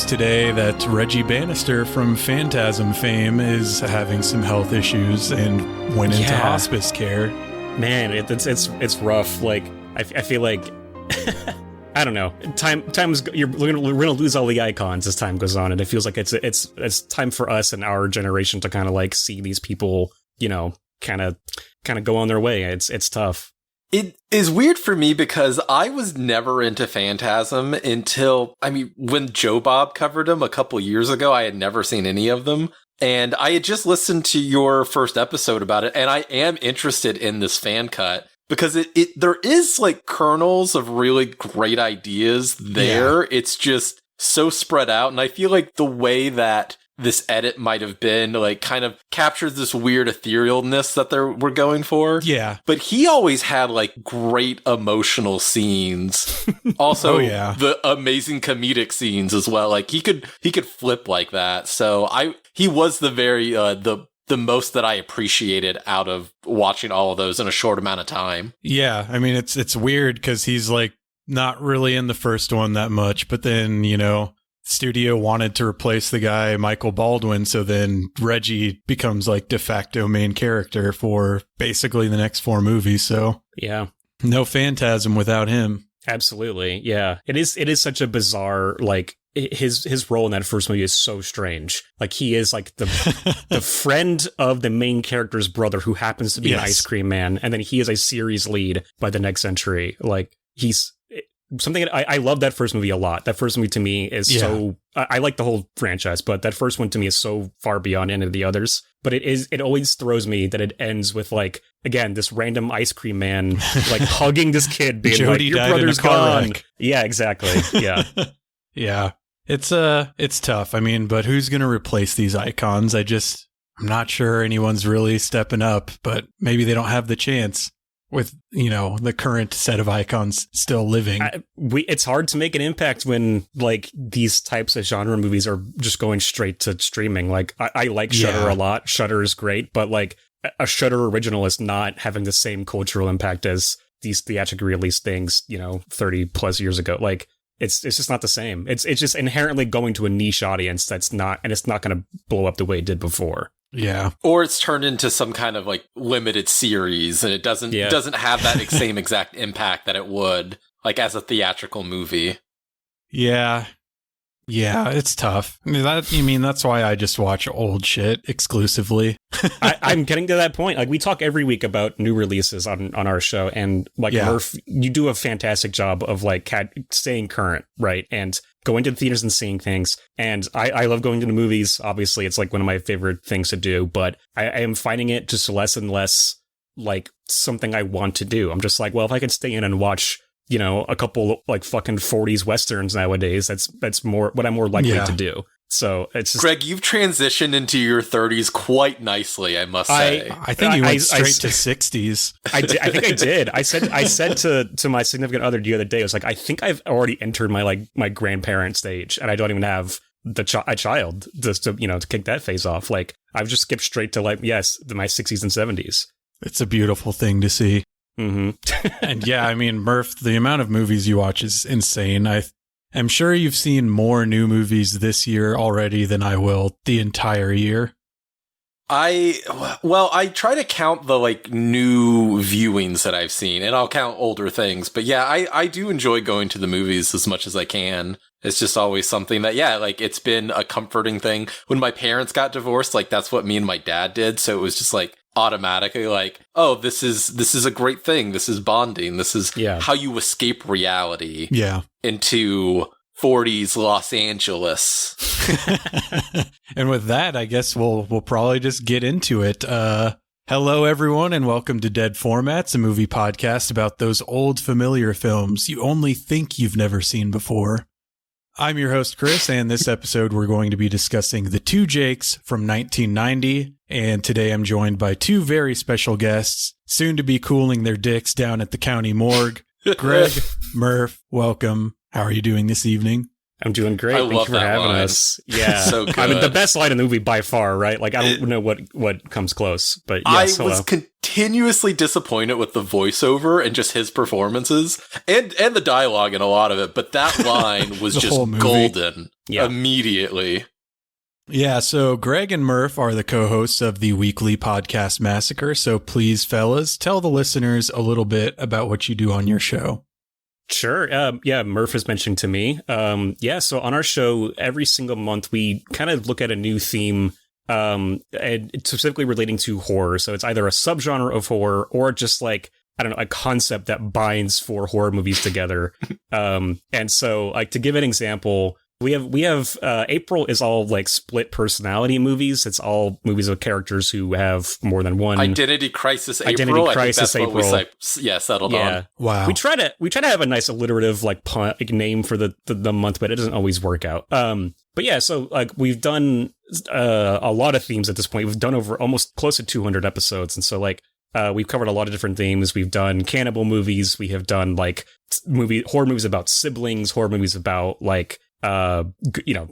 today that Reggie Bannister from Phantasm fame is having some health issues and went into hospice care. Man, it's rough. Like I feel like I don't know. We're gonna lose all the icons as time goes on, and it feels like it's time for us and our generation to kind of like see these people, you know, kind of go on their way. It's tough. It is weird for me because I was never into Phantasm until, when Joe Bob covered him a couple years ago. I had never seen any of them. And I had just listened to your first episode about it, and I am interested in this fan cut because there is like kernels of really great ideas there. Yeah. It's just so spread out. And I feel like the way that this edit might have been like kind of captures this weird etherealness that we're going for. Yeah. But he always had like great emotional scenes. Also, the amazing comedic scenes as well. Like he could flip like that. So he was the very, the most that I appreciated out of watching all of those in a short amount of time. Yeah. I mean, it's weird because he's like not really in the first one that much, but then, you know, studio wanted to replace the guy Michael Baldwin, so then Reggie becomes like de facto main character for basically the next 4 movies. So yeah, no Phantasm without him. Absolutely, yeah. It is such a bizarre, like his role in that first movie is so strange. Like he is like the friend of the main character's brother who happens to be an ice cream man, and then he is a series lead by the next century. Like he's something that I love that first movie a lot. That first movie to me is so... I like the whole franchise, but that first one to me is so far beyond any of the others. But it always throws me that it ends with, like, again, this random ice cream man, like, hugging this kid, being like, your brother's gone. Yeah, exactly. Yeah. Yeah. It's tough. I mean, but who's going to replace these icons? I'm not sure anyone's really stepping up, but maybe they don't have the chance. With, you know, the current set of icons still living. It's hard to make an impact when, like, these types of genre movies are just going straight to streaming. Like, I like Shudder a lot. Shudder is great, but, like, a Shudder original is not having the same cultural impact as these theatrically released things, you know, 30 plus years ago. Like, it's just not the same. It's just inherently going to a niche audience it's not going to blow up the way it did before. Yeah. Or it's turned into some kind of like limited series and it doesn't have that same exact impact that it would like as a theatrical movie. Yeah. Yeah, it's tough. That's why I just watch old shit exclusively. I'm getting to that point. Like we talk every week about new releases on our show, and like Murph, you do a fantastic job of like staying current, right? And going to the theaters and seeing things. And I love going to the movies. Obviously, it's like one of my favorite things to do, but I am finding it just less and less like something I want to do. I'm just like, well, if I could stay in and watch, you know, a couple like fucking 40s westerns nowadays, that's more what I'm more likely to do. So it's just, Greg, you've transitioned into your 30s quite nicely, I must say. I think you went straight to 60s. I think I did. I said to my significant other the other day, I was like, I think I've already entered my grandparent stage, and I don't even have a child just to, you know, to kick that phase off. Like I've just skipped straight to like, my 60s and 70s. It's a beautiful thing to see. Mm-hmm. And yeah, I mean, Murph, the amount of movies you watch is insane. I'm sure you've seen more new movies this year already than I will the entire year. I try to count the like new viewings that I've seen, and I'll count older things. But yeah, I do enjoy going to the movies as much as I can. It's just always something that, like it's been a comforting thing. When my parents got divorced, like that's what me and my dad did. So it was just like automatically like, oh, this is a great thing. This is bonding. This is how you escape reality into 40s Los Angeles. And with that, I guess we'll probably just get into it. Hello, everyone, and welcome to Dead Formats, a movie podcast about those old familiar films you only think you've never seen before. I'm your host, Chris, and this episode we're going to be discussing The Two Jakes from 1990, and today I'm joined by two very special guests, soon to be cooling their dicks down at the county morgue. Greg, Murph, welcome. How are you doing this evening? I'm doing great. Thank you for having us. Yeah. So good. I mean, the best line in the movie by far, right? Like, I don't know what comes close, but yes, I was continuously disappointed with the voiceover and just his performances and the dialogue in a lot of it, but that line was just golden immediately. Yeah, so Greg and Murph are the co-hosts of the weekly podcast Massacre, so please, fellas, tell the listeners a little bit about what you do on your show. Sure. Murph is mentioning to me. So on our show, every single month, we kind of look at a new theme, and specifically relating to horror. So it's either a subgenre of horror or just like, I don't know, a concept that binds four horror movies together. And so, like, to give an example, we have April is all like split personality movies. It's all movies with characters who have more than one. Identity Crisis April. Identity Crisis April. Settled on. Wow. We try to have a nice alliterative name for the month, but it doesn't always work out. But yeah, so like we've done a lot of themes at this point. We've done over almost close to 200 episodes, and so like we've covered a lot of different themes. We've done cannibal movies. We have done like horror movies about siblings, horror movies about like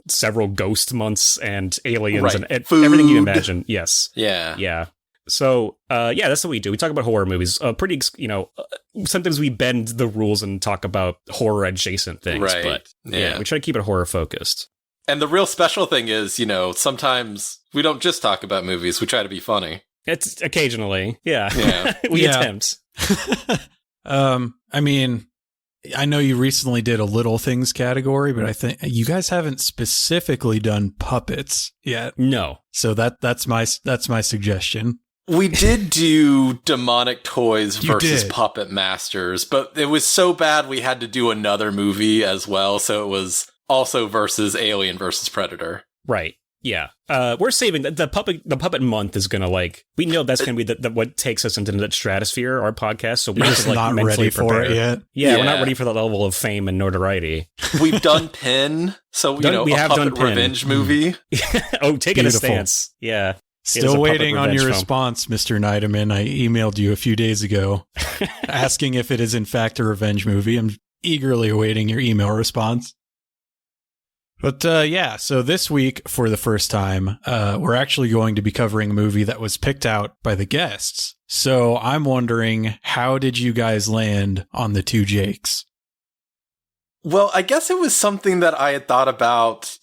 several ghost months and aliens and everything you imagine. Yes. Yeah. So, that's what we do. We talk about horror movies. Sometimes we bend the rules and talk about horror adjacent things, right. But we try to keep it horror focused. And the real special thing is, sometimes we don't just talk about movies. We try to be funny. It's occasionally. Yeah. We attempt. I mean, I know you recently did a little things category, but I think you guys haven't specifically done puppets yet. No. So that's my suggestion. We did do demonic toys versus puppet masters, but it was so bad we had to do another movie as well. So it was also versus Alien versus Predator. Right. Yeah. We're saving the puppet month is going to we know that's going to be what takes us into the stratosphere, our podcast. So we're just not ready for it yet. Yeah, we're not ready for that level of fame and notoriety. We've done Pin. So, we have done Pin. Revenge movie. Taking a stance. Yeah. Still waiting on your response, Mr. Nideman. I emailed you a few days ago asking if it is in fact a revenge movie. I'm eagerly awaiting your email response. But so this week, for the first time, we're actually going to be covering a movie that was picked out by the guests. So I'm wondering, how did you guys land on the two Jakes? Well, I guess it was something that I had thought about,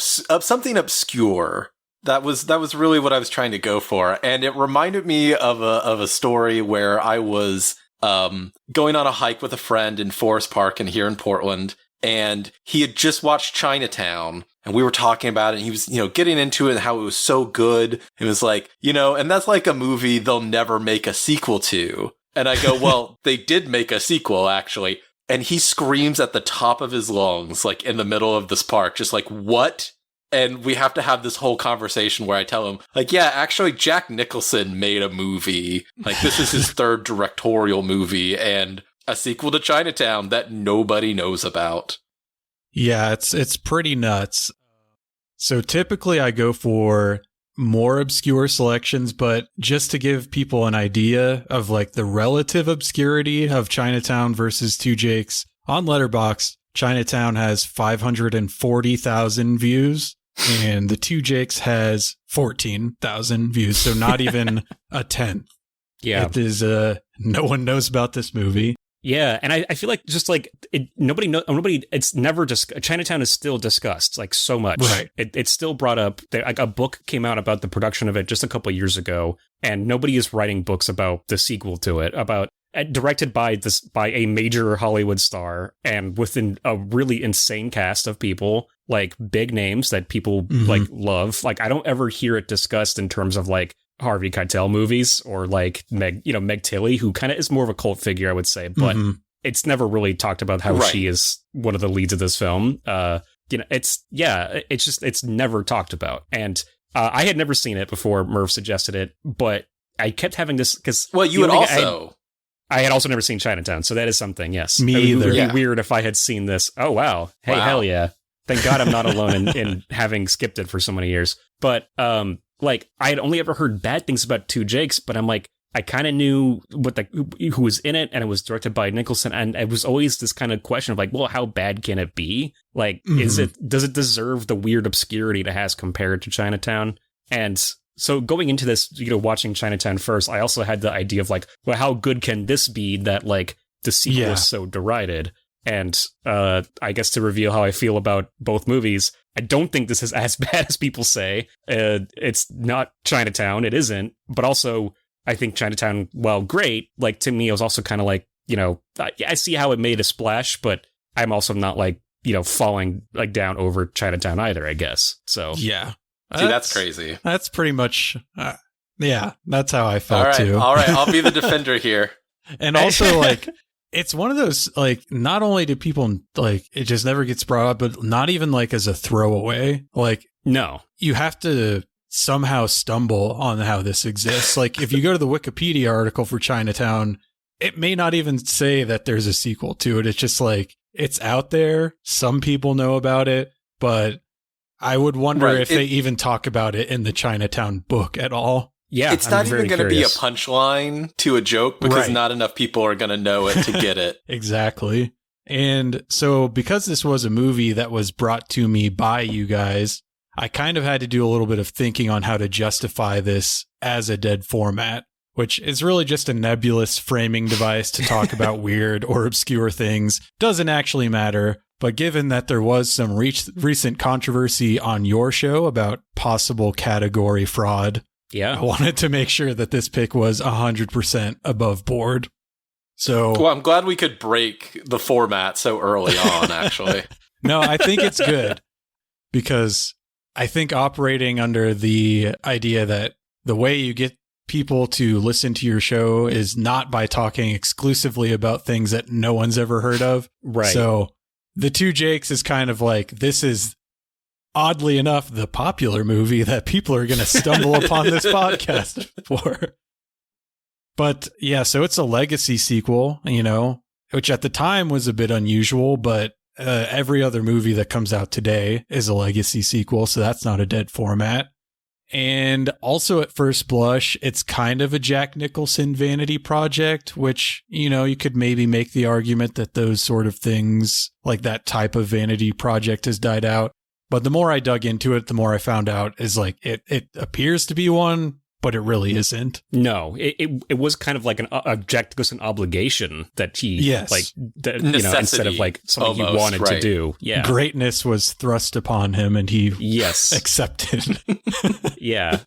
something obscure. That was really what I was trying to go for. And it reminded me of a story where I was going on a hike with a friend in Forest Park here in Portland. And he had just watched Chinatown, and we were talking about it, and he was, getting into it and how it was so good. It was like, and that's like a movie they'll never make a sequel to. And I go, well, they did make a sequel, actually. And he screams at the top of his lungs, like in the middle of this park, just like, what? And we have to have this whole conversation where I tell him, actually, Jack Nicholson made a movie. This is his third directorial movie, and a sequel to Chinatown that nobody knows about. Yeah, it's pretty nuts. So typically I go for more obscure selections, but just to give people an idea of the relative obscurity of Chinatown versus Two Jakes, on Letterboxd, Chinatown has 540,000 views and the Two Jakes has 14,000 views. So not even a tenth. Yeah. It is, no one knows about this movie. Yeah, and I feel it's never just Chinatown is still discussed so much. Right. It's still brought up. A book came out about the production of it just a couple of years ago, and nobody is writing books about the sequel to it, directed by a major Hollywood star and within a really insane cast of people, big names that people love. I don't ever hear it discussed in terms of Harvey Keitel movies or Meg Tilly, who kind of is more of a cult figure, I would say, but it's never really talked about how she is one of the leads of this film. It's never talked about. And I had never seen it before Murph suggested it, but I kept having this because I had also never seen Chinatown, so that is something. Yes, me either. It would be weird if I had seen this. Oh wow, hey, hell yeah! Thank God I'm not alone in having skipped it for so many years. But I had only ever heard bad things about Two Jakes, but I'm I kind of knew who was in it, and it was directed by Nicholson, and it was always this kind of question of like, well, how bad can it be? Like, does it deserve the weird obscurity it has compared to Chinatown? And so going into this, watching Chinatown first, I also had the idea of like, well, how good can this be that like the sequel is so derided? And I guess to reveal how I feel about both movies, I don't think this is as bad as people say. It's not Chinatown, it isn't, but also I think Chinatown, while great, like to me, it was also kind of like, I see how it made a splash, but I'm also not like, falling like down over Chinatown either, I guess. So yeah, that's crazy. That's pretty much, that's how I felt too. All right, I'll be the defender here. And also like, it's one of those, like, not only do people like, it just never gets brought up, but not even like as a throwaway. Like, no, you have to somehow stumble on how this exists. Like, if you go to the Wikipedia article for Chinatown, it may not even say that there's a sequel to it. It's just like, it's out there. Some people know about it, but I would wonder if they even talk about it in the Chinatown book at all. Yeah, it's not even going to be a punchline to a joke because not enough people are going to know it to get it. Exactly. And so because this was a movie that was brought to me by you guys, I kind of had to do a little bit of thinking on how to justify this as a dead format, which is really just a nebulous framing device to talk about weird or obscure things. Doesn't actually matter. But given that there was some recent controversy on your show about possible category fraud, I wanted to make sure that this pick was 100% above board. So, well, I'm glad we could break the format so early on, actually. No, I think it's good because I think operating under the idea that the way you get people to listen to your show is not by talking exclusively about things that no one's ever heard of. Right. So the Two Jakes is kind of like, this is oddly enough the popular movie that people are going to stumble upon this podcast for. But yeah, so it's a legacy sequel, which at the time was a bit unusual, but every other movie that comes out today is a legacy sequel, so that's not a dead format. And also at first blush, it's kind of a Jack Nicholson vanity project, which, you could maybe make the argument that those sort of things, like that type of vanity project, has died out. But the more I dug into it, the more I found out is like it appears to be one, but it really isn't. No, it was kind of like a Jack Nicholson obligation that he instead of like something he wanted to do. Yeah, greatness was thrust upon him, and he accepted. Yeah.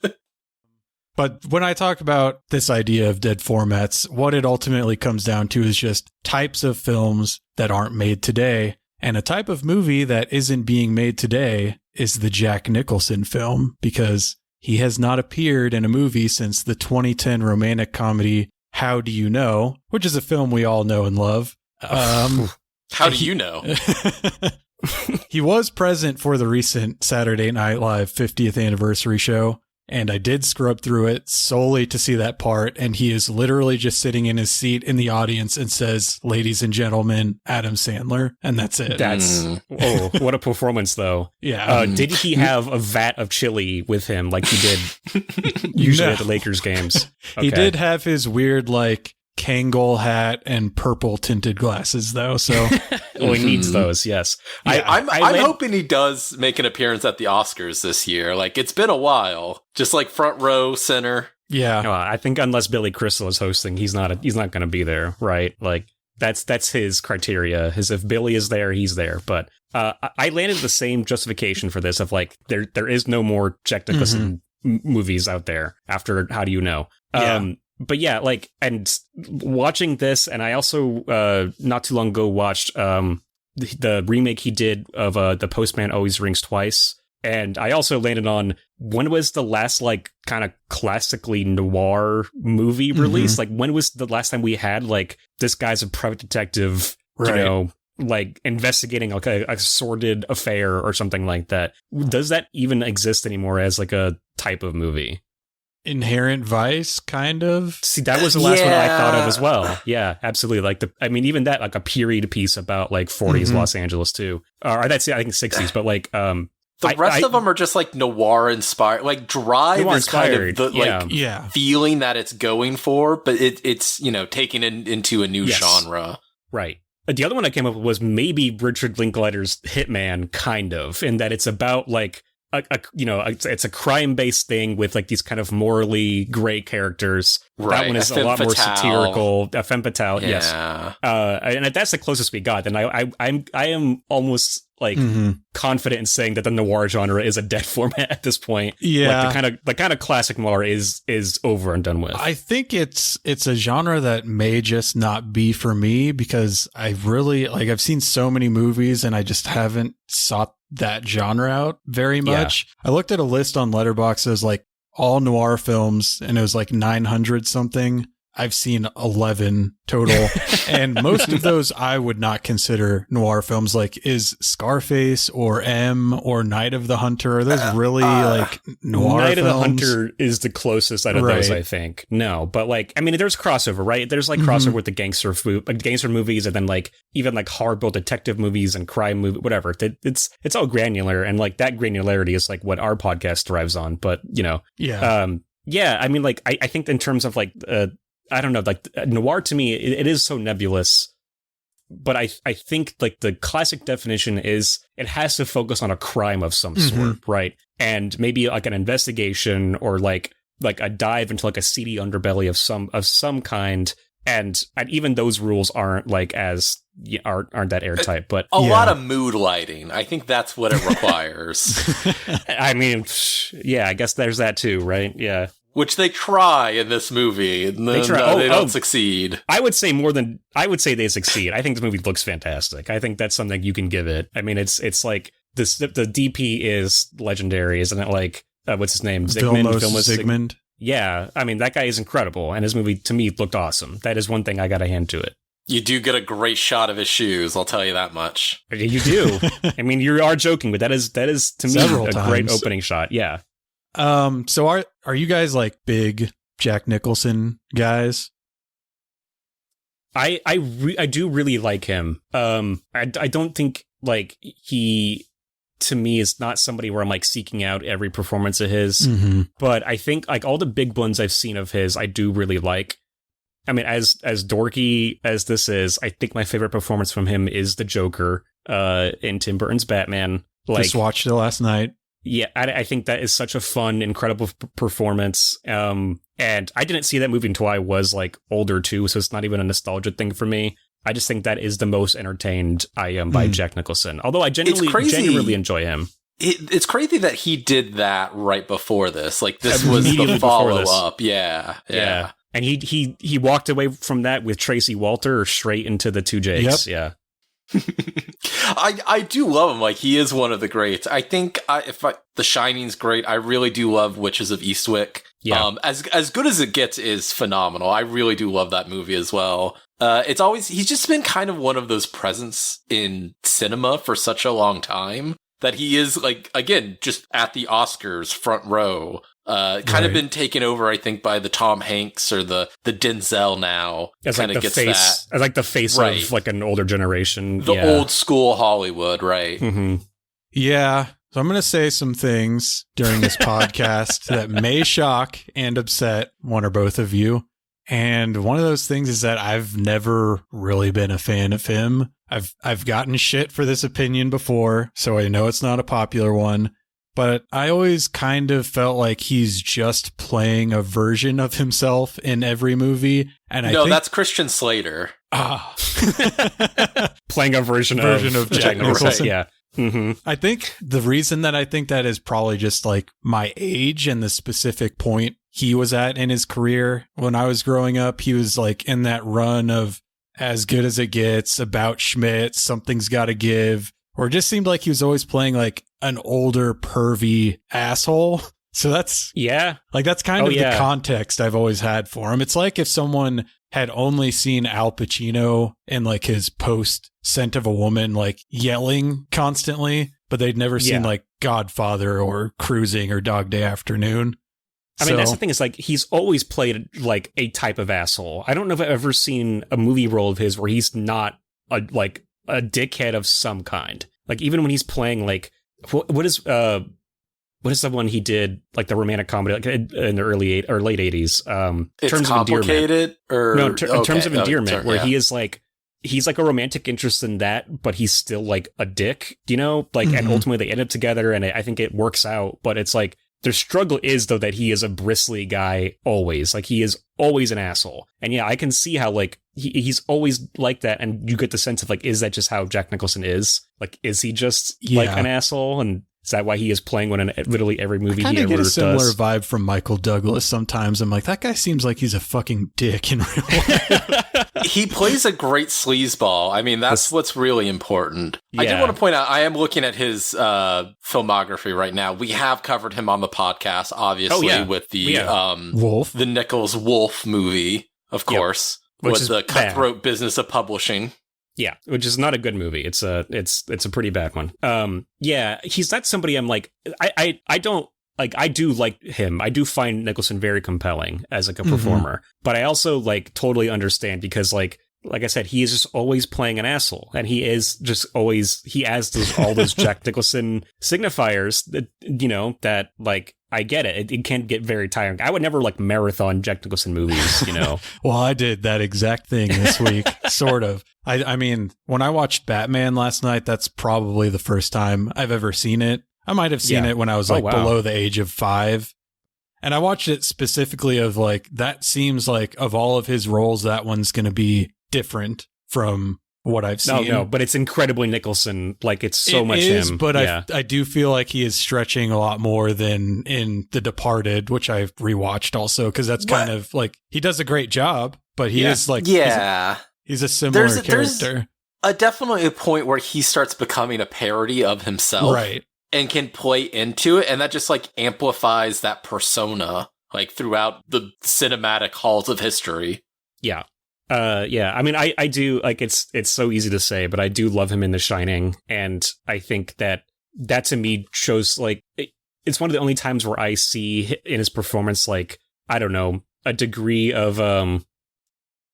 But when I talk about this idea of dead formats, what it ultimately comes down to is just types of films that aren't made today. And a type of movie that isn't being made today is the Jack Nicholson film, because he has not appeared in a movie since the 2010 romantic comedy How Do You Know, which is a film we all know and love. How do you know? He was present for the recent Saturday Night Live 50th anniversary show, and I did scrub through it solely to see that part, and he is literally just sitting in his seat in the audience and says, "Ladies and gentlemen, Adam Sandler," and that's it. What a performance, though. Yeah. Did he have a vat of chili with him like he did usually at the Lakers games? Okay. He did have his weird, like, Kangol hat and purple tinted glasses, though. So, well, he needs those. Yes, yeah. I'm hoping he does make an appearance at the Oscars this year. Like, it's been a while, just like front row center. Yeah, I think unless Billy Crystal is hosting, he's not going to be there, right? Like that's his criteria. If Billy is there, he's there. But I landed the same justification for this of like there is no more Jack Nicholson movies out there after How Do You Know? But yeah, like, and watching this, and I also, not too long ago, watched the remake he did of The Postman Always Rings Twice. And I also landed on, when was the last, like, kind of classically noir movie released? Like, when was the last time we had, like, this guy's a private detective, like, investigating, like, a sordid affair or something like that? Does that even exist anymore as, like, a type of movie? Inherent Vice, kind of. See, that was the last one I thought of as well. Yeah, absolutely. Like even that, like a period piece about like 40s Los Angeles too. Or that's I think 60s, but like The rest of them are just like noir inspired. Like Drive Noir is kind of inspired, the feeling that it's going for, but it's taking it into a new genre. Right. The other one I came up with was maybe Richard Linklater's Hitman, kind of, in that it's about like it's a crime-based thing with like these kind of morally gray characters. Right. That one is a lot more satirical. Femme fatale, yes. And if that's the closest we got, then I am almost like confident in saying that the noir genre is a dead format at this point. Yeah, like the kind of classic noir is over and done with. I think it's a genre that may just not be for me because I really I've seen so many movies and I just haven't sought that genre out very much. I looked at a list on Letterboxd that was like all noir films and it was like 900 something. I've seen 11 total, and most of those I would not consider noir films. Like, is Scarface or M or Night of the Hunter, are those really like noir Night films? of the Hunter is the closest out of those, I think. No, but like, I mean, there's crossover, right? There's like crossover with the gangster movies, and then like even like hardboiled detective movies and crime movie, whatever. It's all granular, and like that granularity is like what our podcast thrives on. But I mean, like I think in terms of like I don't know, like noir to me, it is so nebulous, but I think like the classic definition is it has to focus on a crime of some sort, right? And maybe like an investigation or like a dive into like a seedy underbelly of some kind. And even those rules aren't like aren't that airtight, but a lot of mood lighting. I think that's what it requires. I mean, yeah, I guess there's that too, right? Yeah. Which they try in this movie. They don't succeed. I would say they succeed. I think this movie looks fantastic. I think that's something you can give it. I mean, it's like this. The DP is legendary, isn't it? Like what's his name? Zygmunt. Yeah, I mean that guy is incredible, and his movie to me looked awesome. That is one thing I got to hand to it. You do get a great shot of his shoes. I'll tell you that much. You do. I mean, you are joking, but that is to me a great opening shot. Yeah. So are you guys like big Jack Nicholson guys? I do really like him. I don't think like he to me is not somebody where I'm like seeking out every performance of his, but I think like all the big ones I've seen of his, I do really like. I mean, as dorky as this is, I think my favorite performance from him is the Joker in Tim Burton's Batman. Like, just watched it last night. Yeah, I think that is such a fun, incredible performance. And I didn't see that movie until I was like older too, so it's not even a nostalgia thing for me. I just think that is the most entertained I am by Jack Nicholson. Although I genuinely enjoy him. It's crazy that he did that right before this. Like this was the follow up. Yeah. And he walked away from that with Tracy Walter straight into the Two Jakes. Yep. Yeah. I do love him. Like he is one of the greats. I think The Shining's great. I really do love Witches of Eastwick. Yeah. As good as it gets is phenomenal. I really do love that movie as well. He's just been kind of one of those presents in cinema for such a long time that he is like, again, just at the Oscars front row. Kind of been taken over, I think, by the Tom Hanks or the Denzel now. Kind of gets face, that. As like the face of like an older generation. The old school Hollywood, right? Mm-hmm. Yeah. So I'm going to say some things during this podcast that may shock and upset one or both of you. And one of those things is that I've never really been a fan of him. I've gotten shit for this opinion before, so I know it's not a popular one. But I always kind of felt like he's just playing a version of himself in every movie. And I think that's Christian Slater. Playing a version of Jack Nicholson. Yeah. Mm-hmm. I think the reason that I think that is probably just like my age and the specific point he was at in his career. When I was growing up, he was like in that run of As Good as It Gets, About Schmidt, Something's Gotta Give, or it just seemed like he was always playing like an older pervy asshole. So that's that's kind of the context I've always had for him. It's like if someone had only seen Al Pacino in like his post Scent of a Woman, like yelling constantly, but they'd never seen like Godfather or Cruising or Dog Day Afternoon. I mean, that's the thing, is like he's always played like a type of asshole. I don't know if I've ever seen a movie role of his where he's not a dickhead of some kind. Like even when he's playing like What is the one he did, like the romantic comedy, like in the late 80s? It's Terms Complicated, of Endearment. In Terms of Endearment, where yeah. he's like a romantic interest in that, but he's still like a dick, you know? Like, and ultimately they end up together, and I think it works out. But it's like their struggle is though that he is a bristly guy always. Like he is always an asshole. And yeah, I can see how like he's always like that, and you get the sense of like, is that just how Jack Nicholson is? Like, is he just like an asshole? And is that why he is playing one in literally every movie he ever does? I kind of get a similar vibe from Michael Douglas sometimes. I'm like, that guy seems like he's a fucking dick in real life. He plays a great sleazeball. I mean, that's what's really important. Yeah. I do want to point out, I am looking at his filmography right now. We have covered him on the podcast, obviously, with the Wolf, the Nicholas Wolf movie, of course, which is the cutthroat business of publishing. Yeah, which is not a good movie. It's a pretty bad one. Yeah, he's not somebody I'm like, I don't like, I do like him. I do find Nicholson very compelling as like a performer, but I also like totally understand because like I said, he is just always playing an asshole, and he is just always, he has all those Jack Nicholson signifiers that, you know, that like, I get it. It can get very tiring. I would never like marathon Jack Nicholson movies, you know. Well, I did that exact thing this week, sort of. I mean, when I watched Batman last night, that's probably the first time I've ever seen it. I might have seen it when I was like below the age of 5. And I watched it specifically of like, that seems like of all of his roles, that one's going to be different from what I've seen. No, but it's incredibly Nicholson. Like it's so much him. But I do feel like he is stretching a lot more than in The Departed, which I've rewatched also, because that's kind of like, he does a great job, but he is like, he's a similar character. There's definitely a point where he starts becoming a parody of himself, right? And can play into it, and that just like amplifies that persona like throughout the cinematic halls of history. Yeah. Yeah, I mean, I do, like, it's so easy to say, but I do love him in The Shining, and I think that to me shows, like, it's one of the only times where I see in his performance, like, I don't know, a degree of,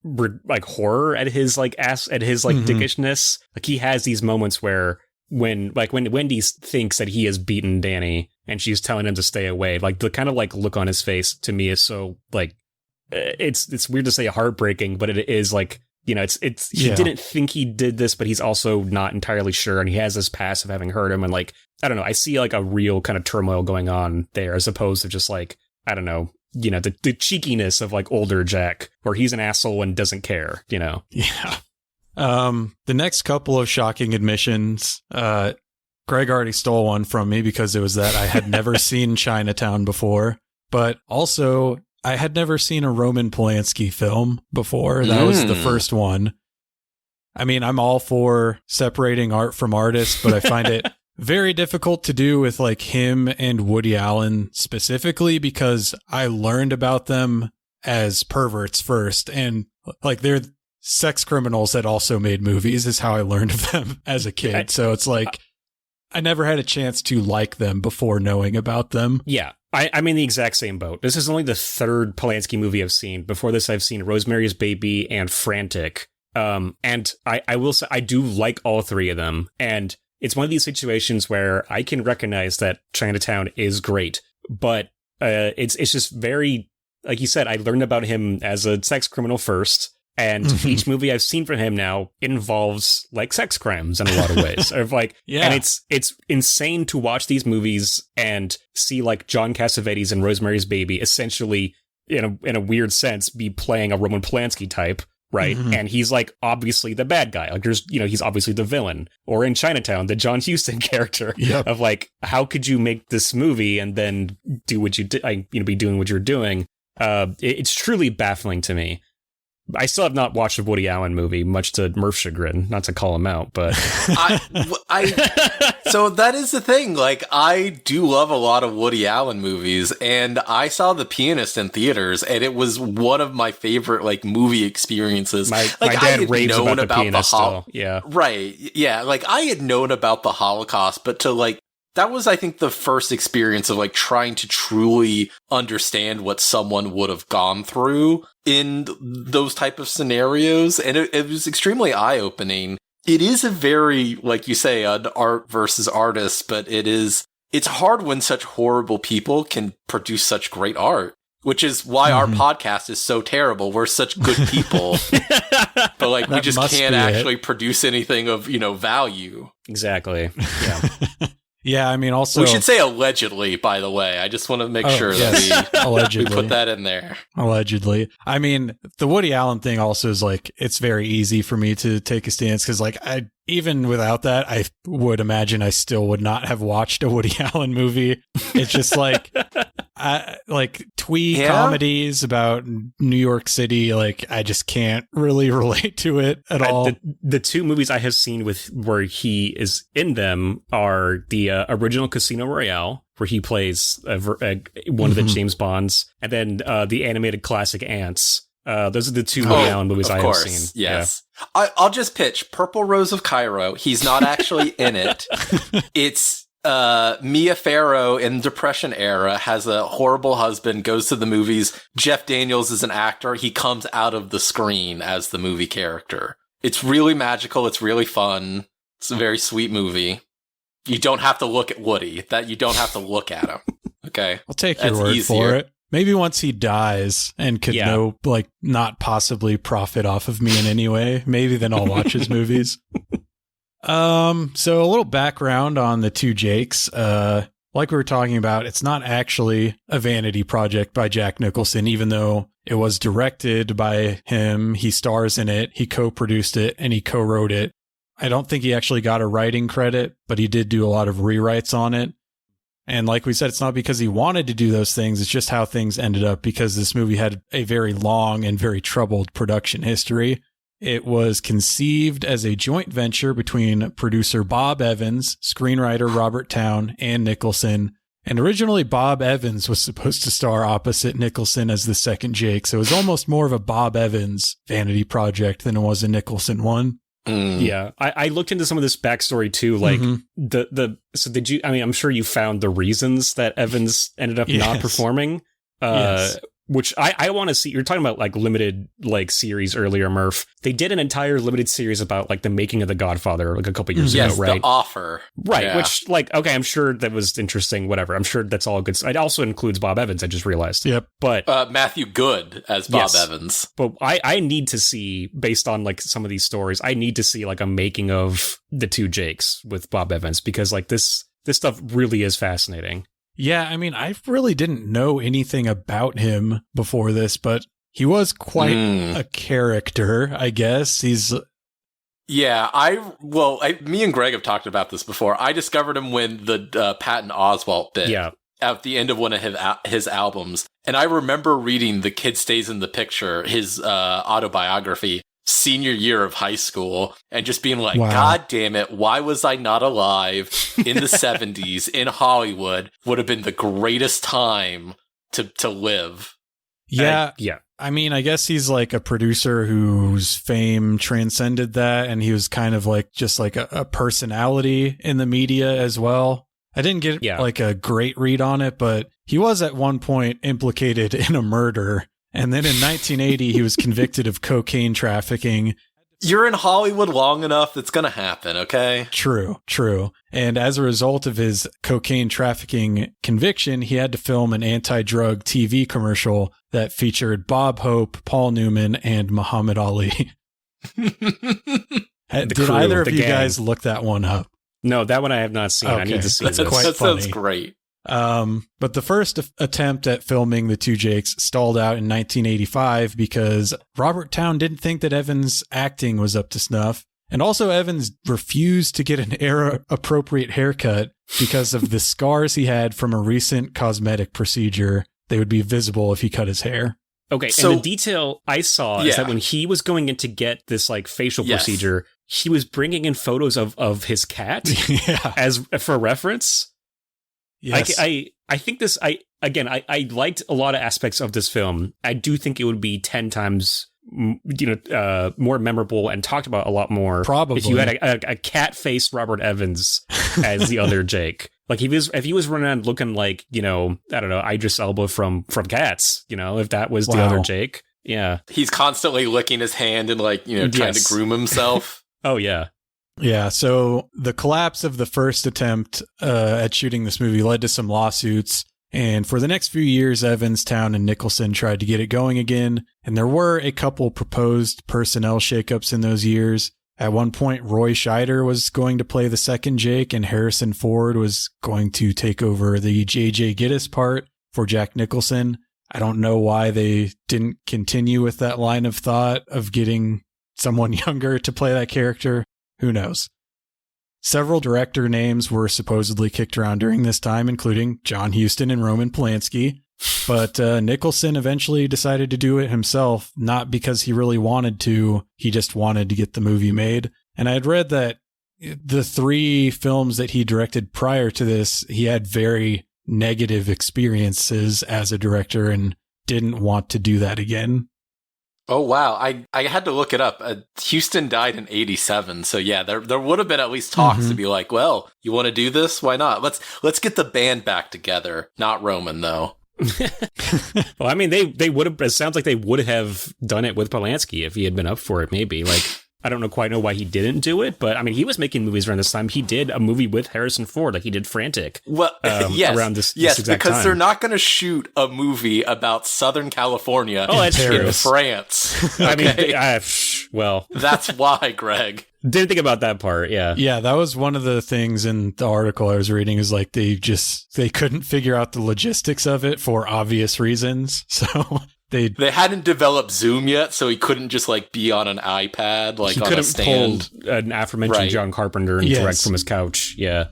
like, horror at his, like, dickishness. Like, he has these moments where, when Wendy thinks that he has beaten Danny, and she's telling him to stay away, like, the kind of, like, look on his face, to me, is so, like, it's weird to say heartbreaking, but it is like, you know, it's he didn't think he did this, but he's also not entirely sure, and he has this past of having hurt him, and like, I don't know, I see like a real kind of turmoil going on there, as opposed to just like, I don't know, you know, the cheekiness of like older Jack, where he's an asshole and doesn't care, you know. Yeah. The next couple of shocking admissions, Greg already stole one from me because it was that I had never seen Chinatown before, but also I had never seen a Roman Polanski film before. That was the first one. I mean, I'm all for separating art from artists, but I find it very difficult to do with like him and Woody Allen specifically, because I learned about them as perverts first, and like they're sex criminals that also made movies is how I learned of them as a kid. So it's like I never had a chance to like them before knowing about them. Yeah. I'm in the exact same boat. This is only the third Polanski movie I've seen. Before this, I've seen Rosemary's Baby and Frantic. And I will say I do like all three of them. And it's one of these situations where I can recognize that Chinatown is great, but it's just very, like you said, I learned about him as a sex criminal first. And each movie I've seen from him now involves like sex crimes in a lot of ways. Of like, and it's insane to watch these movies and see like John Cassavetes and Rosemary's Baby essentially in a weird sense be playing a Roman Polanski type, right? And he's like obviously the bad guy. Like there's, you know, he's obviously the villain. Or in Chinatown, the John Huston character of like, how could you make this movie and then do what you did? Be doing what you're doing. It's truly baffling to me. I still have not watched a Woody Allen movie, much to Murph's chagrin, not to call him out, but so that is the thing. Like, I do love a lot of Woody Allen movies, and I saw The Pianist in theaters, and it was one of my favorite like movie experiences. My dad raves about The Pianist still. Yeah. Right. Yeah. Like, I had known about the Holocaust, but to like, that was, I think, the first experience of like trying to truly understand what someone would have gone through in those type of scenarios. And it was extremely eye-opening. it is a very, like you say, an art versus artist, but it's hard when such horrible people can produce such great art, which is why our podcast is so terrible. We're such good people, but like we just can't actually produce anything of, value. Exactly. Yeah. Yeah, I mean, also... We should say allegedly, by the way. I just want to make sure that we put that in there. Allegedly. I mean, the Woody Allen thing also is like, it's very easy for me to take a stance because like, even without that, I would imagine I still would not have watched a Woody Allen movie. It's just like... like twee comedies about New York City, like I just can't really relate to it at all. The two movies I have seen where he is in them are the original Casino Royale, where he plays one of the James Bonds, and then the animated classic Ants. Those are the two Woody Allen movies I have seen. Yes. Yeah. I'll just pitch Purple Rose of Cairo. He's not actually in it. It's Mia Farrow in the Depression era has a horrible husband, goes to the movies. Jeff Daniels is an actor. He comes out of the screen as the movie character. It's really magical. It's really fun. It's a very sweet movie. You don't have to look at Woody. You don't have to look at him. Okay. I'll take your word for it. Maybe once he dies and could not possibly profit off of me in any way, maybe then I'll watch his movies. So a little background on the two Jakes. Like we were talking about, it's not actually a vanity project by Jack Nicholson, even though it was directed by him. He stars in it. He co-produced it and he co-wrote it. I don't think he actually got a writing credit, but he did do a lot of rewrites on it. And like we said, it's not because he wanted to do those things. It's just how things ended up because this movie had a very long and very troubled production history. It was conceived as a joint venture between producer Bob Evans, screenwriter Robert Towne, and Nicholson. And originally, Bob Evans was supposed to star opposite Nicholson as the second Jake. So it was almost more of a Bob Evans vanity project than it was a Nicholson one. Yeah, I looked into some of this backstory too. Like so did you? I mean, I'm sure you found the reasons that Evans ended up not performing. Yes. Which I want to see. You're talking about like limited like series earlier, Murph. They did an entire limited series about like the making of The Godfather like a couple years ago, right? The Offer. Right, yeah. Which like, okay, I'm sure that was interesting, whatever. I'm sure that's all good. It also includes Bob Evans, I just realized. Yep. But Matthew Good as Bob Evans. But I need to see, based on like some of these stories, I need to see like a making of the two Jakes with Bob Evans because like this stuff really is fascinating. Yeah, I mean, I really didn't know anything about him before this, but he was quite a character, I guess. He's... Yeah, me and Greg have talked about this before. I discovered him when the Patton Oswalt bit at the end of one of his albums. And I remember reading The Kid Stays in the Picture, his autobiography, senior year of high school, and just being like, God damn it, why was I not alive in the 70s in Hollywood? Would have been the greatest time to live. Yeah. I mean, I guess he's like a producer whose fame transcended that, and he was kind of like just like a personality in the media as well. I didn't get like a great read on it, but he was at one point implicated in a murder. And then in 1980, he was convicted of cocaine trafficking. You're in Hollywood long enough, it's going to happen, okay? True. And as a result of his cocaine trafficking conviction, he had to film an anti-drug TV commercial that featured Bob Hope, Paul Newman, and Muhammad Ali. Did either of you guys look that one up? No, that one I have not seen. Okay. I need to see this. That sounds great. But the first attempt at filming the two Jakes stalled out in 1985 because Robert Towne didn't think that Evans' acting was up to snuff. And also Evans refused to get an era-appropriate haircut because of the scars he had from a recent cosmetic procedure. They would be visible if he cut his hair. Okay, so, and the detail I saw is that when he was going in to get this like facial procedure, he was bringing in photos of his cat as for reference. Yes. I think this, I liked a lot of aspects of this film. I do think it would be 10 times, more memorable and talked about a lot more. Probably. If you had a cat-faced Robert Evans as the other Jake. Like if he was running around looking like, I don't know, Idris Elba from Cats, if that was the other Jake. Yeah. He's constantly licking his hand and trying to groom himself. Oh, yeah. Yeah, so the collapse of the first attempt at shooting this movie led to some lawsuits. And for the next few years, Evans, Town, and Nicholson tried to get it going again. And there were a couple proposed personnel shakeups in those years. At one point, Roy Scheider was going to play the second Jake, and Harrison Ford was going to take over the J.J. Gittes part for Jack Nicholson. I don't know why they didn't continue with that line of thought of getting someone younger to play that character. Who knows? Several director names were supposedly kicked around during this time, including John Huston and Roman Polanski. But Nicholson eventually decided to do it himself, not because he really wanted to. He just wanted to get the movie made. And I had read that the 3 films that he directed prior to this, he had very negative experiences as a director and didn't want to do that again. Oh, wow. I had to look it up. Houston died in 1987. So yeah, there would have been at least talks to be like, well, you want to do this? Why not? Let's get the band back together. Not Roman, though. Well, I mean, they would have, it sounds like they would have done it with Polanski if he had been up for it, maybe. Like, I don't quite know why he didn't do it, but I mean, he was making movies around this time. He did a movie with Harrison Ford, like he did Frantic. Well, yes, around this exact because time. they're not going to shoot a movie about Southern California in France. I mean, well, that's why, Greg. Didn't think about that part. Yeah. Yeah, that was one of the things in the article I was reading is like they couldn't figure out the logistics of it for obvious reasons. So they hadn't developed Zoom yet, so he couldn't just like be on an iPad, like on a stand. Pull an aforementioned John Carpenter and direct from his couch. Yeah.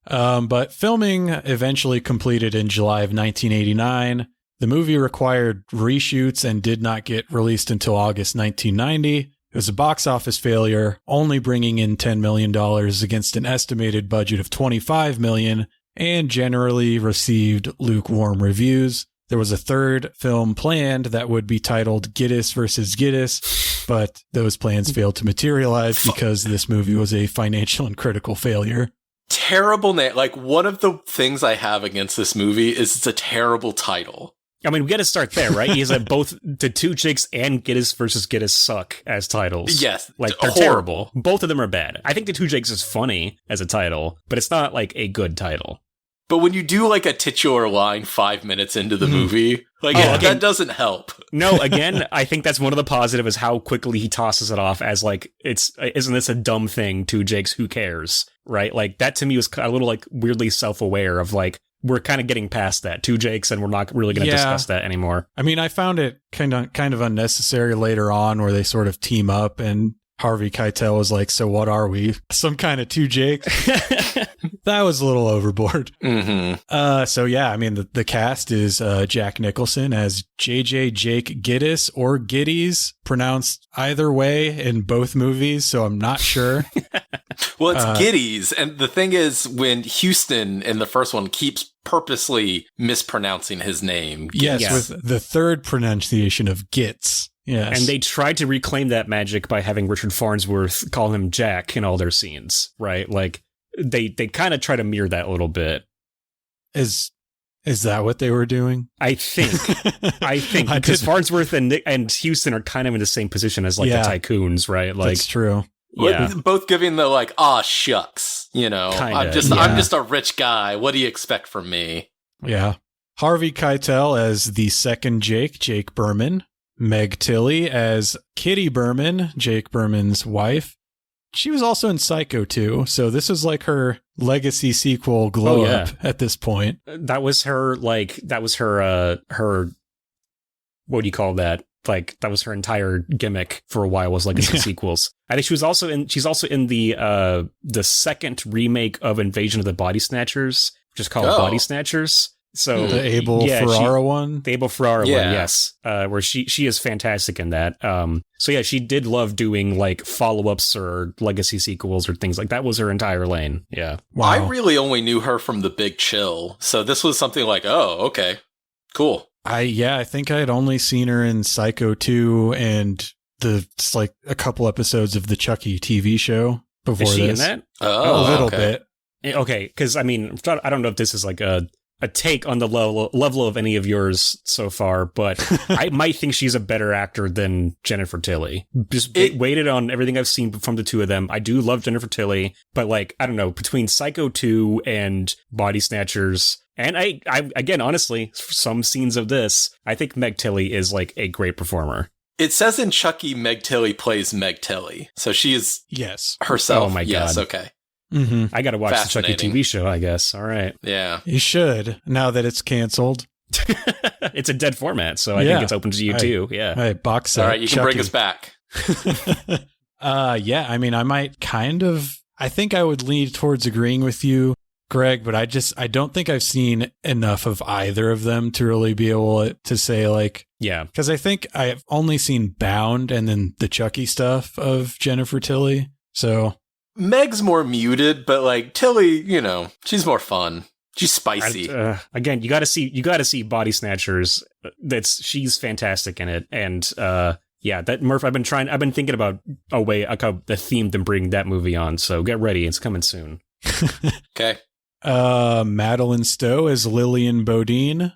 But filming eventually completed in July of 1989. The movie required reshoots and did not get released until August 1990. It was a box office failure, only bringing in $10 million against an estimated budget of $25 million, and generally received lukewarm reviews. There was a third film planned that would be titled Gittes vs. Gittes, but those plans failed to materialize because this movie was a financial and critical failure. Terrible name. Like, one of the things I have against this movie is it's a terrible title. I mean, we got to start there, right? He's like both the 2 Jakes and Gittes versus Gittes suck as titles. Yes. Like, they're terrible. Both of them are bad. I think the 2 Jakes is funny as a title, but it's not like a good title. But when you do like a titular line 5 minutes into the movie, like that doesn't help. No, again, I think that's one of the positives is how quickly he tosses it off as like, isn't this a dumb thing? 2 Jakes, who cares? Right? Like, that to me was a little like weirdly self-aware of like, we're kind of getting past that. 2 Jakes, and we're not really going to discuss that anymore. I mean, I found it kind of unnecessary later on where they sort of team up and Harvey Keitel was like, so what are we? Some kind of 2 Jakes? That was a little overboard. So yeah, I mean, the cast is Jack Nicholson as J.J. Jake Gittes or Giddies, pronounced either way in both movies, so I'm not sure. Well, it's Giddies, and the thing is, when Houston in the first one keeps purposely mispronouncing his name. Yes, with the third pronunciation of Gits. Yes. And they tried to reclaim that magic by having Richard Farnsworth call him Jack in all their scenes, right? Like, they kind of try to mirror that a little bit. Is that what they were doing? I think because Farnsworth and Houston are kind of in the same position as like the tycoons, right? Like, that's true. Yeah. Both giving the like, aw, shucks, you know, I'm just a rich guy. What do you expect from me? Yeah. Harvey Keitel as the second Jake Berman. Meg Tilly as Kitty Berman, Jake Berman's wife. She was also in Psycho 2, so this was like her legacy sequel glow up at this point. That was her, her, what do you call that? Like, that was her entire gimmick for a while, was legacy sequels. I think she's also in the second remake of Invasion of the Body Snatchers, which is called Body Snatchers. So the Abel Ferrara one? The Abel Ferrara one, yes. Where she is fantastic in that. So yeah, she did love doing like follow-ups or legacy sequels or things like that. Was her entire lane. Yeah. Wow. I really only knew her from The Big Chill. So this was something like, oh, okay, cool. I think I had only seen her in Psycho 2 and it's like a couple episodes of the Chucky TV show before this. Is she in that? Oh, a little bit. Okay, because I mean, I don't know if this is like a a take on the level of any of yours so far, but I might think she's a better actor than Jennifer Tilly. Just weighted on everything I've seen from the two of them. I do love Jennifer Tilly, but like, I don't know, between Psycho 2 and Body Snatchers, and I again, honestly, some scenes of this, I think Meg Tilly is like a great performer. It says in Chucky, Meg Tilly plays Meg Tilly. So she is herself. Oh my God. Yes, okay. Mm-hmm. I got to watch the Chucky TV show, I guess. All right. Yeah. You should, now that it's canceled. It's a dead format, so I think it's open to you too. Yeah. All right, box set. All right, you can bring us back. Yeah, I mean, I might I think I would lean towards agreeing with you, Greg, but I don't think I've seen enough of either of them to really be able to say like, yeah, because I think I've only seen Bound and then the Chucky stuff of Jennifer Tilly. So Meg's more muted, but like Tilly, she's more fun. She's spicy. Again, you got to see Body Snatchers. She's fantastic in it, and yeah, that Murph. I've been thinking about the theme to bring that movie on. So get ready, it's coming soon. Okay. Madeline Stowe as Lillian Bodine.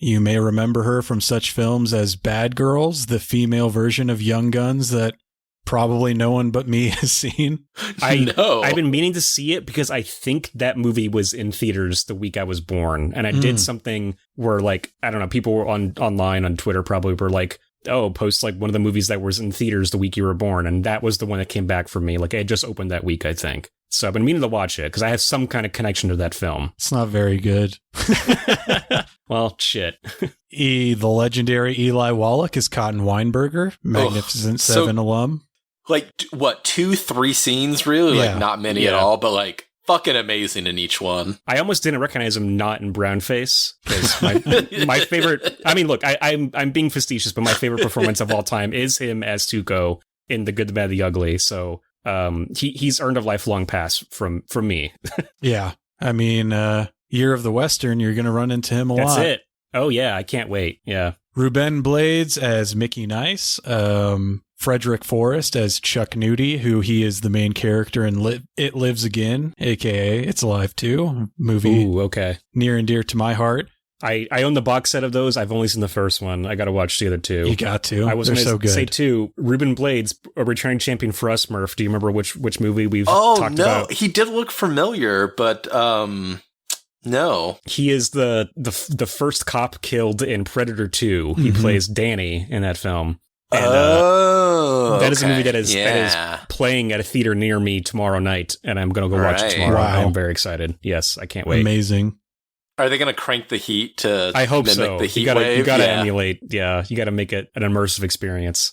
You may remember her from such films as Bad Girls, the female version of Young Guns that probably no one but me has seen. I've been meaning to see it because I think that movie was in theaters the week I was born, and I did something where, like, I don't know, people were online on Twitter probably were like, oh, post like one of the movies that was in theaters the week you were born, and that was the one that came back for me. Like, it just opened that week, I think. So I've been meaning to watch it because I have some kind of connection to that film. It's not very good. Well, shit. The legendary Eli Wallach is Cotton Weinberger, Magnificent Seven alum. Like, what, 2-3 scenes, really? Yeah. Like, not many at all, but like, fucking amazing in each one. I almost didn't recognize him not in Brownface, because my favorite, I mean, look, I'm being facetious, but my favorite performance of all time is him as Tuco in The Good, the Bad, the Ugly, so he's earned a lifelong pass from me. Yeah, I mean, Year of the Western, you're going to run into him a lot. That's it. Oh, yeah, I can't wait, yeah. Ruben Blades as Mickey Nice, Frederick Forrest as Chuck Nudie, who he is the main character in It Lives Again, a.k.a. It's Alive 2, movie near and dear to my heart. I own the box set of those. I've only seen the first one. I got to watch the other two. You got to. I was going to say, too, Ruben Blades, a returning champion for us, Murph. Do you remember which movie we've talked about? Oh, no. He did look familiar, but no. He is the first cop killed in Predator 2. He plays Danny in that film. And, that is a movie that is playing at a theater near me tomorrow night, and I'm going to go watch it tomorrow. Wow. I'm very excited. Yes, I can't wait. Amazing. Are they going to crank the heat to I hope mimic so. the heat you gotta, wave? You got to emulate. Yeah, you got to make it an immersive experience.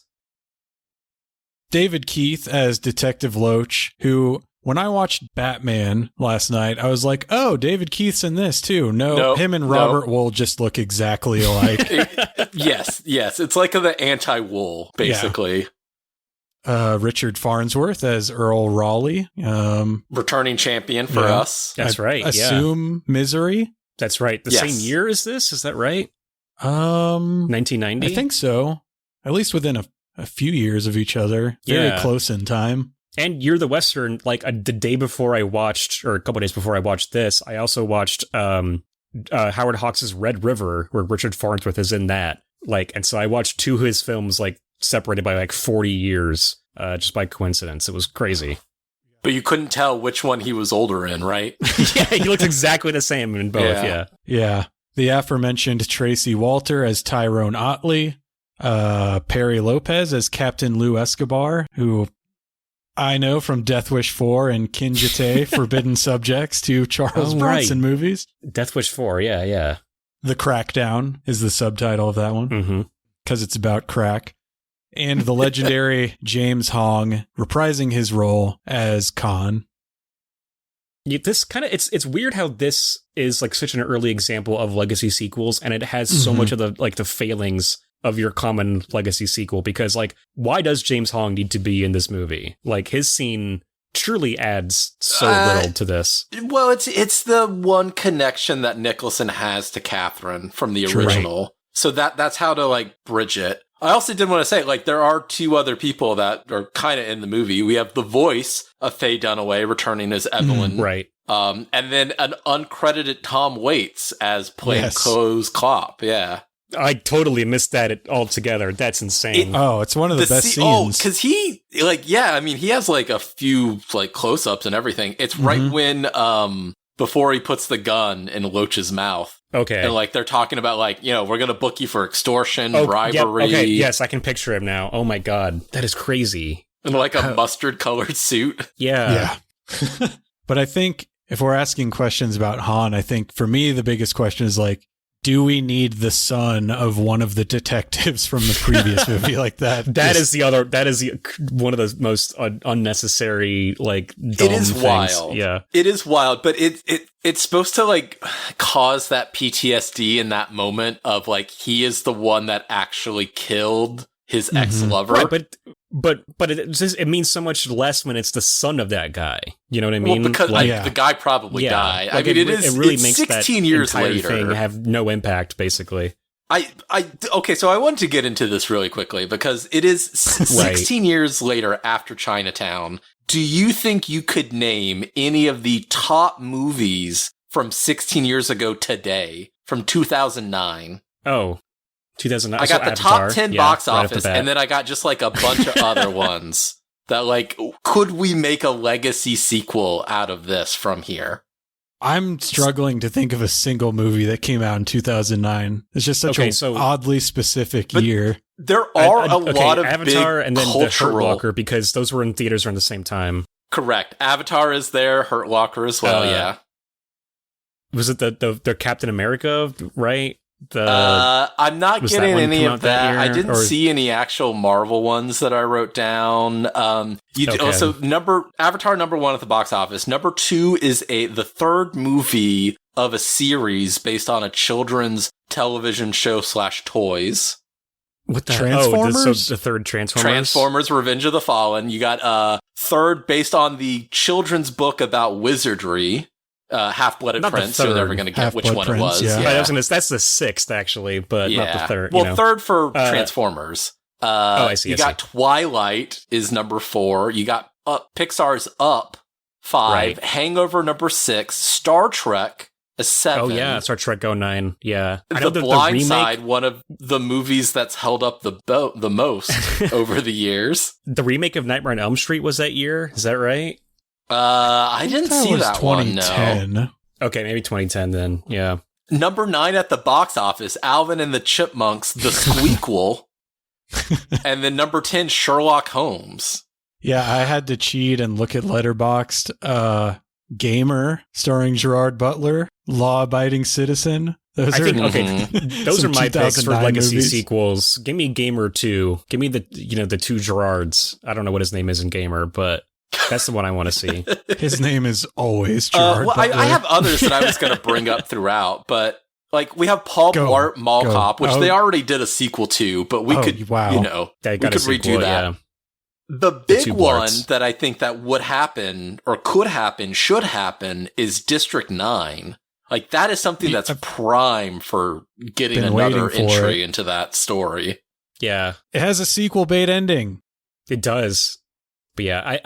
David Keith as Detective Loach, who, when I watched Batman last night, I was like, oh, David Keith's in this too. No, him and Robert Wool just look exactly alike. Yes. It's like the anti-Wool, basically. Yeah. Richard Farnsworth as Earl Raleigh. Returning champion for us. That's right. Assume Misery. That's right. The same year as this? Is that right? 1990? I think so. At least within a few years of each other. Very close in time. And Year of the Western, like the day before I watched, or a couple of days before I watched this, I also watched Howard Hawks' Red River, where Richard Farnsworth is in that. Like, and so I watched two of his films, like, separated by like 40 years, just by coincidence. It was crazy. But you couldn't tell which one he was older in, right? Yeah, he looks exactly the same in both, Yeah. The aforementioned Tracy Walter as Tyrone Otley, Perry Lopez as Captain Lou Escobar, who I know from Death Wish 4 and Kinjite, Forbidden Subjects, to Charles Bronson movies. Death Wish 4, yeah. The Crackdown is the subtitle of that one, because it's about crack. And the legendary James Hong reprising his role as Khan. This kind of it's weird how this is like such an early example of legacy sequels, and it has so much of the failings of your common legacy sequel, because like, why does James Hong need to be in this movie? Like, his scene truly adds so little to this. Well, it's the one connection that Nicholson has to Catherine from the original. Right. So that's how to like bridge it. I also did want to say, like, there are two other people that are kind of in the movie. We have the voice of Faye Dunaway returning as Evelyn. Right. And then an uncredited Tom Waits as plainclothes cop. Yeah. I totally missed that altogether. That's insane. It's one of the best scenes. Oh, because he, he has like a few like close-ups and everything. It's right when, before he puts the gun in Loach's mouth. Okay. And like they're talking about like, we're going to book you for extortion, bribery. Yep. Okay, yes, I can picture him now. Oh my God. That is crazy. In like a mustard colored suit. Yeah. But I think if we're asking questions about Han, I think for me, the biggest question is like, do we need the son of one of the detectives from the previous movie like that? That is one of the most unnecessary, like, dumb it is things. wild. Yeah. It is wild, but it's supposed to like cause that PTSD in that moment of like, he is the one that actually killed his ex-lover. Right, but it means so much less when it's the son of that guy. You know what I mean? Well, because the guy probably died. Like I mean, it really makes 16 that years entire later thing have no impact, basically. Okay, so I wanted to get into this really quickly because it is 16 years later after Chinatown. Do you think you could name any of the top movies from 16 years ago today, from 2009? Oh, 2009. I got the Avatar, top 10 box office, and then I got just like a bunch of other ones that like, could we make a legacy sequel out of this from here? I'm struggling to think of a single movie that came out in 2009. It's just such an oddly specific year. There are a lot of Avatar big and then cultural... the Hurt Locker, because those were in theaters around the same time. Correct. Avatar is there, Hurt Locker as well, yeah. Was it the Captain America, right? I'm not getting any of that. I didn't or... see any actual Marvel ones that I wrote down. Also Avatar number 1 at the box office. Number 2 is the third movie of a series based on a children's television show / toys. What the Transformers? So the third Transformers? Transformers: Revenge of the Fallen. You got third based on the children's book about wizardry. Half-Blooded Prince. You're never going to get which one it was. Yeah. That's the sixth, actually, but not the third. Well, third for Transformers. I see. You got Twilight is number 4. You got Pixar's Up 5. Right. Hangover number 6. Star Trek 7. Oh yeah, Star Trek 09. Yeah, The Blind Side, one of the movies that's held up the most over the years. The remake of Nightmare on Elm Street was that year. Is that right? I didn't see that one, no. Okay, maybe 2010 then, yeah. Number 9 at the box office, Alvin and the Chipmunks, The Squeakquel. And then number 10, Sherlock Holmes. Yeah, I had to cheat and look at Letterboxd. Gamer, starring Gerard Butler, Law Abiding Citizen. Those are my picks for legacy movies. Sequels. Give me Gamer 2. Give me the 2 Gerards. I don't know what his name is in Gamer, but that's the one I want to see. His name is always Gerard Butler. I have others that I was going to bring up throughout, but like we have Paul Blart Mall Cop, which they already did a sequel to, but we could, we could redo that. Yeah. The big one that I think that would happen or could happen, should happen, is District 9. Like that is something that's prime for getting another entry into that story. Yeah. It has a sequel bait ending. It does. But yeah,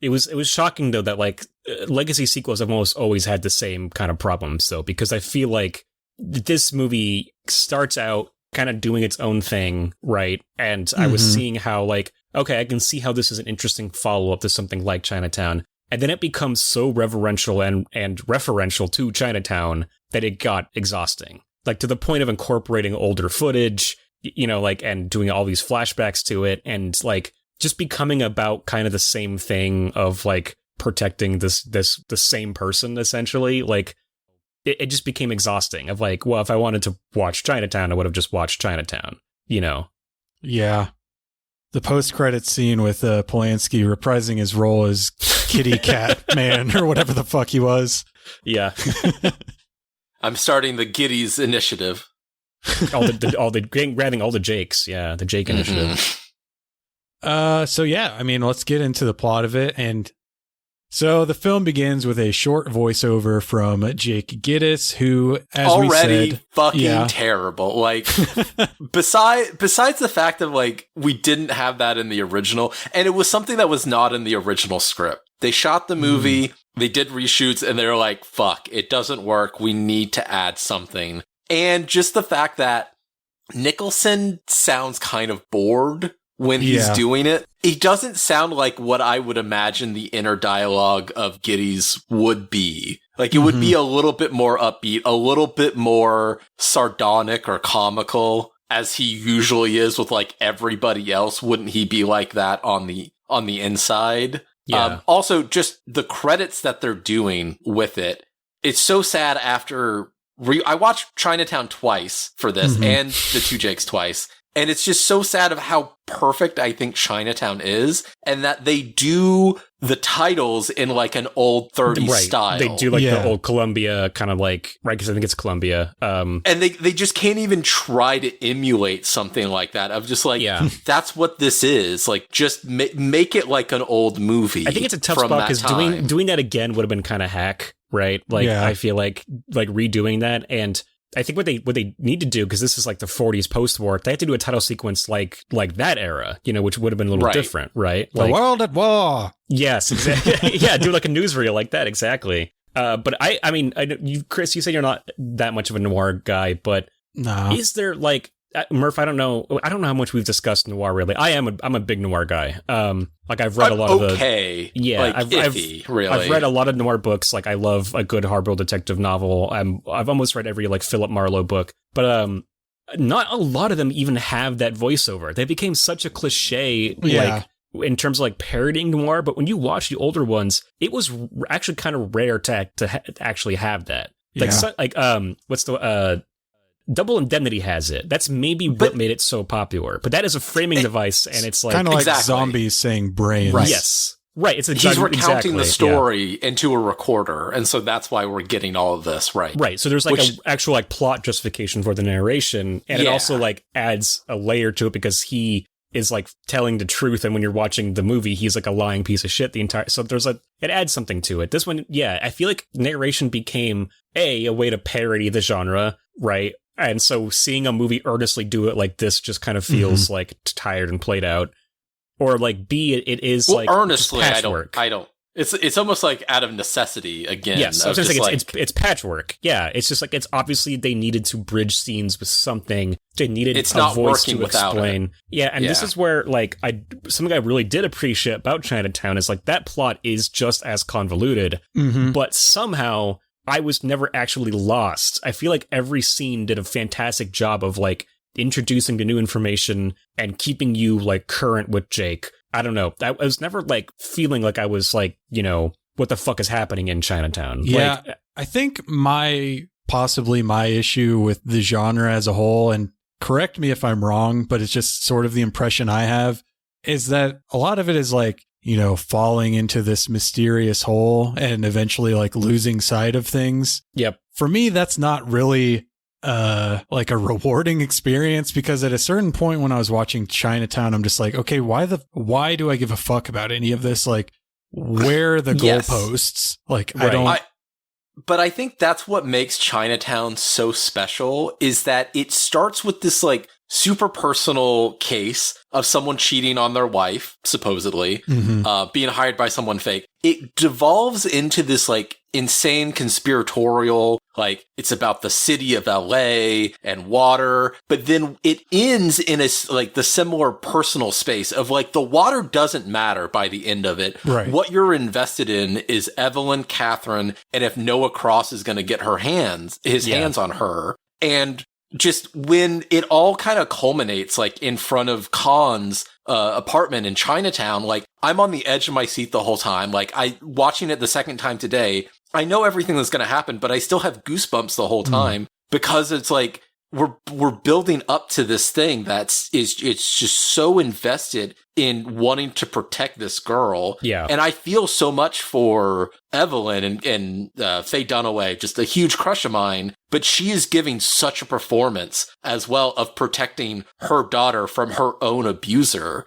it was shocking though that like legacy sequels have almost always had the same kind of problems though, because I feel like this movie starts out kind of doing its own thing, right? And I was seeing how like, okay, I can see how this is an interesting follow-up to something like Chinatown. And then it becomes so reverential and referential to Chinatown that it got exhausting. Like to the point of incorporating older footage, and doing all these flashbacks to it, and like just becoming about kind of the same thing of like protecting the same person, essentially. Like it just became exhausting of like, well, if I wanted to watch Chinatown, I would have just watched Chinatown, Yeah. The post-credit scene with Polanski reprising his role as Kitty Cat Man or whatever the fuck he was. Yeah. I'm starting the Giddies initiative. grabbing all the Jakes. Yeah, the Jake initiative. So yeah, I mean, let's get into the plot of it. And so the film begins with a short voiceover from Jake Gittes, who, as already we said, fucking terrible. Like, besides the fact that like we didn't have that in the original, and it was something that was not in the original script. They shot the movie, they did reshoots, and they're like, fuck, it doesn't work. We need to add something. And just the fact that Nicholson sounds kind of bored when he's doing it. He doesn't sound like what I would imagine the inner dialogue of Gittes would be. Like, it would be a little bit more upbeat, a little bit more sardonic or comical, as he usually is with, like, everybody else. Wouldn't he be like that on the inside? Yeah. Also, just the credits that they're doing with it. It's so sad after... I watched Chinatown twice for this, and The Two Jakes twice. And it's just so sad of how perfect I think Chinatown is, and that they do the titles in like an old 30s style. They do like the old Columbia kind of like, right? Because I think it's Columbia. And they just can't even try to emulate something like that. Of just like, that's what this is. Like, just make it like an old movie. I think it's a tough spot because doing that again would have been kind of hack, right? Like, I feel like redoing that, and I think what they need to do, because this is like the 40s post-war, they have to do a title sequence like that era, you know, which would have been a little different, right? The world at war. Yes, exactly. Yeah, do like a newsreel like that, exactly. But I mean, Chris, you said you're not that much of a noir guy, but is there like Murph? I don't know how much we've discussed noir really. I'm a big noir guy. Like I've read a lot of the I've read a lot of noir books. Like I love a good hardboiled detective novel. I've almost read every like Philip Marlowe book, but not a lot of them even have that voiceover. They became such a cliche, like in terms of like parodying noir. But when you watch the older ones, it was actually kind of rare to actually have that. Like what's the Double Indemnity has it. That's maybe what made it so popular. But that is a framing device, and it's like kind of like zombies saying brains. Right. Yes. Right. It's he's recounting the story into a recorder, and so that's why we're getting all of this. Right. Right. So there's like an actual like plot justification for the narration, and it also like adds a layer to it because he is like telling the truth, and when you're watching the movie, he's like a lying piece of shit the entire. So there's it adds something to it. This one, I feel like narration became a way to parody the genre, right? And so seeing a movie earnestly do it like this just kind of feels like tired and played out. Or like B, it is like earnestly. Patchwork. I don't. It's almost like out of necessity again. Yes, I was just like, it's patchwork. Yeah, it's just like it's obviously they needed to bridge scenes with something. They needed a voice to explain. It. Yeah, and this is where like something I really did appreciate about Chinatown is like that plot is just as convoluted, but somehow I was never actually lost. I feel like every scene did a fantastic job of like introducing the new information and keeping you like current with Jake. I don't know. I was never like feeling like I was like, you know, what the fuck is happening in Chinatown? Yeah, like, I think possibly my issue with the genre as a whole, and correct me if I'm wrong, but it's just sort of the impression I have, is that a lot of it is like, you know, falling into this mysterious hole and eventually like losing sight of things. Yep. For me, that's not really like a rewarding experience, because at a certain point when I was watching Chinatown, I'm just like, okay, why do I give a fuck about any of this? Like, where are the goalposts? Like, right. But I think that's what makes Chinatown so special, is that it starts with this like super personal case of someone cheating on their wife, supposedly, being hired by someone fake. It devolves into this like insane conspiratorial, like it's about the city of LA and water, but then it ends in a like the similar personal space of like the water doesn't matter by the end of it. Right. What you're invested in is Evelyn, Catherine, and if Noah Cross is going to get his hands on her. And just when it all kind of culminates, like in front of Khan's apartment in Chinatown, like I'm on the edge of my seat the whole time. Like watching it the second time today, I know everything that's going to happen, but I still have goosebumps the whole time because it's like we're building up to this thing it's just so invested in wanting to protect this girl. Yeah. And I feel so much for Evelyn and Faye Dunaway, just a huge crush of mine, but she is giving such a performance as well of protecting her daughter from her own abuser.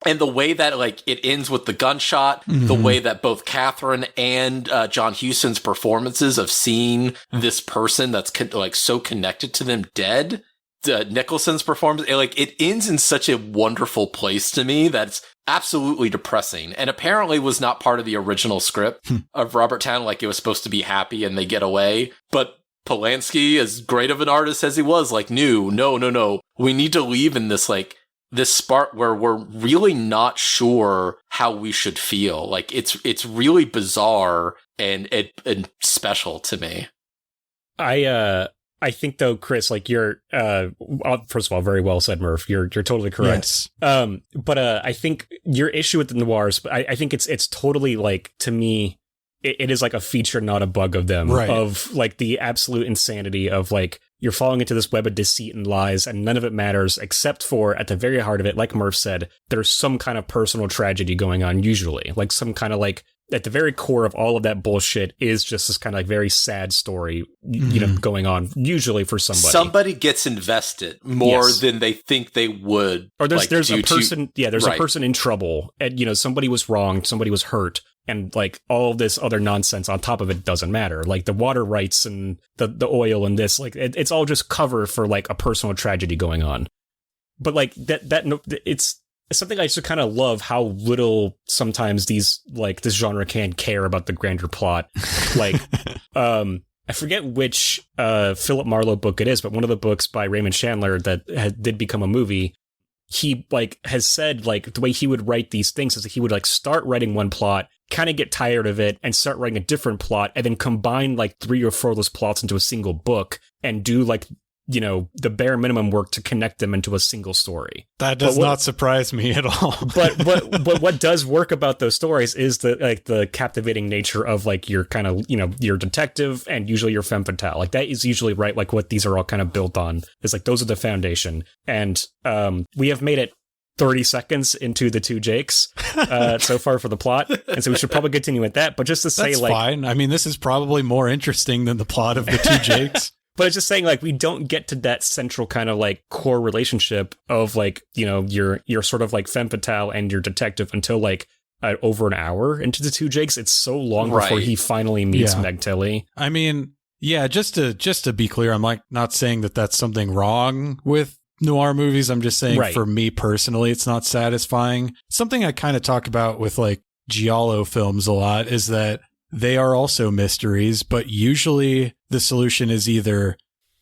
And the way that like it ends with the gunshot, the way that both Catherine and John Huston's performances of seeing this person that's like so connected to them dead, Nicholson's performance, it ends in such a wonderful place to me that's absolutely depressing, and apparently was not part of the original script of Robert Town. Like, it was supposed to be happy and they get away, but Polanski, as great of an artist as he was, like, no, we need to leave in this spark where we're really not sure how we should feel. Like, it's really bizarre and special to me. I think though, Chris, like, you're first of all, very well said, Murph. You're totally correct. Yes. But I think your issue with the noirs, I think it's totally, like, to me, it is like a feature, not a bug of them, right. Of like the absolute insanity of, like, you're falling into this web of deceit and lies, and none of it matters except for, at the very heart of it, like Murph said, there's some kind of personal tragedy going on, usually, like some kind of, like, at the very core of all of that bullshit is just this kind of, like, very sad story, you know, going on, usually for somebody. Somebody gets invested more than they think they would. Or there's a person, there's a person in trouble, and, you know, somebody was wronged, somebody was hurt, and, like, all this other nonsense on top of it doesn't matter. Like, the water rights and the oil and this, like, it's all just cover for, like, a personal tragedy going on. But, like, it's something I just kind of love, how little sometimes this genre can care about the grander plot. Like, I forget which Philip Marlowe book it is, but one of the books by Raymond Chandler that did become a movie, he, like, has said, like, the way he would write these things is that he would, like, start writing one plot, kind of get tired of it, and start writing a different plot, and then combine, like, 3 or 4 of those plots into a single book, and do, like, you know, the bare minimum work to connect them into a single story. That does not surprise me at all. but what does work about those stories is the captivating nature of, like, your kind of, you know, your detective and usually your femme fatale. Like, that is usually, right, like, what these are all kind of built on. It's like, those are the foundation. And we have made it 30 seconds into the two Jakes so far for the plot, and so we should probably continue with that. But just to say, that's like, fine. I mean, this is probably more interesting than the plot of the two Jakes. But it's just saying, like, we don't get to that central kind of, like, core relationship of, like, you know, your sort of, like, femme fatale and your detective until, like, over an hour into the two Jakes. It's so long before he finally meets Meg Tilly. I mean, yeah, just to be clear, I'm, like, not saying that that's something wrong with noir movies. I'm just saying, for me personally, it's not satisfying. Something I kind of talk about with, like, giallo films a lot is that they are also mysteries, but usually the solution is either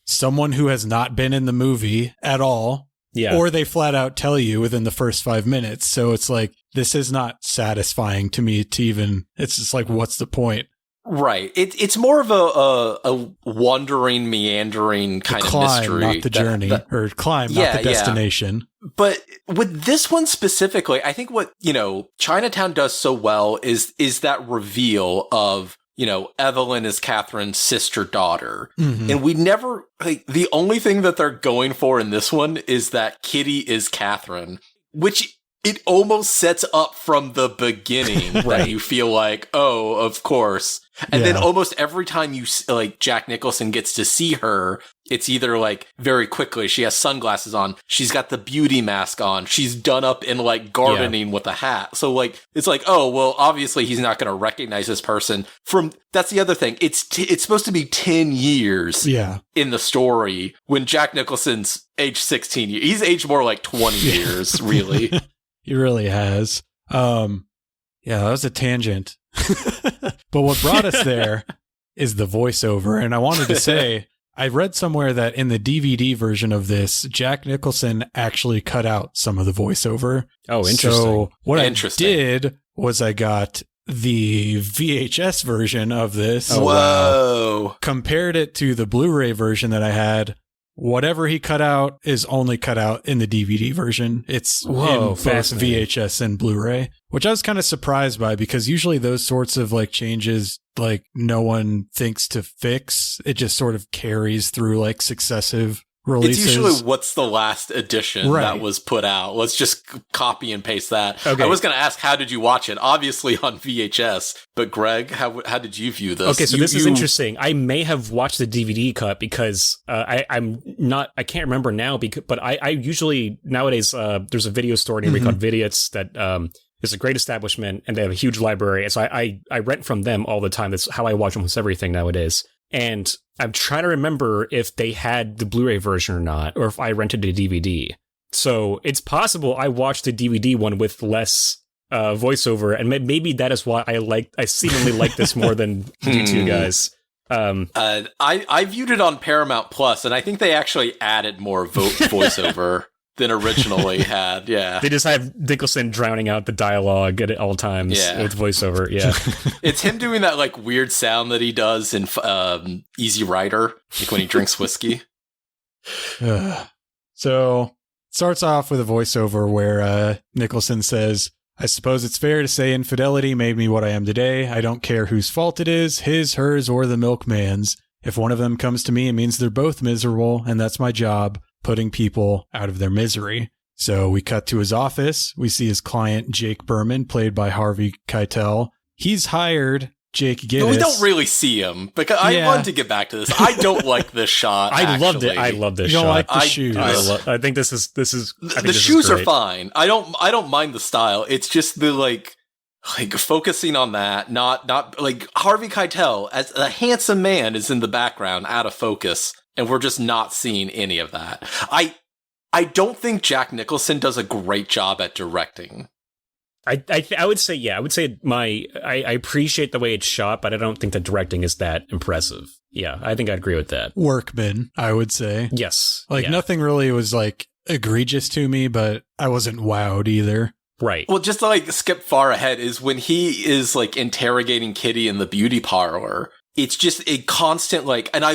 someone who has not been in the movie at all, or they flat out tell you within the first 5 minutes. So it's like, this is not satisfying to me to even, it's just like, what's the point? Right. It's more of a wandering, meandering kind of mystery. Not the journey, or climb, not the destination. But with this one specifically, I think what, you know, Chinatown does so well is that reveal of, you know, Evelyn is Catherine's sister-daughter. Mm-hmm. And we never, like, the only thing that they're going for in this one is that Kitty is Catherine, which it almost sets up from the beginning that you feel like, oh, of course. And then almost every time Jack Nicholson gets to see her, it's either, like, very quickly, she has sunglasses on, she's got the beauty mask on, she's done up in, like, gardening with a hat. So, like, it's like, oh, well, obviously he's not going to recognize this person from, that's the other thing. It's supposed to be 10 years in the story when Jack Nicholson's age 16. He's aged more like 20 years, really. He really has. Yeah, that was a tangent. But what brought us there is the voiceover. And I wanted to say, I read somewhere that in the DVD version of this, Jack Nicholson actually cut out some of the voiceover. Oh, interesting. So what I did was I got the VHS version of this. Oh, whoa. Compared it to the Blu-ray version that I had. Whatever he cut out is only cut out in the DVD version. It's in both VHS and Blu-ray, which I was kind of surprised by, because usually those sorts of, like, changes, like, no one thinks to fix. It just sort of carries through, like, successive releases. It's usually what's the last edition that was put out. Let's just copy and paste that. Okay. I was going to ask, how did you watch it? Obviously on VHS, but Greg, how did you view this? Okay, so this is interesting. I may have watched the DVD cut because I can't remember now, but I usually, nowadays, there's a video store in America called Vidiots that is a great establishment, and they have a huge library. And so I rent from them all the time. That's how I watch almost everything nowadays. And I'm trying to remember if they had the Blu-ray version or not, or if I rented a DVD. So it's possible I watched the DVD one with less voiceover, and maybe that is why I seemingly like this more than you two guys. I viewed it on Paramount Plus, and I think they actually added more voiceover than originally had. Yeah, they just have Nicholson drowning out the dialogue at all times with voiceover. Yeah, it's him doing that like weird sound that he does in Easy Rider, like when he drinks whiskey. So starts off with a voiceover where Nicholson says, "I suppose it's fair to say infidelity made me what I am today. I don't care whose fault it is, his, hers, or the milkman's. If one of them comes to me, it means they're both miserable, and that's my job, putting people out of their misery." So we cut to his office. We see his client, Jake Berman, played by Harvey Keitel. He's hired Jake Gittes. No, we don't really see him, because I wanted to get back to this. I don't like this shot. I loved it. I love this shot. You don't like the shoes. I think this is. The shoes are fine. I don't mind the style. It's just the like focusing on that, not like Harvey Keitel as a handsome man is in the background, out of focus, and we're just not seeing any of that. I don't think Jack Nicholson does a great job at directing. I would say, yeah, I appreciate the way it's shot, but I don't think the directing is that impressive. Yeah, I think I'd agree with that. Workman, I would say. Yes. Nothing really was like egregious to me, but I wasn't wowed either. Right. Well, just to like skip far ahead is when he is like interrogating Kitty in the beauty parlor. It's just a constant like, and I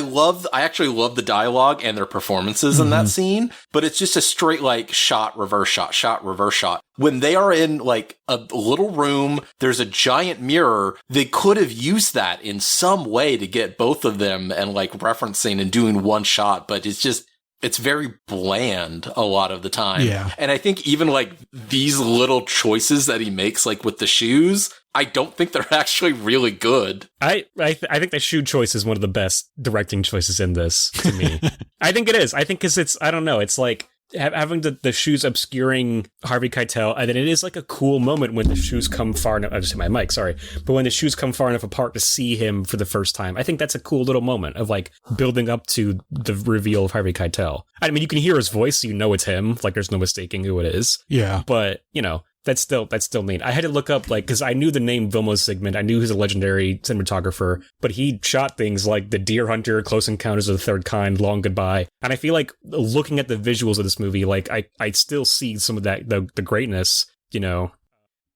actually love the dialogue and their performances in that scene, but it's just a straight like shot, reverse shot, reverse shot. When they are in like a little room, there's a giant mirror. They could have used that in some way to get both of them and like referencing and doing one shot, but it's very bland a lot of the time. Yeah. And I think even like these little choices that he makes, like with the shoes, I don't think they're actually really good. I think the shoe choice is one of the best directing choices in this to me. I think it is. I think because it's, I don't know, it's like having the shoes obscuring Harvey Keitel, and then it is like a cool moment when the shoes come far enough. I just hit my mic, sorry. But when the shoes come far enough apart to see him for the first time, I think that's a cool little moment of like building up to the reveal of Harvey Keitel. I mean, you can hear his voice, so you know it's him. Like there's no mistaking who it is. Yeah. But, you know, that's still neat. I had to look up, like, because I knew the name Vilmos Zsigmond. I knew he was a legendary cinematographer, but he shot things like The Deer Hunter, Close Encounters of the Third Kind, Long Goodbye. And I feel like looking at the visuals of this movie, like, I still see some of that, the greatness, you know,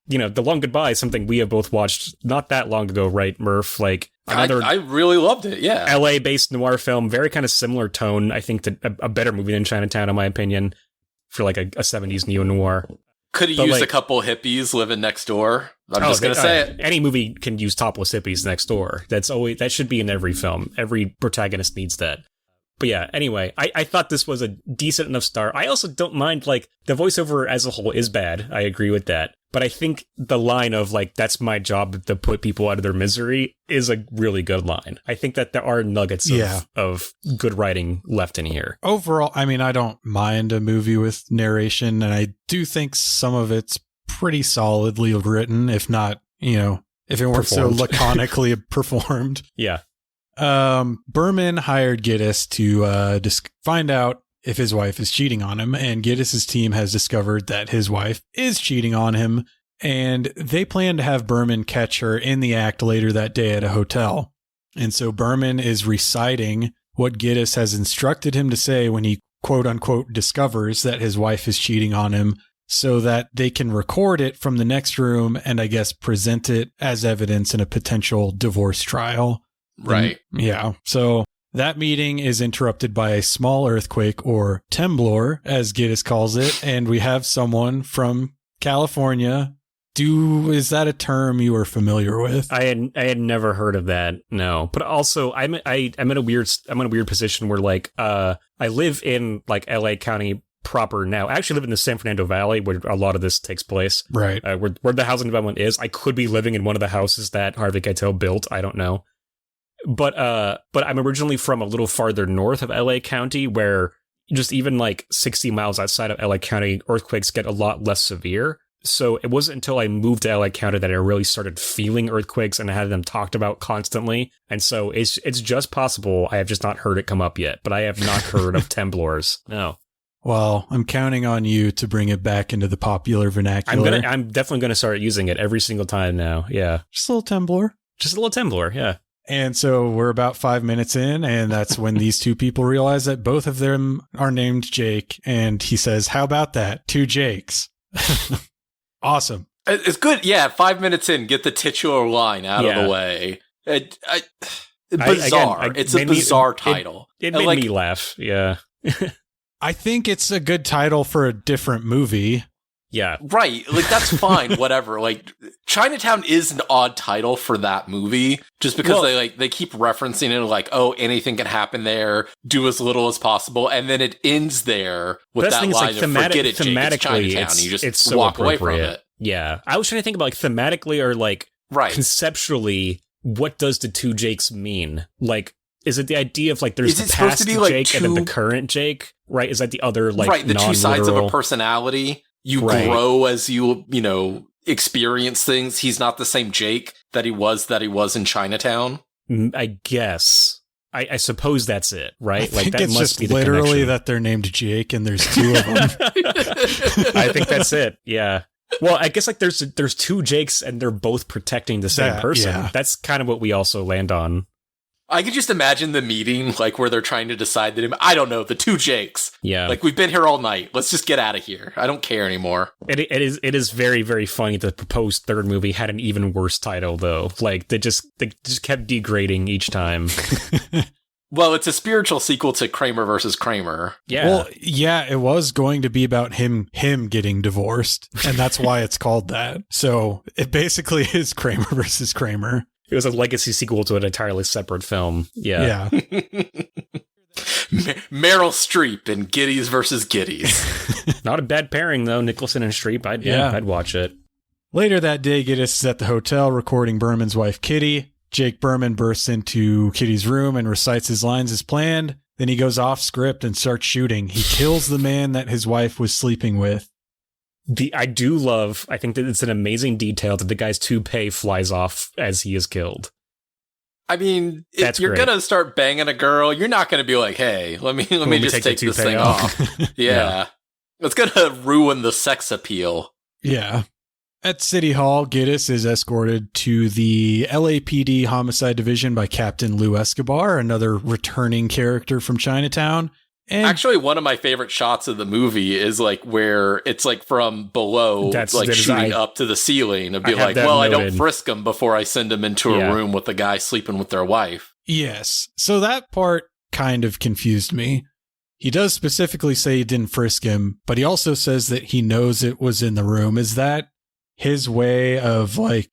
The Long Goodbye is something we have both watched not that long ago, right, Murph? Like, another I really loved it, yeah. LA-based noir film, very kind of similar tone, I think, to a better movie than Chinatown, in my opinion, for like a 70s neo-noir. Could have used a couple hippies living next door. I'm just going to say it. Any movie can use topless hippies next door. That should be in every film. Every protagonist needs that. But yeah, anyway, I thought this was a decent enough start. I also don't mind, like, the voiceover as a whole is bad. I agree with that. But I think the line of, like, that's my job to put people out of their misery is a really good line. I think that there are nuggets of good writing left in here. Overall, I mean, I don't mind a movie with narration, and I do think some of it's pretty solidly written, if not, if it weren't so laconically performed. Yeah. Berman hired Gittes to find out if his wife is cheating on him, and Gittes' team has discovered that his wife is cheating on him, and they plan to have Berman catch her in the act later that day at a hotel. And so Berman is reciting what Gittes has instructed him to say when he quote-unquote discovers that his wife is cheating on him, so that they can record it from the next room and I guess present it as evidence in a potential divorce trial. Right. Yeah. So that meeting is interrupted by a small earthquake, or temblor, as Gittes calls it, and we have someone from California. Is that a term you are familiar with? I had never heard of that. No, but also I'm in a weird position where like I live in like LA County proper now. I actually live in the San Fernando Valley where a lot of this takes place. Right. Where the housing development is. I could be living in one of the houses that Harvey Keitel built. I don't know. But I'm originally from a little farther north of LA County, where just even like 60 miles outside of LA County, earthquakes get a lot less severe. So it wasn't until I moved to LA County that I really started feeling earthquakes and I had them talked about constantly. And so it's just possible. I have just not heard it come up yet, but I have not heard of temblors. No. Well, I'm counting on you to bring it back into the popular vernacular. I'm definitely going to start using it every single time now. Yeah. Just a little temblor. Just a little temblor. Yeah. And so we're about 5 minutes in, and that's when these two people realize that both of them are named Jake. And he says, how about that? 2 Jakes. Awesome. It's good. Yeah, 5 minutes in, get the titular line out of the way. Bizarre. It's a bizarre title. It made me laugh. Yeah. I think it's a good title for a different movie. Yeah. Right. Like, that's fine. Whatever. Like, Chinatown is an odd title for that movie just because they keep referencing it like, oh, anything can happen there. Do as little as possible. And then it ends there with that line of forget it, Jake, it's Chinatown. You just so walk away from it. Yeah. I was trying to think about like thematically or like conceptually, what does the 2 Jakes mean? Like, is it the idea of like there's the past Jake and then the current Jake? Right? Is that the other like the 2 sides of a personality? You grow as you experience things. He's not the same Jake that he was in Chinatown. I guess. I suppose that's it, right? I think that it's must just be the literally connection. That they're named Jake and there's 2 of them. I think that's it. Yeah. Well, I guess like there's 2 Jakes and they're both protecting the same person. Yeah. That's kind of what we also land on. I could just imagine the meeting, like, where they're trying to decide that, I don't know, the 2 Jakes. Yeah. Like, we've been here all night. Let's just get out of here. I don't care anymore. It is very, very funny that the proposed third movie had an even worse title, though. Like, they just kept degrading each time. Well, it's a spiritual sequel to Kramer versus Kramer. Yeah. Well, yeah, it was going to be about him getting divorced, and that's why it's called that. So it basically is Kramer versus Kramer. It was a legacy sequel to an entirely separate film. Yeah. Meryl Streep in Giddies versus Giddies. Not a bad pairing, though. Nicholson and Streep. I'd watch it. Later that day, Giddis is at the hotel recording Berman's wife, Kitty. Jake Berman bursts into Kitty's room and recites his lines as planned. Then he goes off script and starts shooting. He kills the man that his wife was sleeping with. I think that it's an amazing detail that the guy's toupee flies off as he is killed. I mean, if you're going to start banging a girl, you're not going to be like, hey, let me just take this thing off. Yeah. It's going to ruin the sex appeal. Yeah. At City Hall, Giddis is escorted to the LAPD Homicide Division by Captain Lou Escobar, another returning character from Chinatown. And actually, one of my favorite shots of the movie is like where it's like from below, shooting up to the ceiling and be like, well, I don't frisk him before I send him into a room with a guy sleeping with their wife. Yes. So that part kind of confused me. He does specifically say he didn't frisk him, but he also says that he knows it was in the room. Is that his way of like...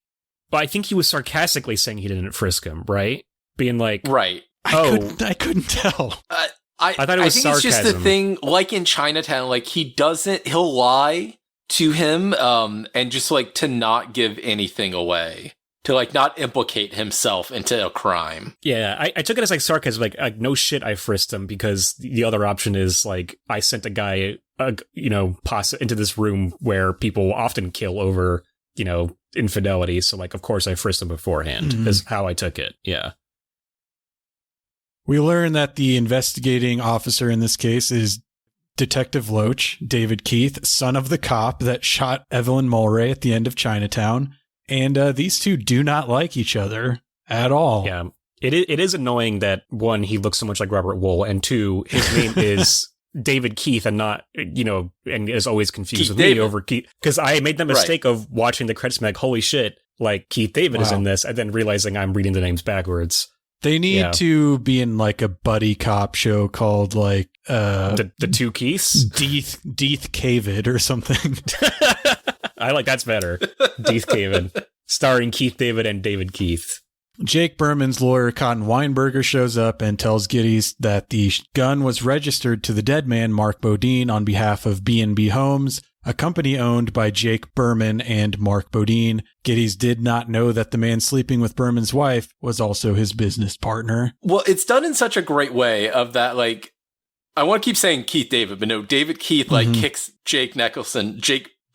Well, I think he was sarcastically saying he didn't frisk him, right? Being like... Right. I couldn't tell. I thought it was sarcasm. It's just the thing, like in Chinatown, like he'll lie to him, and just like to not give anything away, to like not implicate himself into a crime. Yeah, I took it as like sarcasm, like no shit, I frisked him, because the other option is like I sent a guy, into this room where people often kill over, infidelity. So like, of course, I frisked him beforehand. Is how I took it. Yeah. We learn that the investigating officer in this case is Detective Loach, David Keith, son of the cop that shot Evelyn Mulray at the end of Chinatown. And these two do not like each other at all. Yeah, it is annoying that, one, he looks so much like Robert Wool, and two, his name is David Keith and not, and is always confused with me over Keith. Because I made the mistake of watching the credits and like, holy shit, like Keith David is in this, and then realizing I'm reading the names backwards. They need to be in like a buddy cop show called like the two Keiths, Deeth Cavid or something. I like that's better. Deeth Cavid, starring Keith David and David Keith. Jake Berman's lawyer Cotton Weinberger shows up and tells Giddis that the gun was registered to the dead man Mark Bodine on behalf of B&B Homes, a company owned by Jake Berman and Mark Bodine. Giddis did not know that the man sleeping with Berman's wife was also his business partner. Well, it's done in such a great way of that, like, I want to keep saying Keith David, but no, David Keith, like, kicks Jake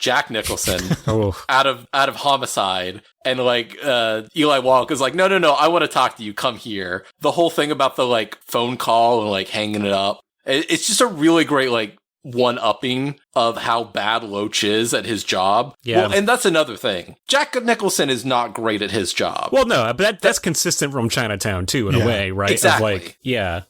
Jack Nicholson Oh, out of Homicide, and like Eli Wallach is like, no, I want to talk to you, come here. The whole thing about the like phone call and like hanging it up, it's just a really great like one-upping of how bad Loach is at his job. Yeah. Well, and that's another thing. Jack Nicholson is not great at his job. well, no, but that's consistent from Chinatown too, in a way, right? Exactly. Of like, yeah.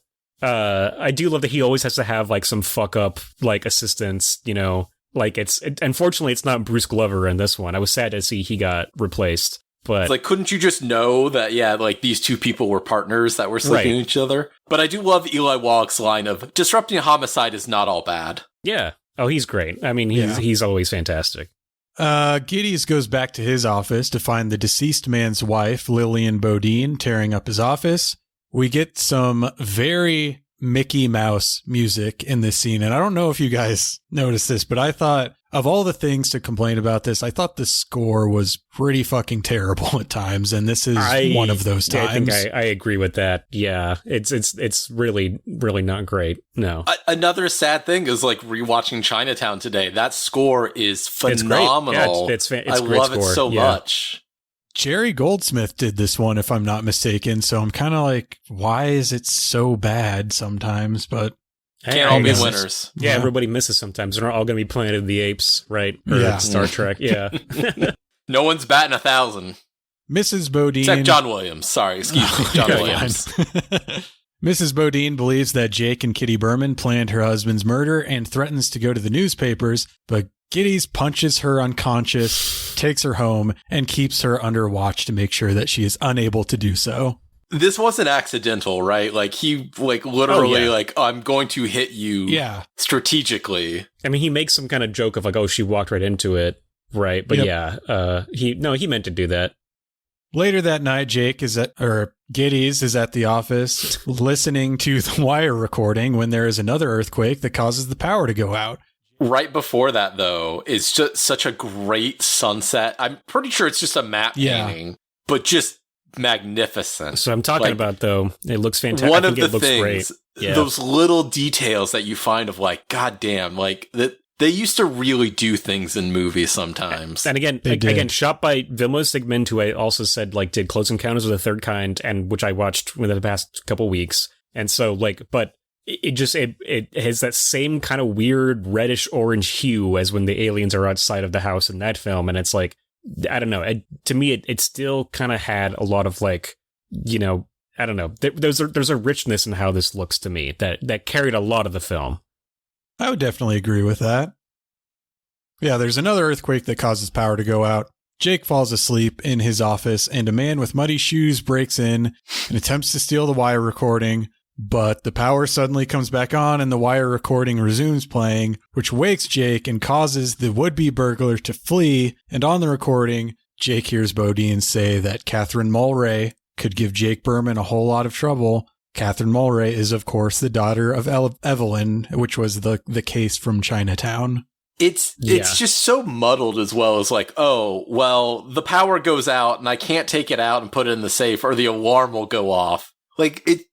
I do love that he always has to have like some fuck up like assistants, you know. Like unfortunately it's not Bruce Glover in this one. I was sad to see he got replaced. But it's like, couldn't you just know that, yeah, like these two people were partners that were sleeping with each other? But I do love Eli Wallach's line of, disrupting a homicide is not all bad. yeah. Oh, he's great. I mean, he's always fantastic. Geddes goes back to his office to find the deceased man's wife, Lillian Bodine, tearing up his office. We get some very Mickey Mouse music in this scene. And I don't know if you guys noticed this, but I thought of all the things to complain about this, I thought the score was pretty fucking terrible at times. And this is one of those times. I think I agree with that. Yeah. It's really, really not great. No. Another sad thing is like rewatching Chinatown today. That score is phenomenal. It's I great love score. it so much. Jerry Goldsmith did this one, if I'm not mistaken. So I'm kind of like, why is it so bad sometimes? But can't all be winners. Yeah, everybody misses sometimes. They're not all going to be Planet of the Apes, right? Or Star Trek. Yeah. No one's batting 1,000. Mrs. Bodine. Except John Williams. Sorry, excuse me. John Williams. Mrs. Bodine believes that Jake and Kitty Berman planned her husband's murder and threatens to go to the newspapers, but Geddes punches her unconscious, takes her home, and keeps her under watch to make sure that she is unable to do so. This wasn't accidental, right? Like, he, like, literally, like, I'm going to hit you strategically. I mean, he makes some kind of joke of, like, oh, she walked right into it, right? But he meant to do that. Later that night, Geddes is at the office listening to the wire recording when there is another earthquake that causes the power to go out. Right before that, though, is just such a great sunset. I'm pretty sure it's just a matte painting, but just magnificent. So I'm talking about, though, it looks fantastic. One of the things, those little details that you find of like, goddamn, like that. They used to really do things in movies sometimes. And again, shot by Vilmos Zsigmond, who I also said like did Close Encounters of the Third Kind, and which I watched within the past couple weeks. And so like, but it has that same kind of weird reddish orange hue as when the aliens are outside of the house in that film. And it's like, I don't know. To me, it still kind of had a lot of like, you know, I don't know. There's a richness in how this looks to me that carried a lot of the film. I would definitely agree with that. Yeah, there's another earthquake that causes power to go out. Jake falls asleep in his office, and a man with muddy shoes breaks in and attempts to steal the wire recording, but the power suddenly comes back on and the wire recording resumes playing, which wakes Jake and causes the would-be burglar to flee. And on the recording, Jake hears Bodine say that Catherine Mulray could give Jake Berman a whole lot of trouble. Catherine Mulray is, of course, the daughter of Evelyn, which was the case from Chinatown. It's just so muddled as well as like, oh, well, the power goes out and I can't take it out and put it in the safe or the alarm will go off. Like, it's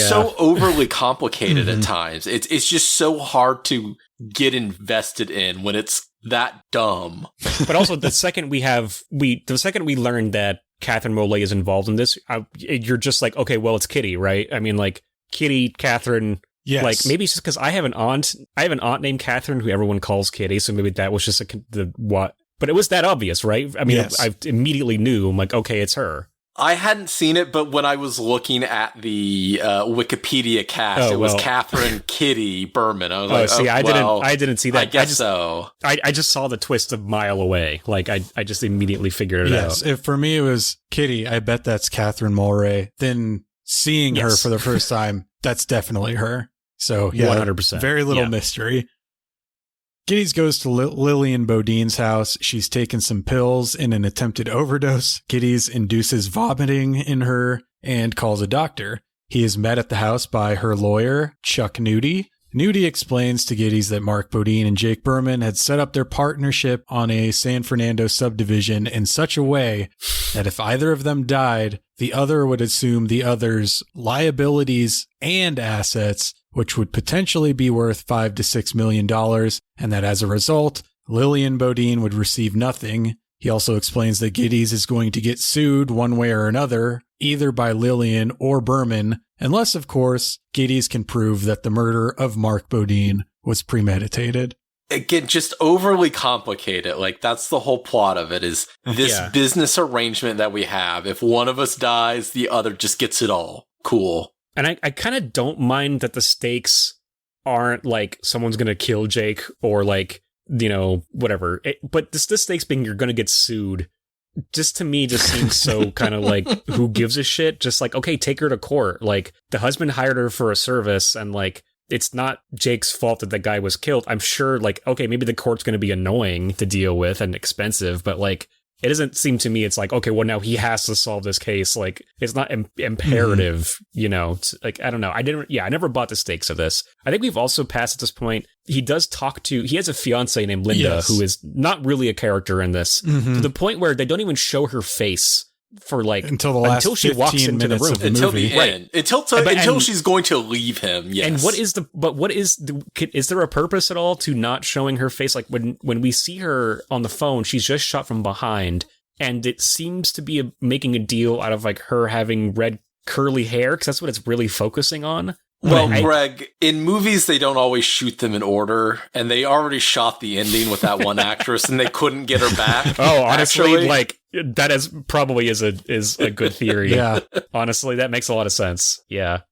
so overly complicated at times. It's just so hard to get invested in when it's that dumb. But also, the second we learn that Catherine Mulray is involved in this, you're just like, okay, well, it's Kitty, right? I mean, like, Kitty, Catherine, like, maybe it's just because I have an aunt named Catherine who everyone calls Kitty, so maybe that was just but it was that obvious, right? I mean, I immediately knew, I'm like, okay, it's her. I hadn't seen it, but when I was looking at the Wikipedia cast, it was Catherine Kitty Berman. I was I didn't see that. I guess so. I just saw the twist a mile away. Like, I just immediately figured it out. Yes, for me, it was Kitty. I bet that's Catherine Mulray. Then seeing her for the first time, that's definitely her. So, 100%. Very little mystery. Geddes goes to Lillian Bodine's house. She's taken some pills in an attempted overdose. Geddes induces vomiting in her and calls a doctor. He is met at the house by her lawyer, Chuck Nudie. Nudie explains to Geddes that Mark Bodine and Jake Berman had set up their partnership on a San Fernando subdivision in such a way that if either of them died, the other would assume the other's liabilities and assets, which would potentially be worth $5 to $6 million, and that as a result, Lillian Bodine would receive nothing. He also explains that Geddes is going to get sued one way or another, either by Lillian or Berman, unless, of course, Geddes can prove that the murder of Mark Bodine was premeditated. Again, just overly complicated. Like, that's the whole plot of it, is this business arrangement that we have. If one of us dies, the other just gets it all. Cool. And I kind of don't mind that the stakes aren't like someone's going to kill Jake or like, you know, whatever. But the stakes being you're going to get sued, just to me just seems so kind of like, who gives a shit? Just like, okay, take her to court. Like, the husband hired her for a service, and like, it's not Jake's fault that the guy was killed. I'm sure, like, okay, maybe the court's going to be annoying to deal with and expensive, but like, it doesn't seem to me it's like, okay, well, now he has to solve this case. Like, it's not imperative, you know, like, I don't know. I never bought the stakes of this. I think we've also passed at this point. He does he has a fiance named Linda, who is not really a character in this, to the point where they don't even show her face for like until she walks into the room, until the end, until she's going to leave him. Yes. And is there a purpose at all to not showing her face? Like, when we see her on the phone, she's just shot from behind, and it seems to be making a deal out of like her having red curly hair, because that's what it's really focusing on. Well, Greg, in movies, they don't always shoot them in order, and they already shot the ending with that one actress, and they couldn't get her back. Oh, honestly, like, that is probably is a good theory. Yeah. Honestly, that makes a lot of sense. Yeah.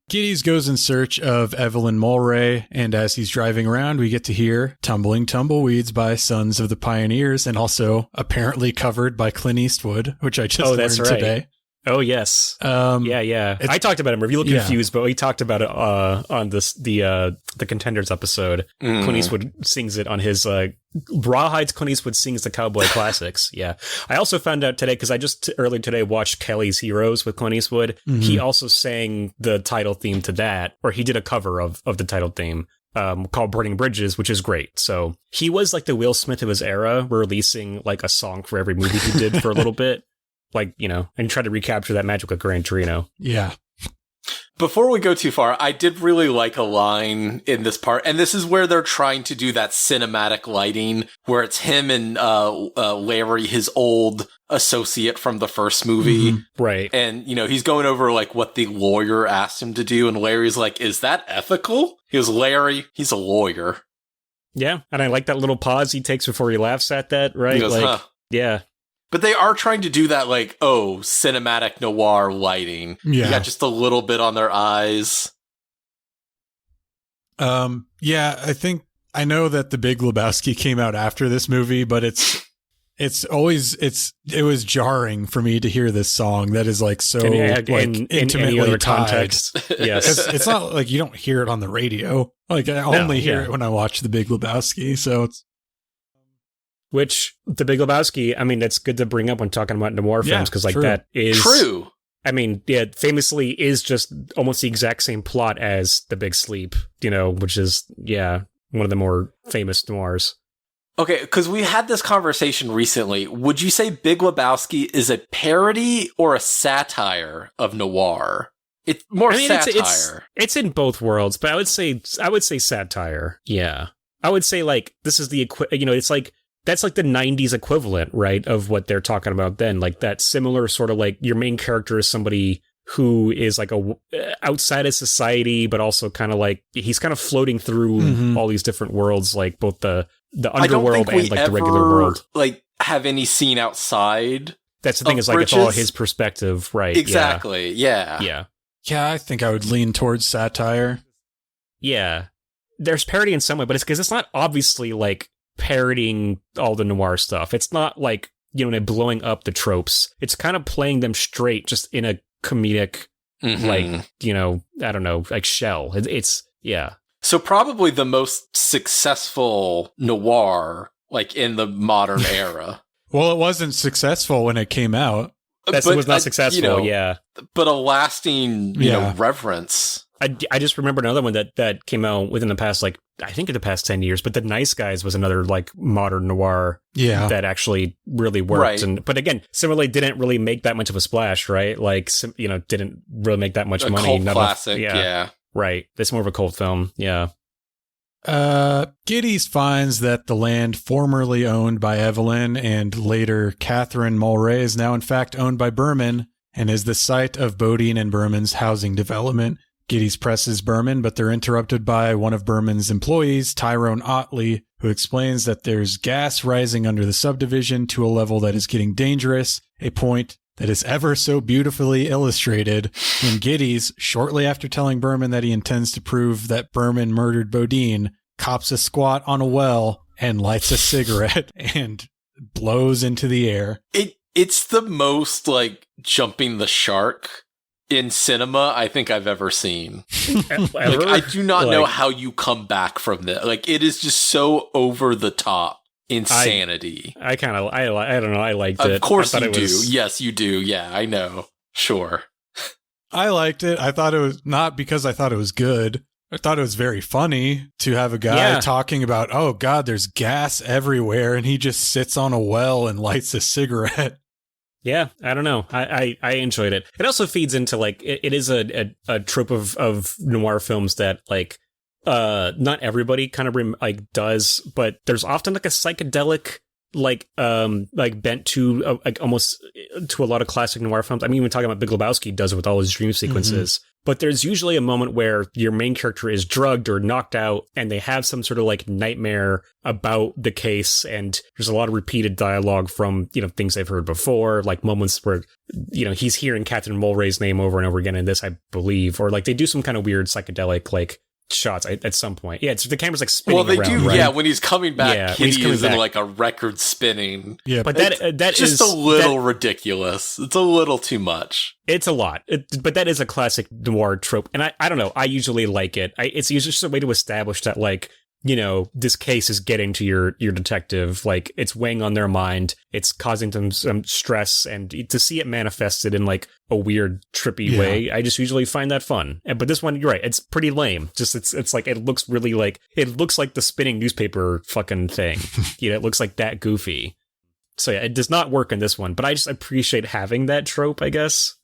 Geddes goes in search of Evelyn Mulray, and as he's driving around, we get to hear Tumbling Tumbleweeds by Sons of the Pioneers, and also apparently covered by Clint Eastwood, which I just learned today. Oh, yes. Yeah. I talked about him. If you look confused, but we talked about it on the Contenders episode. Clint Eastwood sings it on his Rawhides. Clint Eastwood sings the cowboy classics. Yeah. I also found out today, because I just earlier today watched Kelly's Heroes with Clint Eastwood. He also sang the title theme to that, or he did a cover of the title theme. Called Burning Bridges, which is great. So he was like the Will Smith of his era, releasing like a song for every movie he did for a little bit. Like, you know, and try to recapture that magic with Gran Torino. Yeah. Before we go too far, I did really like a line in this part, and this is where they're trying to do that cinematic lighting, where it's him and Larry, his old associate from the first movie. Right. And, you know, he's going over, like, what the lawyer asked him to do, and Larry's like, is that ethical? He goes, Larry, he's a lawyer. Yeah, and I like that little pause he takes before he laughs at that, right? He goes, like, yeah. But they are trying to do that, like, cinematic noir lighting. Yeah. You got just a little bit on their eyes. Yeah, I know that The Big Lebowski came out after this movie, but it was jarring for me to hear this song that is like so intimately other tied. Context. Yes. It's not like you don't hear it on the radio. Like, I only hear it when I watch The Big Lebowski, so it's... Which, The Big Lebowski, I mean, that's good to bring up when talking about noir films, because, like, true. that is... True. I mean, yeah, famously is just almost the exact same plot as The Big Sleep, you know, which is, yeah, one of the more famous noirs. Okay, because we had this conversation recently. Would you say Big Lebowski is a parody or a satire of noir? It's more satire. It's in both worlds, but I would say satire. Yeah. I would say, like, this is the, you know, it's like, that's like the 90s equivalent, right, of what they're talking about then. Like that similar sort of like your main character is somebody who is like outside of society, but also kind of like he's kind of floating through all these different worlds, like both the underworld and like the regular world. Like have any scene outside. That's the thing is like Bridges? It's all his perspective, right? Exactly. Yeah. Yeah, I think I would lean towards satire. Yeah. There's parody in some way, but it's because it's not obviously like parodying all the noir stuff. It's not like, you know, blowing up the tropes. It's kind of playing them straight, just in a comedic, like, you know, I don't know, like shell. It's yeah. So probably the most successful noir, like in the modern era. Well, it wasn't successful when it came out. It was not successful, you know, yeah. But a lasting, you know, reverence. I just remember another one that came out within the past, like, I think in the past 10 years, but The Nice Guys was another, like, modern noir that actually really worked. Right. But again, similarly didn't really make that much of a splash, right? Like, you know, didn't really make that much money. Cult classic, yeah. Right. It's more of a cult film, yeah. Giddys finds that the land formerly owned by Evelyn and later Catherine Mulray is now in fact owned by Berman and is the site of Bodine and Berman's housing development. Giddys presses Berman, but they're interrupted by one of Berman's employees, Tyrone Otley, who explains that there's gas rising under the subdivision to a level that is getting dangerous, a point that is ever so beautifully illustrated when Giddys, shortly after telling Berman that he intends to prove that Berman murdered Bodine, cops a squat on a well and lights a cigarette and blows into the air. It's the most, like, jumping the shark in cinema I think I've ever seen. Like, I do not know how you come back from that. Like, it is just so over the top insanity. I don't know. I liked it. Of course you do. Yes, you do. Yeah, I know. Sure. I liked it. I thought it was not because I thought it was good. I thought it was very funny to have a guy talking about, oh God, there's gas everywhere. And he just sits on a well and lights a cigarette. Yeah, I don't know. I enjoyed it. It also feeds into, like, it is a trope of noir films that, like, not everybody kind of does, but there's often like a psychedelic like bent to like almost to a lot of classic noir films. I mean, even talking about Big Lebowski does it with all his dream sequences. Mm-hmm. But there's usually a moment where your main character is drugged or knocked out and they have some sort of like nightmare about the case. And there's a lot of repeated dialogue from, you know, things they've heard before, like moments where, you know, he's hearing Catherine Mulray's name over and over again in this, I believe, or like they do some kind of weird psychedelic, like, shots at some point. Yeah, it's the camera's like spinning around. Well, they do, right? Yeah, when he's coming back, Kitty is in like a record spinning. Yeah, but that just is a little ridiculous. It's a little too much. It's a lot. But that is a classic noir trope. And I don't know, I usually like it. It's usually just a way to establish that, like, you know, this case is getting to your detective, like it's weighing on their mind, it's causing them some stress, and to see it manifested in like a weird trippy way, I just usually find that fun. But this one, you're right, it's pretty lame. Just it's like, it looks really like, it looks like the spinning newspaper fucking thing. You know, it looks like that goofy. So yeah, it does not work in this one, but I just appreciate having that trope, I guess.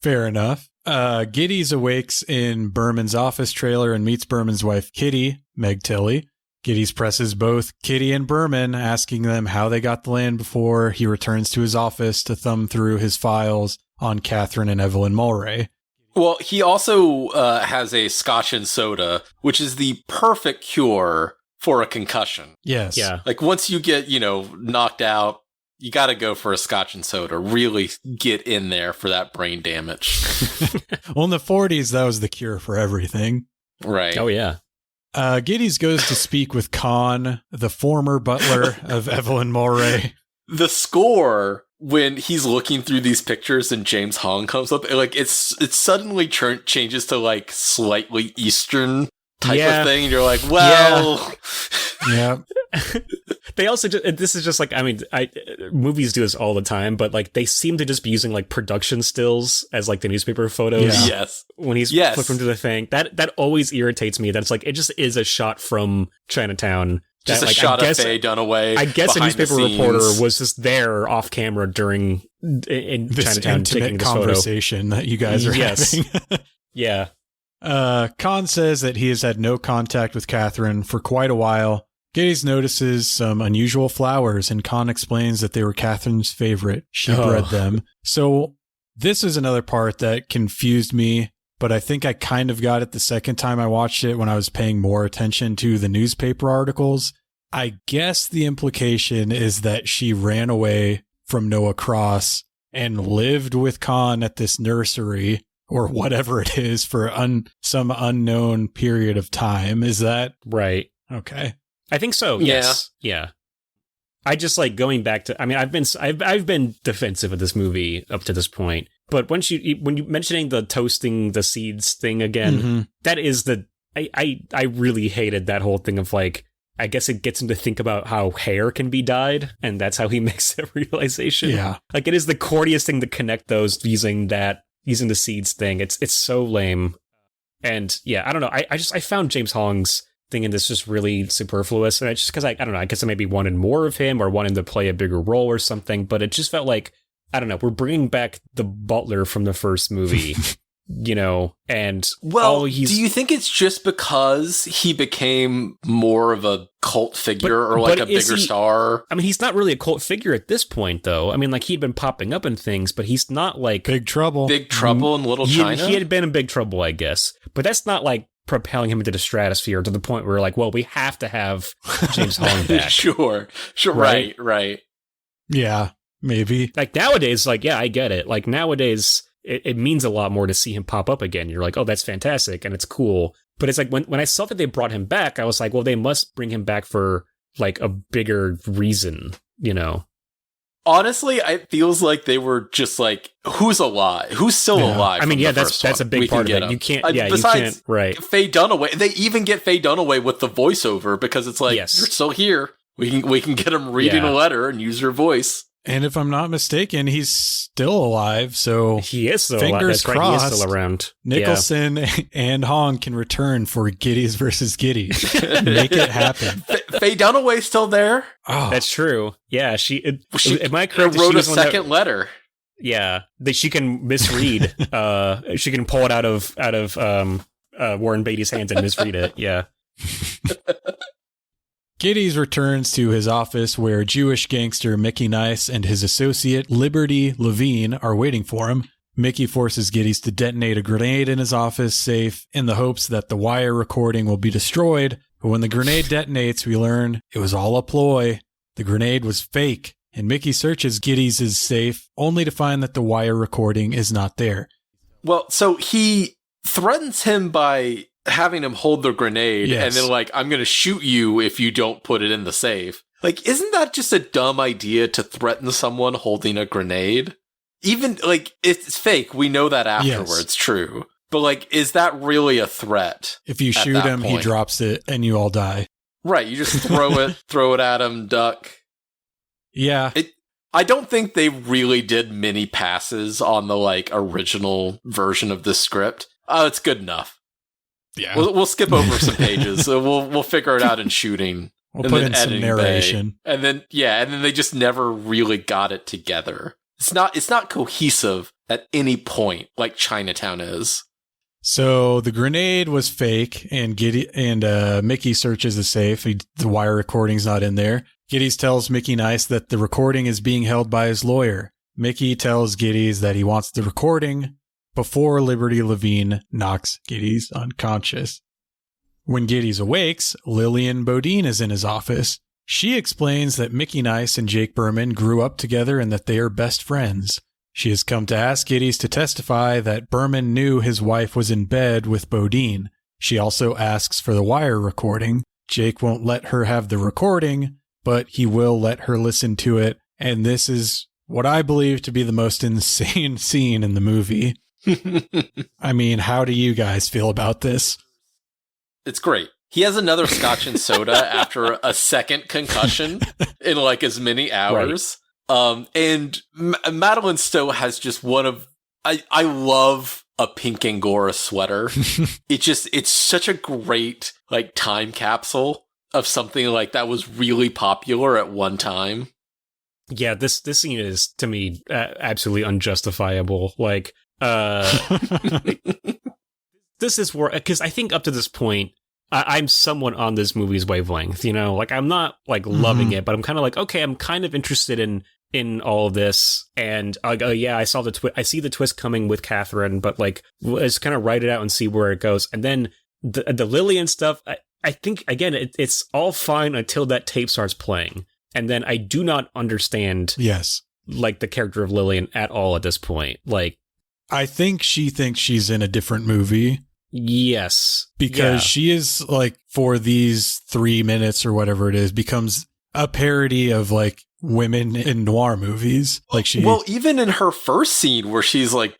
Fair enough. Giddys awakes in Berman's office trailer and meets Berman's wife, Kitty, Meg Tilly. Giddys presses both Kitty and Berman, asking them how they got the land before he returns to his office to thumb through his files on Catherine and Evelyn Mulray. Well, he also has a scotch and soda, which is the perfect cure for a concussion. Yes. Yeah. Like once you get, you know, knocked out, you got to go for a scotch and soda. Really get in there for that brain damage. Well, in the 40s, that was the cure for everything. Right. Oh, yeah. Giddys goes to speak with Con, the former butler of Evelyn Mulray. The score, when he's looking through these pictures and James Hong comes up, like it suddenly changes to like slightly Eastern type of thing. And you're like, well... Yeah. They also this is just like, I mean, movies do this all the time, but like they seem to just be using like production stills as like the newspaper photos. Yeah. Yes. When he's flipping through the thing, that always irritates me. That it's like, it just is a shot from Chinatown. Just that, a like, shot of Faye Dunaway. I guess a newspaper reporter was just there off camera during in this Chinatown taking this conversation that you guys are having. Yeah. Khan says that he has had no contact with Catherine for quite a while. Giddys notices some unusual flowers, and Khan explains that they were Catherine's favorite. She bred them. So this is another part that confused me, but I think I kind of got it the second time I watched it when I was paying more attention to the newspaper articles. I guess the implication is that she ran away from Noah Cross and lived with Khan at this nursery or whatever it is for some unknown period of time. Is that right? Okay. I think so. Yes. Yeah. I just like going back to, I mean, I've been defensive of this movie up to this point, but when you mentioning the toasting the seeds thing again, that is I really hated that whole thing of like, I guess it gets him to think about how hair can be dyed, and that's how he makes that realization. Yeah. Like it is the corniest thing to connect those using the seeds thing. It's so lame. And yeah, I don't know. I found James Hong's thing in this just really superfluous, and it's just because I don't know, I guess I maybe wanted more of him or wanted to play a bigger role or something, but it just felt like, I don't know, we're bringing back the butler from the first movie and do you think it's just because he became more of a cult figure or like a bigger star? I mean, he's not really a cult figure at this point, though. I mean, like, he'd been popping up in things, but he's not like Big Trouble in Little China. He had been in Big Trouble, I guess, but that's not like propelling him into the stratosphere to the point where we're like, well, we have to have James Holland back. Sure, right. Yeah, maybe. Like nowadays, like, yeah, I get it. Like nowadays, it means a lot more to see him pop up again. You're like, oh, that's fantastic, and it's cool. But it's like when I saw that they brought him back, I was like, well, they must bring him back for like a bigger reason, Honestly, it feels like they were just like, who's alive? Who's still alive? I mean, yeah, that's a big part of it. You can't, you can't, right. Faye Dunaway, they even get Faye Dunaway with the voiceover because it's like, you're still here. We can get him reading a letter and use her voice. And if I'm not mistaken, he's still alive, so he is still alive. That's crossed, right, he is still around. Nicholson and Hong can return for Giddies versus Giddies. Make it happen. Faye Dunaway's still there. Oh, that's true. Yeah, am I correct? Wrote a second letter. Yeah, that she can misread. She can pull it out of Warren Beatty's hands and misread it. Yeah. Giddies returns to his office where Jewish gangster Mickey Nice and his associate Liberty Levine are waiting for him. Mickey forces Giddies to detonate a grenade in his office safe in the hopes that the wire recording will be destroyed. But when the grenade detonates, we learn it was all a ploy. The grenade was fake, and Mickey searches Giddies' safe only to find that the wire recording is not there. Well, so he threatens him by having him hold the grenade and then like, I'm going to shoot you if you don't put it in the safe. Like, isn't that just a dumb idea to threaten someone holding a grenade? Even like, it's fake. We know that afterwards. True. But like, is that really a threat? If you shoot him, he drops it and you all die. Right. You just throw it at him, duck. Yeah. I don't think they really did many passes on the like original version of the script. Oh, it's good enough. Yeah, we'll skip over some pages. So we'll figure it out in shooting. We'll put in some narration, and then they just never really got it together. It's not cohesive at any point like Chinatown is. So the grenade was fake, and Mickey searches the safe. The wire recording's not in there. Giddies tells Mickey Nice that the recording is being held by his lawyer. Mickey tells Giddies that he wants the recording before Liberty Levine knocks Giddies unconscious. When Giddies awakes, Lillian Bodine is in his office. She explains that Mickey Nice and Jake Berman grew up together and that they are best friends. She has come to ask Giddies to testify that Berman knew his wife was in bed with Bodine. She also asks for the wire recording. Jake won't let her have the recording, but he will let her listen to it, and this is what I believe to be the most insane scene in the movie. I mean, how do you guys feel about this? It's great. He has another scotch and soda after a second concussion in like as many hours. Right. And Madeline Stowe has just one of, I love a pink Angora sweater. It's such a great like time capsule of something like that was really popular at one time. Yeah, this scene is to me absolutely unjustifiable. Like, this is where, because I think up to this point, I'm somewhat on this movie's wavelength, like I'm not like loving it, but I'm kind of like, okay, I'm kind of interested in all of this. And I go, yeah, I see the twist coming with Catherine, but like, let's kind of write it out and see where it goes. And then the Lillian stuff, I think again, it's all fine until that tape starts playing. And then I do not understand, like the character of Lillian at all at this point. Like, I think she thinks she's in a different movie. Yes. Because she is like, for these 3 minutes or whatever it is, becomes a parody of like women in noir movies. Like even in her first scene where she's like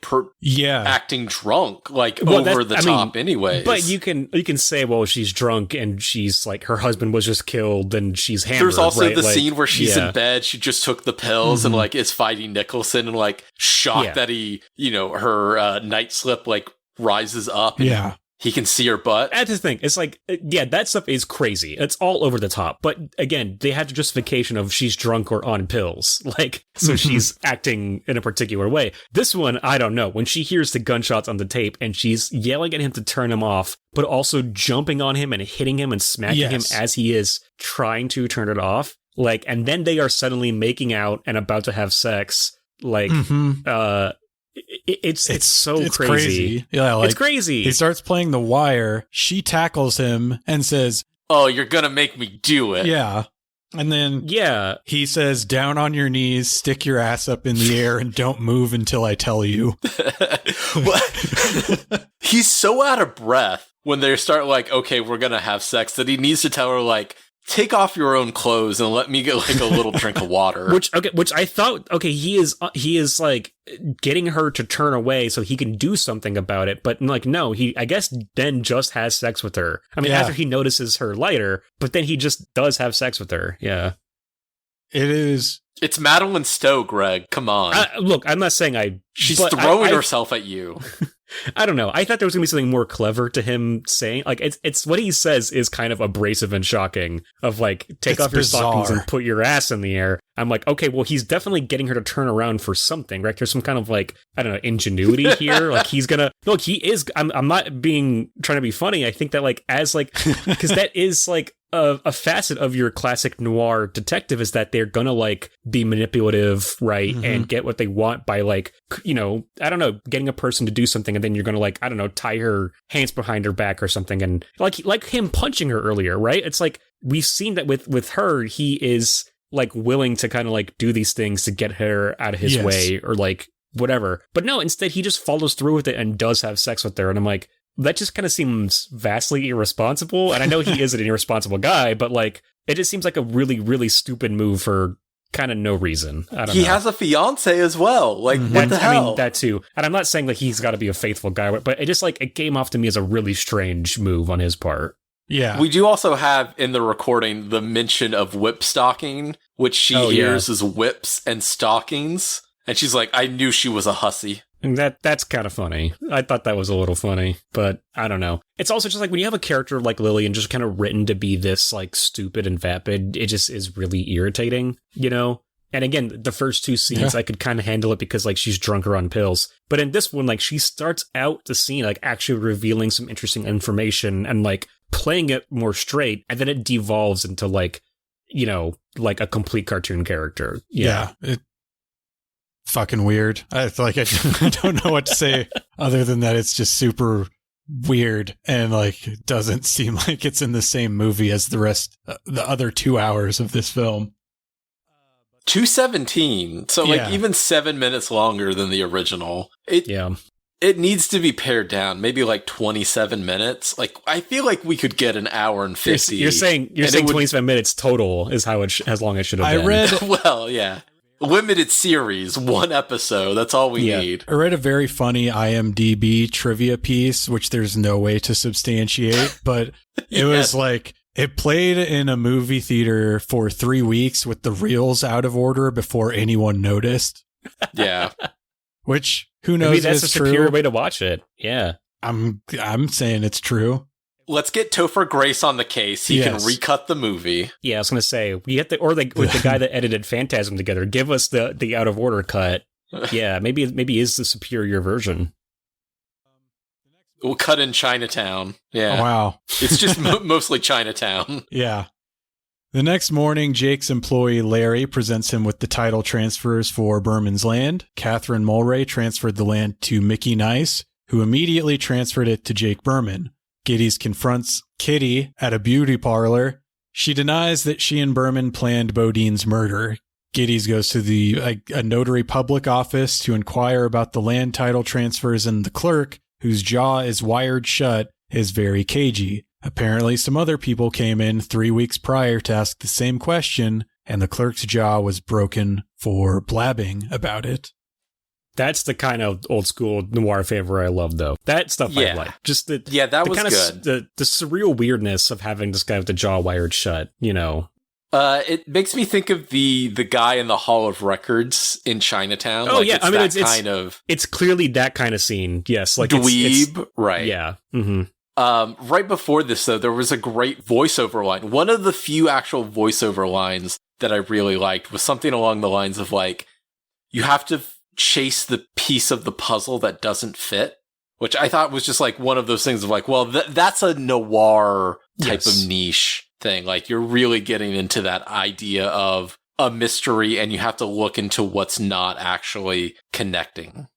acting drunk, like over the top anyways. But you can say, well, she's drunk and she's like, her husband was just killed and she's hammered. There's also the scene where she's in bed, she just took the pills and like is fighting Nicholson and like shocked that he, her night slip like rises up. And He can see her butt. That's the thing. It's like, yeah, that stuff is crazy. It's all over the top. But again, they had the justification of she's drunk or on pills. Like, so she's acting in a particular way. This one, I don't know. When she hears the gunshots on the tape and she's yelling at him to turn him off, but also jumping on him and hitting him and smacking him as he is trying to turn it off. Like, and then they are suddenly making out and about to have sex. Like, it's so crazy. Yeah, like, it's crazy. He starts playing The Wire. She tackles him and says, "Oh, you're gonna make me do it." Yeah. And then he says, "Down on your knees, stick your ass up in the air, and don't move until I tell you." He's so out of breath when they start like, "Okay, we're gonna have sex," that he needs to tell her like, "Take off your own clothes and let me get like a little drink of water." Which I thought, he is like getting her to turn away so he can do something about it. But like, no, he, I guess, then just has sex with her. I mean, after he notices her lighter, but then he just does have sex with her. Yeah. It's Madeline Stowe, Greg. Come on. Look, I'm not saying she's throwing herself at you. I don't know. I thought there was going to be something more clever to him saying. Like, it's what he says is kind of abrasive and shocking, of like, take off your stockings and put your ass in the air. I'm like, okay, well, he's definitely getting her to turn around for something, right? There's some kind of like, I don't know, ingenuity here. Like, he's gonna, look, he is, I'm not trying to be funny. I think that like, as like, because that is like, a facet of your classic noir detective is that they're gonna like be manipulative, right? And get what they want by like, you know, I don't know, getting a person to do something, and then you're gonna like, I don't know, tie her hands behind her back or something, and like him punching her earlier, right? It's like we've seen that with her, he is like willing to kind of like do these things to get her out of his way or like whatever. But no, instead he just follows through with it and does have sex with her, and I'm like, that just kind of seems vastly irresponsible. And I know he is an irresponsible guy, but like, it just seems like a really, really stupid move for kind of no reason. I don't know. He has a fiance as well. Like, what the hell? I mean, that too. And I'm not saying that he's got to be a faithful guy, but it just like, it came off to me as a really strange move on his part. Yeah. We do also have in the recording the mention of whip stocking, which she hears as whips and stockings. And she's like, I knew she was a hussy. And that's kind of funny. I thought that was a little funny, but I don't know. It's also just like when you have a character like Lillian just kind of written to be this like stupid and vapid, it just is really irritating, you know? And again, the first two scenes, I could kind of handle it because like she's drunk or on pills. But in this one, like she starts out the scene like actually revealing some interesting information and like playing it more straight. And then it devolves into like, you know, like a complete cartoon character. Yeah. Fucking weird. I don't know what to say other than that it's just super weird and like it doesn't seem like it's in the same movie as the other 2 hours of this film. 2:17, so like even 7 minutes longer than the original. It needs to be pared down, maybe like 27 minutes. Like I feel like we could get an hour and 50. You're saying 27 minutes total is how as long as it should have been. I read well, yeah. Limited series, 1 episode. That's all we need. I read a very funny IMDb trivia piece, which there's no way to substantiate, but it was like it played in a movie theater for 3 weeks with the reels out of order before anyone noticed. Yeah. Which, who knows? Maybe that's a superior way to watch it. Yeah. I'm saying it's true. Let's get Topher Grace on the case. He can recut the movie. Yeah, I was going to say, we get with the guy that edited Phantasm together, give us the out of order cut. Yeah, maybe is the superior version. We'll cut in Chinatown. Yeah. Oh, wow. It's just mostly Chinatown. Yeah. The next morning, Jake's employee Larry presents him with the title transfers for Berman's land. Catherine Mulray transferred the land to Mickey Nice, who immediately transferred it to Jake Berman. Geddes confronts Kitty at a beauty parlor. She denies that she and Berman planned Bodine's murder. Geddes goes to a notary public office to inquire about the land title transfers, and the clerk, whose jaw is wired shut, is very cagey. Apparently, some other people came in 3 weeks prior to ask the same question, and the clerk's jaw was broken for blabbing about it. That's the kind of old school noir favor I love, though. That stuff I like. Just that was kind good. The surreal weirdness of having this guy with the jaw wired shut, you know. It makes me think of the guy in the Hall of Records in Chinatown. Oh, yeah. I mean, it's clearly that kind of scene. Yes. Like dweeb, right. Yeah. Mm-hmm. Right before this, though, there was a great voiceover line. One of the few actual voiceover lines that I really liked was something along the lines of, like, you have to chase the piece of the puzzle that doesn't fit, which I thought was just, like, one of those things of, like, well, that's a noir type of niche thing. Like, you're really getting into that idea of a mystery, and you have to look into what's not actually connecting.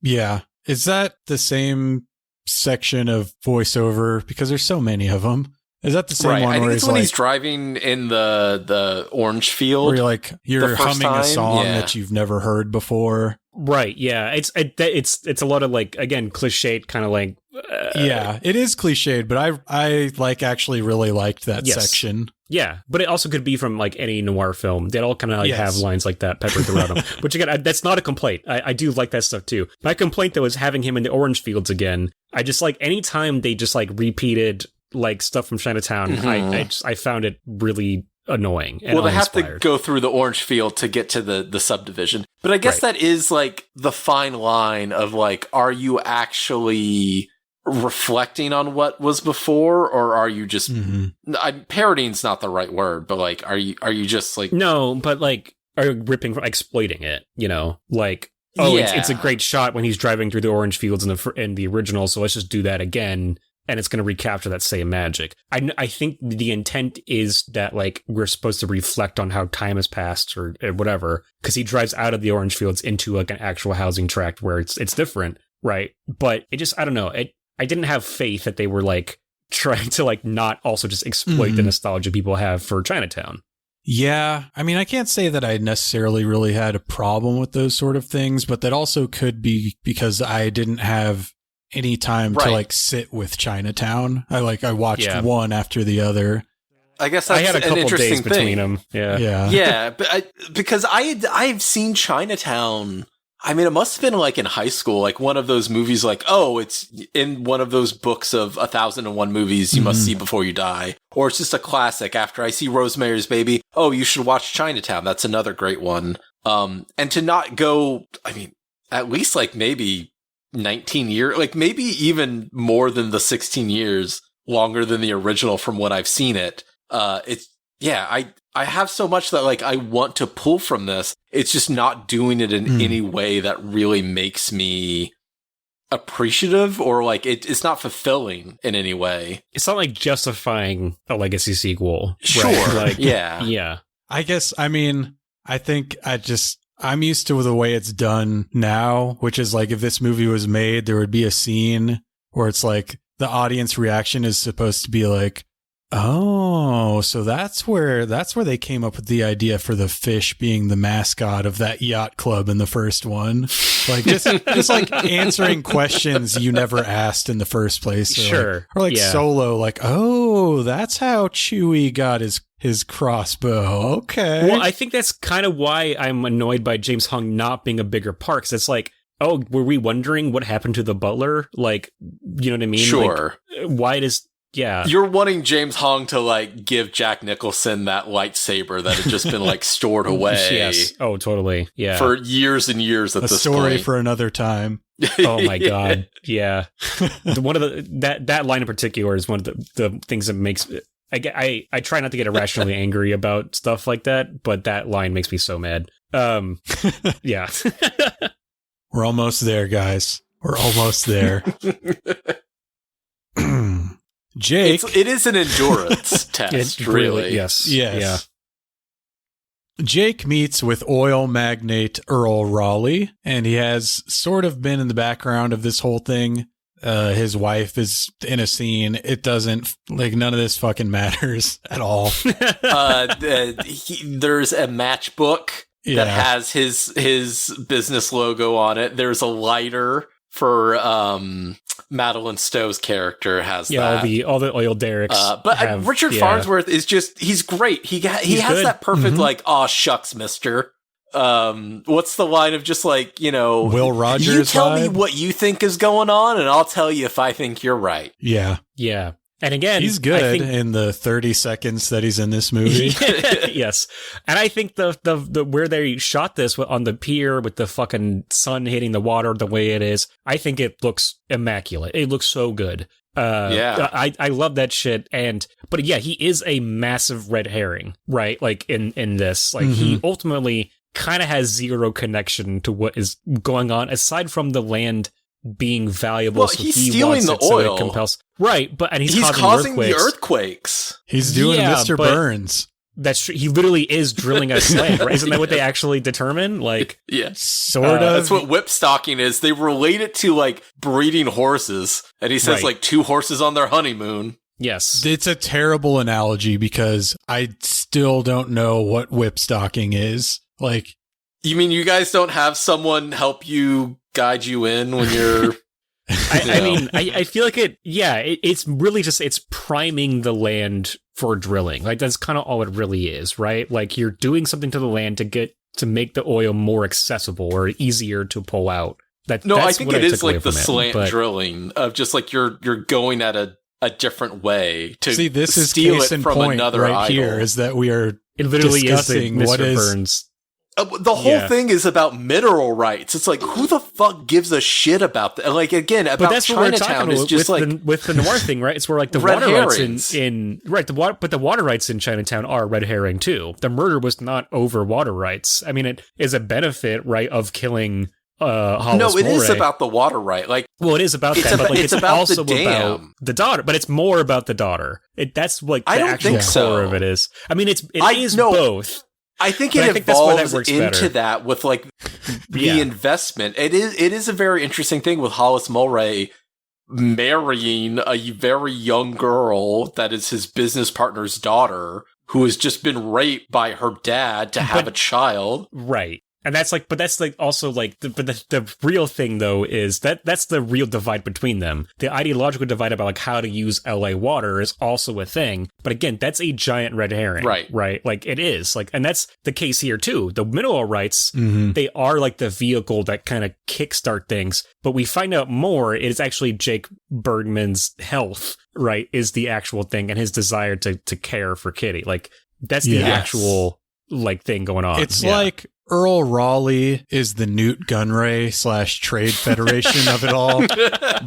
Yeah. Is that the same section of voiceover? Because there's so many of them. Is that the same one? I think where it's when he's driving in the orange field. Where you're humming a song that you've never heard before. Right. Yeah. It's a lot of, like, again, cliched kind of like. Yeah, it is cliched, but I like actually really liked that section. Yeah, but it also could be from, like, any noir film. They all kind of have lines like that peppered throughout them. Which, again, that's not a complaint. I do like that stuff too. My complaint, though, is having him in the orange fields again. I just, like, anytime they just, like, repeated, like, stuff from Chinatown, I found it really annoying. And they have to go through the orange field to get to the subdivision. But I guess that is, like, the fine line of, like, are you actually reflecting on what was before, or are you just parodying's not the right word, but, like, are you just, like, no, but, like, are you ripping from exploiting it, you know, like, it's a great shot when he's driving through the orange fields in the original, so let's just do that again, and it's going to recapture that same magic. I think the intent is that, like, we're supposed to reflect on how time has passed or whatever, because he drives out of the orange fields into, like, an actual housing tract where it's different, right? But it just, I don't know, I didn't have faith that they were, like, trying to, like, not also just exploit the nostalgia people have for Chinatown. Yeah, I mean, I can't say that I necessarily really had a problem with those sort of things, but that also could be because I didn't have any time to, like, sit with Chinatown. I watched one after the other. I guess that's I had a couple days between them. Yeah, but because I've seen Chinatown. I mean, it must have been, like, in high school, like, one of those movies, like, oh, it's in one of those books of 1001 movies you must see before you die. Or it's just a classic. After I see Rosemary's Baby, oh, you should watch Chinatown. That's another great one. And to not go, I mean, at least, like, maybe 19 years, like, maybe even more than the 16 years longer than the original from when I've seen it. I have so much that, like, I want to pull from this. It's just not doing it in any way that really makes me appreciative, or, like, it's not fulfilling in any way. It's not, like, justifying a legacy sequel. Sure. Right? Like, yeah. I guess, I mean, I think I'm used to the way it's done now, which is, like, if this movie was made, there would be a scene where it's like the audience reaction is supposed to be like, oh, so that's where they came up with the idea for the fish being the mascot of that yacht club in the first one. Like, just like answering questions you never asked in the first place. Sure. Or Solo, like, oh, that's how Chewie got his crossbow. Okay. Well, I think that's kind of why I'm annoyed by James Hong not being a bigger part. 'Cause it's like, oh, were we wondering what happened to the butler? Like, you know what I mean? Sure. Like, why does... Yeah. You're wanting James Hong to, like, give Jack Nicholson that lightsaber that had just been, like, stored away. Yes. Oh, totally. Yeah. For years and years at this point. A story for another time. Oh my God. Yeah. One of that line in particular is one of the things that makes I try not to get irrationally angry about stuff like that, but that line makes me so mad. Yeah. We're almost there, guys. We're almost there. Jake. It is an endurance test, really. Yes. Yeah. Jake meets with oil magnate Earl Raleigh, and he has sort of been in the background of this whole thing. His wife is in a scene. It doesn't, like, none of this fucking matters at all. There's a matchbook that has his business logo on it. There's a lighter for Madeline Stowe's character has that. all the oil derricks. But Richard Farnsworth is just, he's great. He has good. that perfect, like, aw, shucks, mister. What's the line of just, like, you know, Will Rogers you tell me vibe? what you think is going on, and I'll tell you if I think you're right. Yeah. Yeah. And again, he's good in the 30 seconds that he's in this movie. Yes. And I think the where they shot this on the pier with the fucking sun hitting the water the way it is, I think it looks immaculate. It looks so good. I love that shit. But yeah, he is a massive red herring, right? Like in this, like he ultimately kind of has zero connection to what is going on aside from the land being valuable. Well, so he's he stealing wants the it, so oil. it compels, right? But and he's causing the earthquakes. He's doing Mr. Burns. That's true. He literally is drilling a sled, right? Isn't that what they actually determine? Like, yeah, sort of. That's what whipstocking is. They relate it to like breeding horses, and he says like 2 horses on their honeymoon. Yes, it's a terrible analogy because I still don't know what whipstocking is. Like, you mean you guys don't have someone help you guide you in when you're? I mean, I feel like it's really just, it's priming the land for drilling. Like, that's kind of all it really is, right? Like, you're doing something to the land to make the oil more accessible or easier to pull out. I think it is like the slant drilling of just like you're going at a different way to see. This is steal case it in from point another right idol. here is that we are it literally discussing is what Mr. is Burns. The whole thing is about mineral rights. It's like, who the fuck gives a shit about that? Like, again, about that's Chinatown is just with the noir thing, right? It's where like the red water herrings. rights but the water rights in Chinatown are red herring too. The murder was not over water rights. I mean, it is a benefit, right, of killing Hollis No, it Mulray. is about the water right. Like, well, it is about that, but like it's about also the dam. about the daughter. But it's more about the daughter. That's like the actual core of it is. I mean, it is both. I think it evolves into that with like the investment. It is a very interesting thing with Hollis Mulray marrying a very young girl that is his business partner's daughter who has just been raped by her dad to have a child. Right. And that's like, but that's like also like, the real thing though is that's the real divide between them. The ideological divide about like how to use LA water is also a thing. But again, that's a giant red herring. Right. Like it is like, and that's the case here too. The mineral rights, they are like the vehicle that kind of kickstart things. But we find out more, it is actually Jake Bergman's health, right, is the actual thing, and his desire to care for Kitty. Like that's the actual like thing going on. It's like Earl Raleigh is the Newt Gunray / Trade Federation of it all,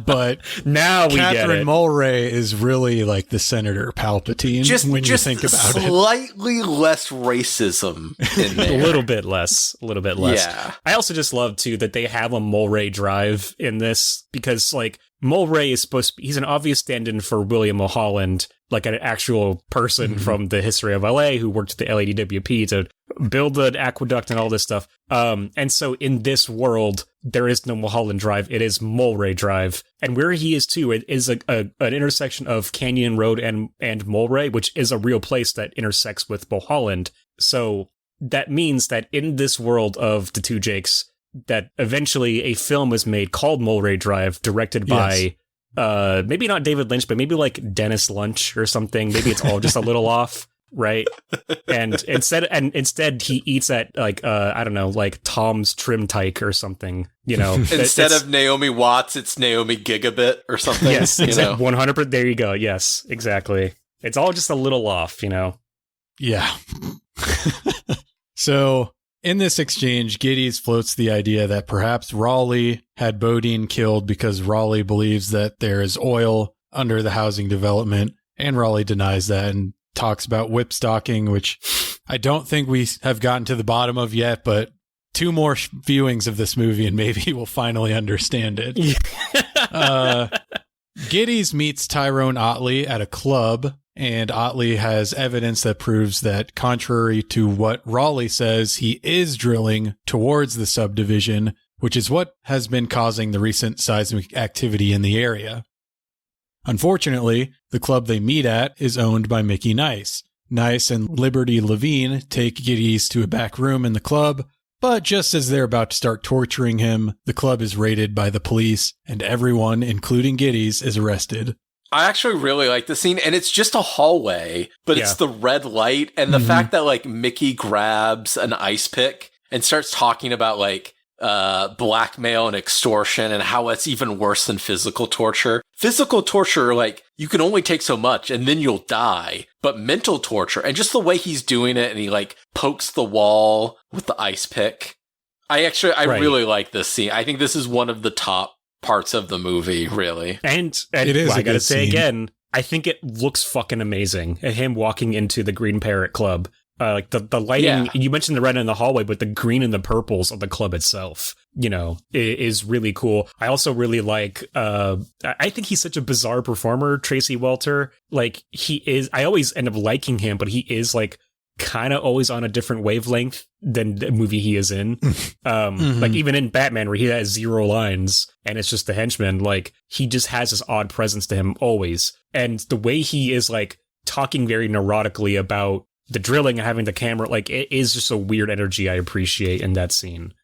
but now we get it. Catherine Mulray is really like the Senator Palpatine when you think about it. Slightly less racism in there. A little bit less. Yeah. I also just love too that they have a Mulray drive in this because like Mulray is he's an obvious stand-in for William Mulholland, like an actual person from the history of LA who worked at the LADWP to build an aqueduct and all this stuff. And so in this world, there is no Mulholland Drive. It is Mulray Drive. And where he is too, it is an intersection of Canyon Road and Mulray, which is a real place that intersects with Mulholland. So that means that in this world of the two Jakes, that eventually a film was made called Mulray Drive, directed by maybe not David Lynch, but maybe like Dennis Lunch or something. Maybe it's all just a little off, right? And instead he eats at like I don't know, like Tom's Trim Tyke or something, you know. Instead of Naomi Watts, it's Naomi Gigabit or something. Yes, exactly. 100%. There you go. Yes, exactly. It's all just a little off, you know. Yeah. So in this exchange, Geddes floats the idea that perhaps Raleigh had Bodine killed because Raleigh believes that there is oil under the housing development, and Raleigh denies that and talks about whipstocking, which I don't think we have gotten to the bottom of yet, but 2 more viewings of this movie and maybe we'll finally understand it. Geddes meets Tyrone Otley at a club, and Otley has evidence that proves that, contrary to what Raleigh says, he is drilling towards the subdivision, which is what has been causing the recent seismic activity in the area. Unfortunately, the club they meet at is owned by Mickey Nice. Nice and Liberty Levine take Geddes to a back room in the club, but just as they're about to start torturing him, the club is raided by the police, and everyone, including Geddes, is arrested. I actually really like the scene, and it's just a hallway, but it's the red light, and the fact that, like, Mickey grabs an ice pick and starts talking about, like, blackmail and extortion and how it's even worse than physical torture. Physical torture, like, you can only take so much, and then you'll die. But mental torture, and just the way he's doing it, and he, like, pokes the wall with the ice pick. I really like this scene. I think this is one of the top parts of the movie, really. And it is. I a gotta good say scene. again, I think it looks fucking amazing. Him walking into the Green Parrot Club. Like the lighting, you mentioned the red in the hallway, but the green and the purples of the club itself, is really cool. I also really like, I think he's such a bizarre performer, Tracy Welter. Like, I always end up liking him, but he is like kind of always on a different wavelength than the movie he is in. Like even in Batman, where he has 0 lines and it's just the henchman, like he just has this odd presence to him always. And the way he is like talking very neurotically about the drilling and having the camera, like it is just a weird energy I appreciate in that scene.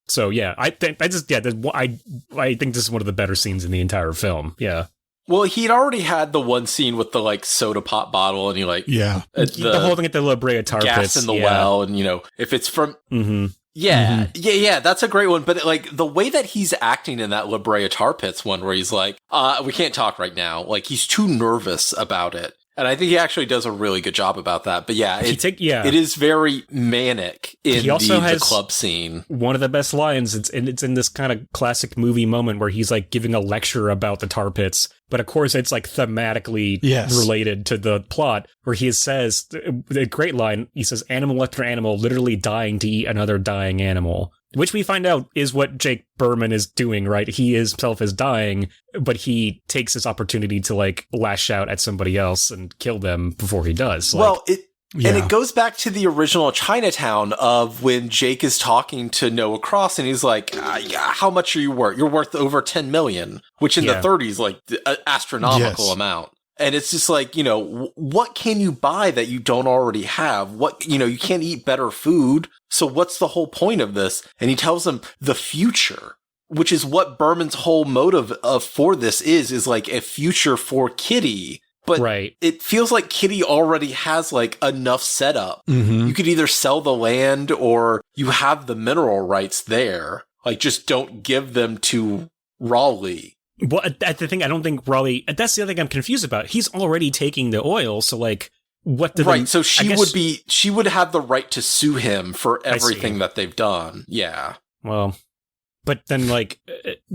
So yeah, I think this is one of the better scenes in the entire film. Yeah. Well, he'd already had the one scene with the like soda pop bottle, and he like the whole thing at the La Brea tar gas pits in the well, and if it's from yeah, that's a great one. But like the way that he's acting in that La Brea tar pits one, where he's like, we can't talk right now, like he's too nervous about it. And I think he actually does a really good job about that. But yeah, it is very manic in the club scene. One of the best lines, it's in this kind of classic movie moment where he's like giving a lecture about the tar pits. But of course, it's like thematically related to the plot, where he says, a great line, he says, animal after animal literally dying to eat another dying animal. Which we find out is what Jake Berman is doing, right? He himself is dying, but he takes this opportunity to like lash out at somebody else and kill them before he does. Well, and it goes back to the original Chinatown of when Jake is talking to Noah Cross and he's like, how much are you worth? You're worth over 10 million, which in the 30s, like an astronomical amount. And it's just like, what can you buy that you don't already have? What, you can't eat better food. So what's the whole point of this? And he tells him the future, which is what Berman's whole motive for this is like a future for Kitty. But it feels like Kitty already has like enough setup. You could either sell the land or you have the mineral rights there. Like just don't give them to Raleigh. Well, that's the thing. I don't think Raleigh. That's the other thing I'm confused about. He's already taking the oil, so like, what? So she would have the right to sue him for everything that they've done. Yeah. Well, but then like,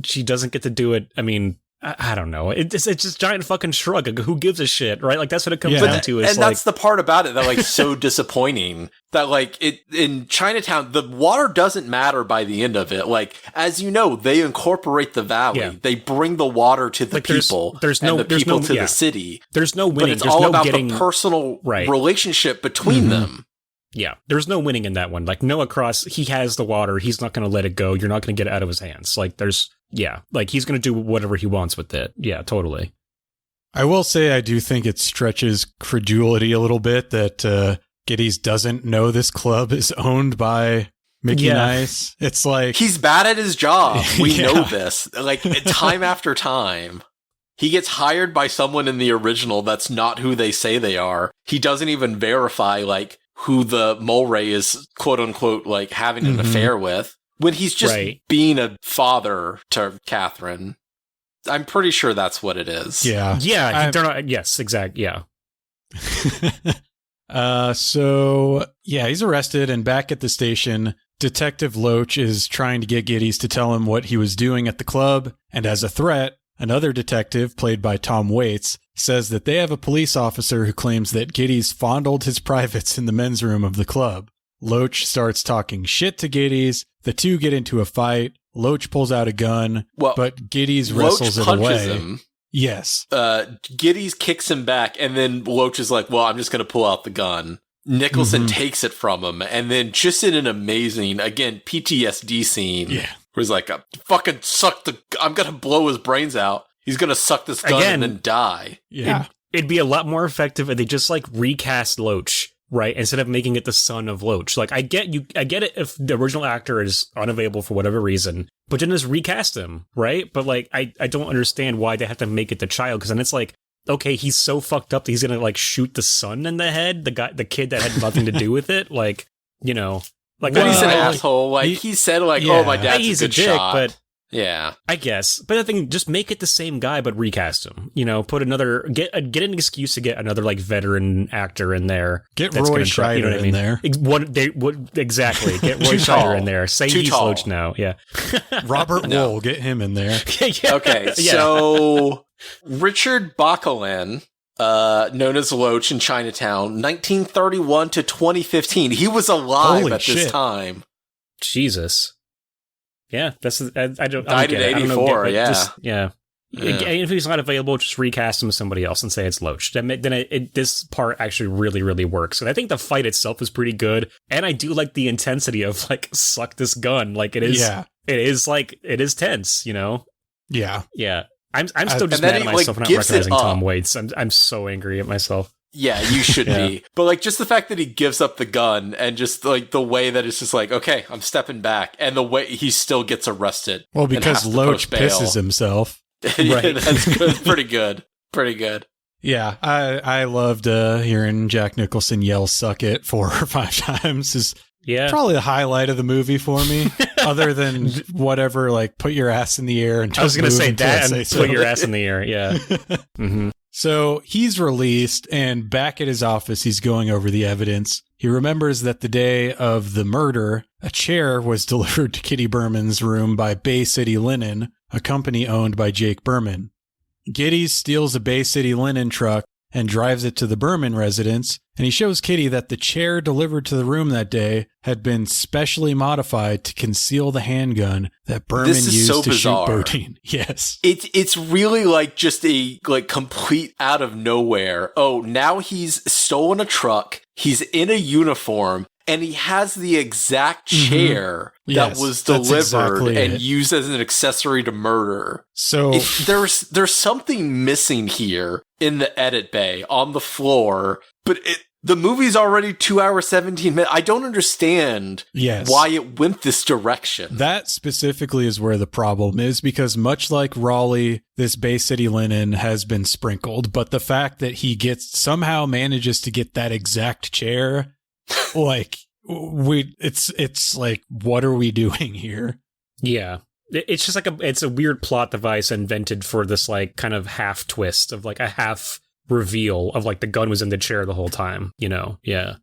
she doesn't get to do it. I mean, I don't know. It's just giant fucking shrug. Like, who gives a shit, right? Like that's what it comes down to. And that's the part about it that like so disappointing. That like in Chinatown, the water doesn't matter by the end of it. Like as you know, they incorporate the valley. Yeah. They bring the water to the people. There's no the people to the city. There's no winning. But it's all about the personal relationship between them. Yeah, there's no winning in that one. Like Noah Cross, he has the water. He's not going to let it go. You're not going to get it out of his hands. Like like he's going to do whatever he wants with it. Yeah, totally. I will say I do think it stretches credulity a little bit that Geddes doesn't know this club is owned by Mickey Nice. It's like he's bad at his job. We know this. Like time after time. He gets hired by someone in the original that's not who they say they are. He doesn't even verify like who the Mulray is, quote unquote, like having an affair with, when he's just being a father to Catherine. I'm pretty sure that's what it is. Yeah. Yeah. Yes, exactly. Yeah. So he's arrested, and back at the station, Detective Loach is trying to get Geddes to tell him what he was doing at the club. And as a threat, another detective, played by Tom Waits, says that they have a police officer who claims that Geddes fondled his privates in the men's room of the club. Loach starts talking shit to Geddes. The two get into a fight. Loach pulls out a gun, but Geddes wrestles it away. Him. Yes. Geddes kicks him back, and then Loach is like, well, I'm just going to pull out the gun. Nicholson takes it from him, and then just in an amazing, again, PTSD scene, where he's like, fucking I'm going to blow his brains out. He's going to suck this gun and then die. Yeah. It'd be a lot more effective if they just like recast Loach, right? Instead of making it the son of Loach. Like I get it if the original actor is unavailable for whatever reason, but then just recast him, right? But like I don't understand why they have to make it the child, because then it's like, okay, he's so fucked up that he's gonna like shoot the son in the head, the kid that had nothing to do with it, like, like he's an asshole. Like he said, like, oh, my dad's he's a good dick, shot. But Yeah. I guess. But the thing, just make it the same guy, but recast him. Put another, get an excuse to get another like veteran actor in there. Get Roy Scheider in there. Exactly. Get Roy Scheider in there. Say he's Loach now. Yeah. Robert Wool, get him in there. Yeah. Okay, so Richard Bacalin, known as Loach in Chinatown, 1931 to 2015. He was alive at this time. Jesus. Yeah, that's I don't. Died at 84. Yeah. If he's not available, just recast him as somebody else and say it's Loach. Then this part actually really, really works. And I think the fight itself is pretty good. And I do like the intensity of like suck this gun. Like it is. Yeah. It is tense. Yeah. Yeah. I'm still just mad at myself for not recognizing Tom Waits. I'm so angry at myself. Yeah, you should be. But like just the fact that he gives up the gun and just like the way that it's just like, okay, I'm stepping back, and the way he still gets arrested. Well, because Loach pisses himself. Right. That's good. Pretty good. Pretty good. Yeah, I loved hearing Jack Nicholson yell "suck it" 4 or 5 times. Is probably the highlight of the movie for me. Other than whatever, like put your ass in the air and I was going to say that and put your ass in the air. Yeah. Mm-hmm. So he's released, and back at his office, he's going over the evidence. He remembers that the day of the murder, a chair was delivered to Kitty Berman's room by Bay City Linen, a company owned by Jake Berman. Giddy steals a Bay City Linen truck and drives it to the Berman residence, and he shows Kitty that the chair delivered to the room that day had been specially modified to conceal the handgun that Berman used to shoot Bodine. Yes. It's really like just a like complete out of nowhere. Oh, now he's stolen a truck, he's in a uniform, and he has the exact chair that was delivered and used as an accessory to murder. So there's something missing here in the edit bay on the floor, but the movie's already 2 hours, 17 minutes. I don't understand why it went this direction. That specifically is where the problem is, because much like Raleigh, this Bay City Linen has been sprinkled, but the fact that he somehow manages to get that exact chair, like it's like, what are we doing here? Yeah. It's just like it's a weird plot device invented for this like kind of half twist of like a half reveal of like the gun was in the chair the whole time, Yeah.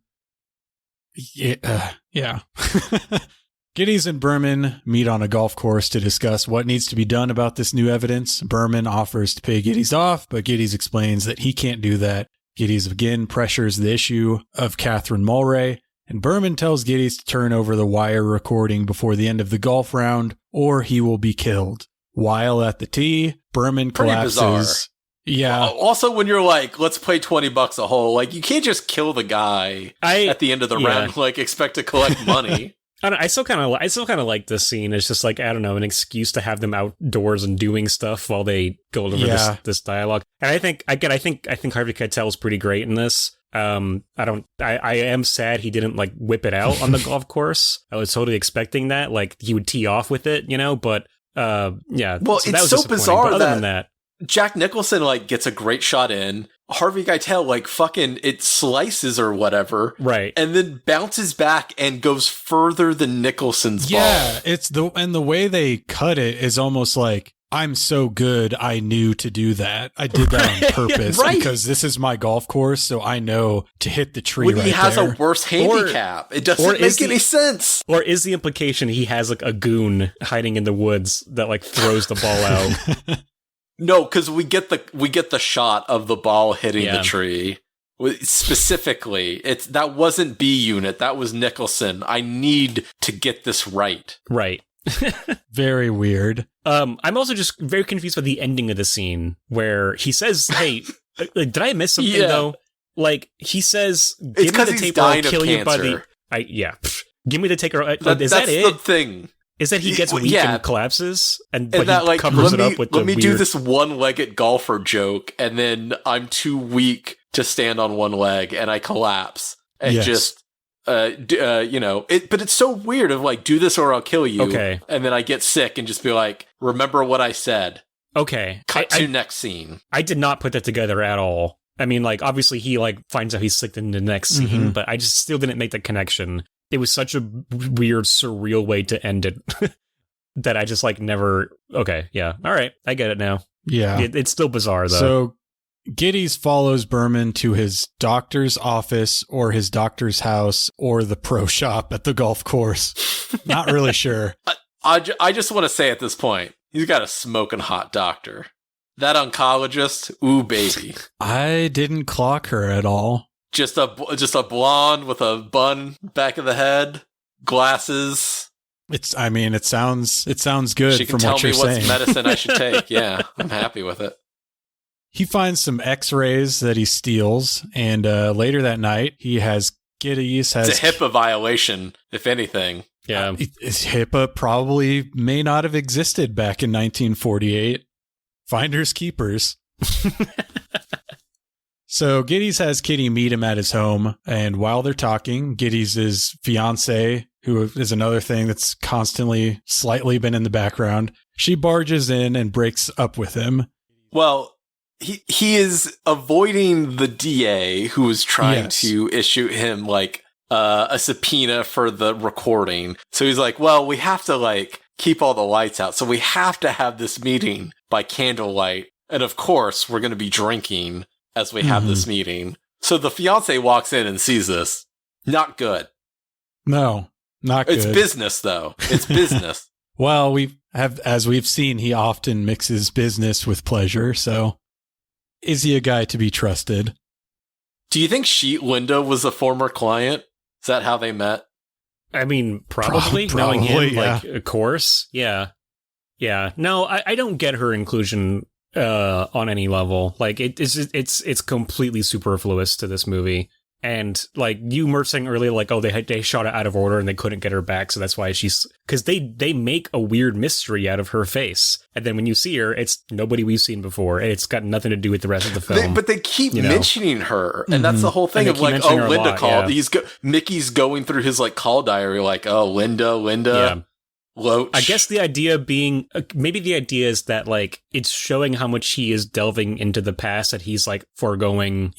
Giddies and Berman meet on a golf course to discuss what needs to be done about this new evidence. Berman offers to pay Giddies off, but Giddies explains that he can't do that. Giddies again pressures the issue of Catherine Mulray, and Berman tells Giddies to turn over the wire recording before the end of the golf round, or he will be killed. While at the tee, Berman collapses. Bizarre. Yeah. Also, when you're like, let's play $20 a hole, like you can't just kill the guy at the end of the round, like expect to collect money. I still kind of like this scene. It's just like, I don't know, an excuse to have them outdoors and doing stuff while they go over this dialogue. And I think Harvey Keitel is pretty great in this. I am sad he didn't like whip it out on the golf course. I was totally expecting that, like he would tee off with it, but yeah. Well, so it's so bizarre but other than that, Jack Nicholson like gets a great shot in. Harvey Keitel like fucking it slices or whatever, right? And then bounces back and goes further than Nicholson's ball. Yeah, it's the way they cut it is almost like, I'm so good, I knew to do that. I did that on purpose because this is my golf course, so I know to hit the tree when he has a worse handicap. It doesn't make any sense. Or is the implication he has like a goon hiding in the woods that like throws the ball out? No, because we get the shot of the ball hitting the tree. Specifically, that wasn't B Unit, that was Nicholson. I need to get this right. Right. Very weird. I'm also just very confused by the ending of the scene where he says, "Hey, did I miss something though?" Like he says, "Give me the tape, or I'll kill you, buddy." Give me the tape. Is that it? That's the thing. Is that he gets weak and collapses, but that, he like, covers it up with let me do this one-legged golfer joke, and then I'm too weak to stand on one leg, and I collapse, and just, but it's so weird of like, do this or I'll kill you, and then I get sick and just be like, remember what I said. Okay. Cut to next scene. I did not put that together at all. I mean, like, obviously he like finds out he's sick in the next scene, but I just still didn't make the connection. It was such a weird, surreal way to end it. that I just like never. Okay, yeah, all right, I get it now. Yeah, It's still bizarre though. So Giddys follows Berman to his doctor's office or his doctor's house or the pro shop at the golf course. Not really sure. I just want to say at this point, he's got a smoking hot doctor. That oncologist, ooh baby. I didn't clock her at all. Just a blonde with a bun back of the head, glasses. It sounds good. She can from tell what me you're what saying. medicine I should take. Yeah, I'm happy with it. He finds some x-rays that he steals, and later that night, Giddys has... It's a HIPAA violation, if anything. Yeah. HIPAA probably may not have existed back in 1948. Finders keepers. So Giddys has Kitty meet him at his home, and while they're talking, Giddys' fiance, who is another thing that's constantly slightly been in the background, she barges in and breaks up with him. Well, he is avoiding the DA who is trying to issue him like a subpoena for the recording. So he's like, well, we have to like keep all the lights out. So we have to have this meeting by candlelight. And of course, we're going to be drinking as we have this meeting. So the fiance walks in and sees this. Not good. No, not good. It's business though. It's business. Well, as we've seen, he often mixes business with pleasure. So is he a guy to be trusted? Do you think Linda was a former client? Is that how they met? I mean, probably knowing him, like, of course. Yeah. Yeah. No, I don't get her inclusion on any level. Like, it's completely superfluous to this movie. And like you were saying earlier, like, oh, they shot it out of order and they couldn't get her back, so that's why because they make a weird mystery out of her face, and then when you see her, it's nobody we've seen before, and it's got nothing to do with the rest of the film. But they keep mentioning her, and that's the whole thing of like, oh, Linda called. Yeah. Mickey's going through his like call diary, like, oh, Linda. Yeah. Loach. I guess the idea being, maybe the idea is that, like, it's showing how much he is delving into the past, that he's, like, foregoing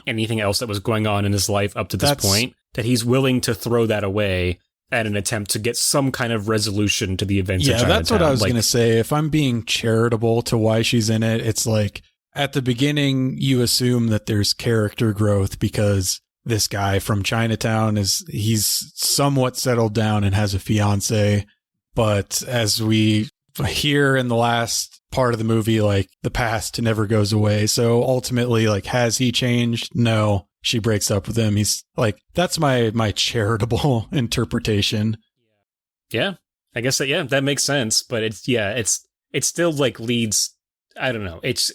anything else that was going on in his life up to this point, that he's willing to throw that away at an attempt to get some kind of resolution to the events of Chinatown. Yeah, that's what I was going to say. If I'm being charitable to why she's in it, it's like, at the beginning, you assume that there's character growth because this guy from Chinatown he's somewhat settled down and has a fiance. But as we hear in the last part of the movie, like, the past never goes away. So ultimately, like, has he changed? No. She breaks up with him. He's like, that's my charitable interpretation. Yeah, I guess that makes sense. But it still like leads. I don't know. It's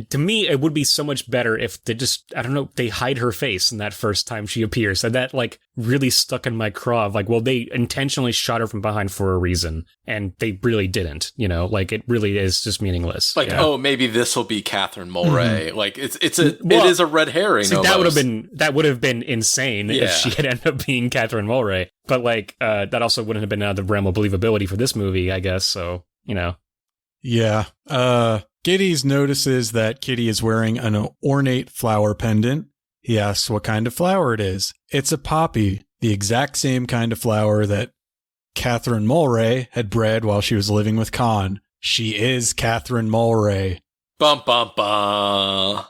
to me, it would be so much better if they just, I don't know, they hide her face in that first time she appears. And that, like, really stuck in my craw of, like, well, they intentionally shot her from behind for a reason. And they really didn't, like, it really is just meaningless. Like, oh, maybe this will be Catherine Mulray. Mm-hmm. Like, it is a red herring. See, that would have been insane if she had ended up being Catherine Mulray. But, like, that also wouldn't have been out of the realm of believability for this movie, I guess. So, Yeah. Giddys notices that Kitty is wearing an ornate flower pendant. He asks what kind of flower it is. It's a poppy, the exact same kind of flower that Catherine Mulray had bred while she was living with Khan. She is Catherine Mulray. Bum, bum, bum.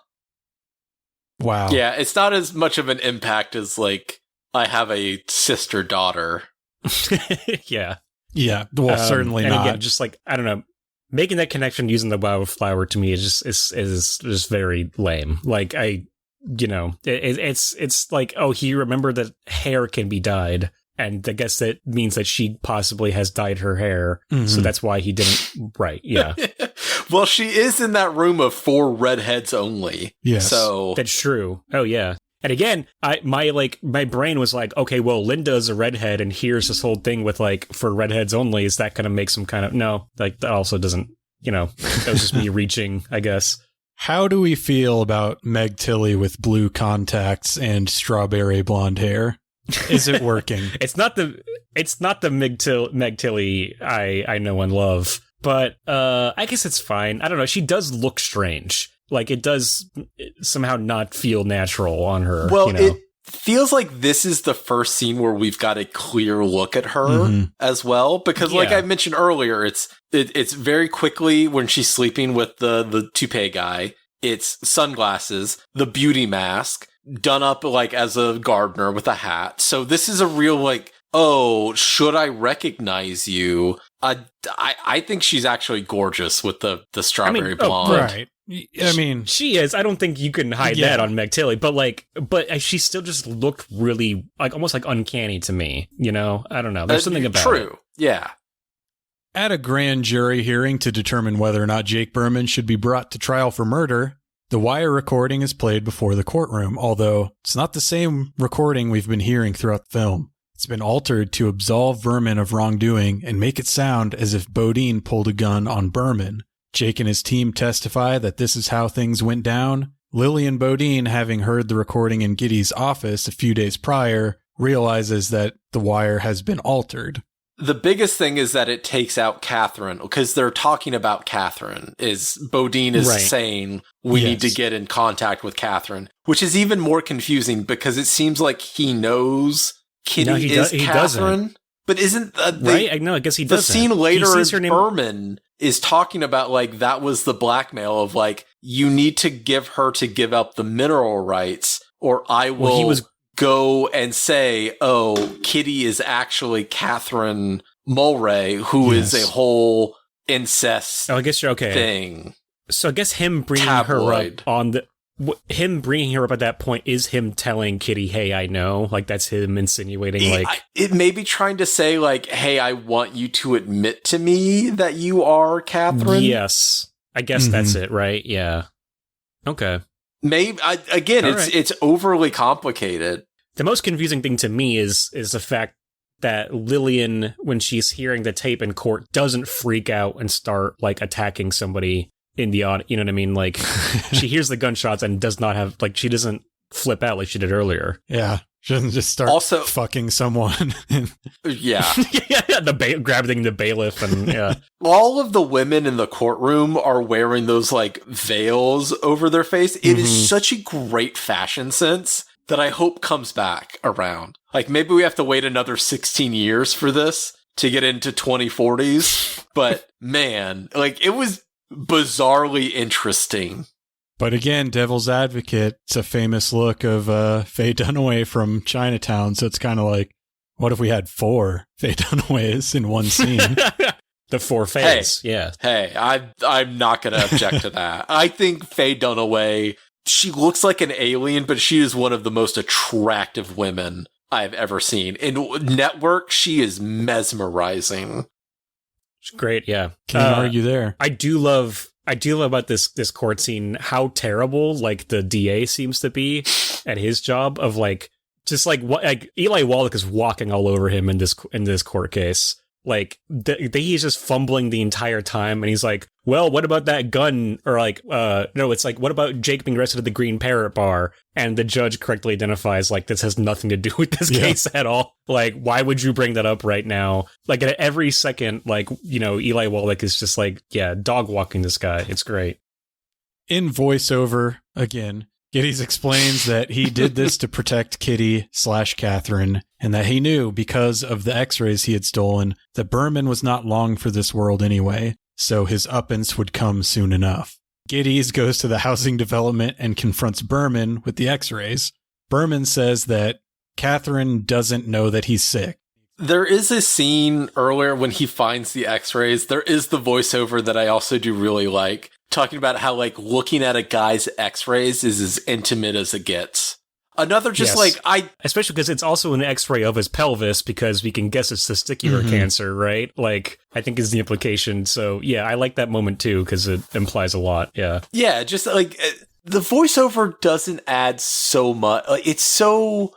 Wow. Yeah, it's not as much of an impact as, like, I have a sister-daughter. Yeah. Yeah, well, certainly not. Again, just like, I don't know. Making that connection using the wildflower to me is just very lame. Like, it's like, oh, he remembered that hair can be dyed, and I guess that means that she possibly has dyed her hair, so that's why he didn't. Right? Yeah. Well, she is in that room of 4 redheads only. Yes, so that's true. Oh yeah. And again, my brain was like, okay, well, Linda's a redhead, and here's this whole thing with, like, for redheads only. Is that going to make some kind of no? Like, that also doesn't, that was just me reaching, I guess. How do we feel about Meg Tilly with blue contacts and strawberry blonde hair? Is it working? It's not the Meg Tilly I know and love, but I guess it's fine. I don't know. She does look strange. Like, it does somehow not feel natural on her. Well, feels like this is the first scene where we've got a clear look at her as well. Because like I mentioned earlier, it's very quickly when she's sleeping with the toupee guy, it's sunglasses, the beauty mask, done up like as a gardener with a hat. So this is a real like, oh, should I recognize you? I think she's actually gorgeous with the strawberry blonde. Right. I mean, she is. I don't think you can hide that on Meg Tilly, but she still just looked really like almost like uncanny to me. You know, I don't know. There's something about it. True. Yeah. At a grand jury hearing to determine whether or not Jake Berman should be brought to trial for murder, the wire recording is played before the courtroom, although it's not the same recording we've been hearing throughout the film. It's been altered to absolve Berman of wrongdoing and make it sound as if Bodine pulled a gun on Berman. Jake and his team testify that this is how things went down. Lillian Bodine, having heard the recording in Giddy's office a few days prior, realizes that the wire has been altered. The biggest thing is that it takes out Catherine, because they're talking about Catherine. Bodine is saying, we need to get in contact with Catherine, which is even more confusing because it seems like he knows Kitty is Catherine. But isn't right? No, I guess he doesn't. The scene later is Berman is talking about like that was the blackmail of like you need to give her to give up the mineral rights, or I will go and say, oh, Kitty is actually Catherine Mulray, who is a whole incest. Oh, I guess you're okay. Thing. So I guess him bringing her up on the. Him bringing her up at that point is him telling Kitty, hey, I know. Like, that's him insinuating, it may be trying to say, like, hey, I want you to admit to me that you are Catherine. Yes. I guess that's it, right? Yeah. Okay. Maybe, it's overly complicated. The most confusing thing to me is the fact that Lillian, when she's hearing the tape in court, doesn't freak out and start, like, attacking somebody in the audience, you know what I mean? Like, she hears the gunshots and does not have, like, she doesn't flip out like she did earlier. Yeah. She doesn't just start fucking someone. Yeah. Grabbing the bailiff and, All of the women in the courtroom are wearing those, like, veils over their face. It is such a great fashion sense that I hope comes back around. Like, maybe we have to wait another 16 years for this to get into 2040s. But, man, like, it was bizarrely interesting. But again, devil's advocate, it's a famous look of Faye Dunaway from Chinatown, so it's kind of like, what if we had 4 Faye Dunaways in one scene? The 4 Fays, Hey, I'm not going to object to that. I think Faye Dunaway, she looks like an alien, but she is one of the most attractive women I've ever seen. In Network, she is mesmerizing. Great, yeah. Can't argue there. I do love about this court scene how terrible like the DA seems to be at his job of like just like what like Eli Wallach is walking all over him in this court case. Like he's just fumbling the entire time, and he's like, well, what about that gun? Or like, no, it's like, what about Jake being arrested at the Green Parrot Bar? And the judge correctly identifies, like, this has nothing to do with this case at all. Like, why would you bring that up right now? Like, at every second, like, you know, Eli Wallach is just like, dog walking this guy. It's great. In voiceover, again, Geddes explains that he did this to protect Kitty/Catherine, and that he knew, because of the x-rays he had stolen, that Berman was not long for this world anyway, so his uppance would come soon enough. Geddes goes to the housing development and confronts Berman with the x-rays. Berman says that Catherine doesn't know that he's sick. There is a scene earlier when he finds the x-rays. There is the voiceover that I also do really like, talking about how, like, looking at a guy's x-rays is as intimate as it gets. Another just especially because it's also an x-ray of his pelvis, because we can guess it's testicular cancer, right? Like, I think is the implication. So yeah, I like that moment too, because it implies a lot. Yeah, just like the voiceover doesn't add so much. Like, it's so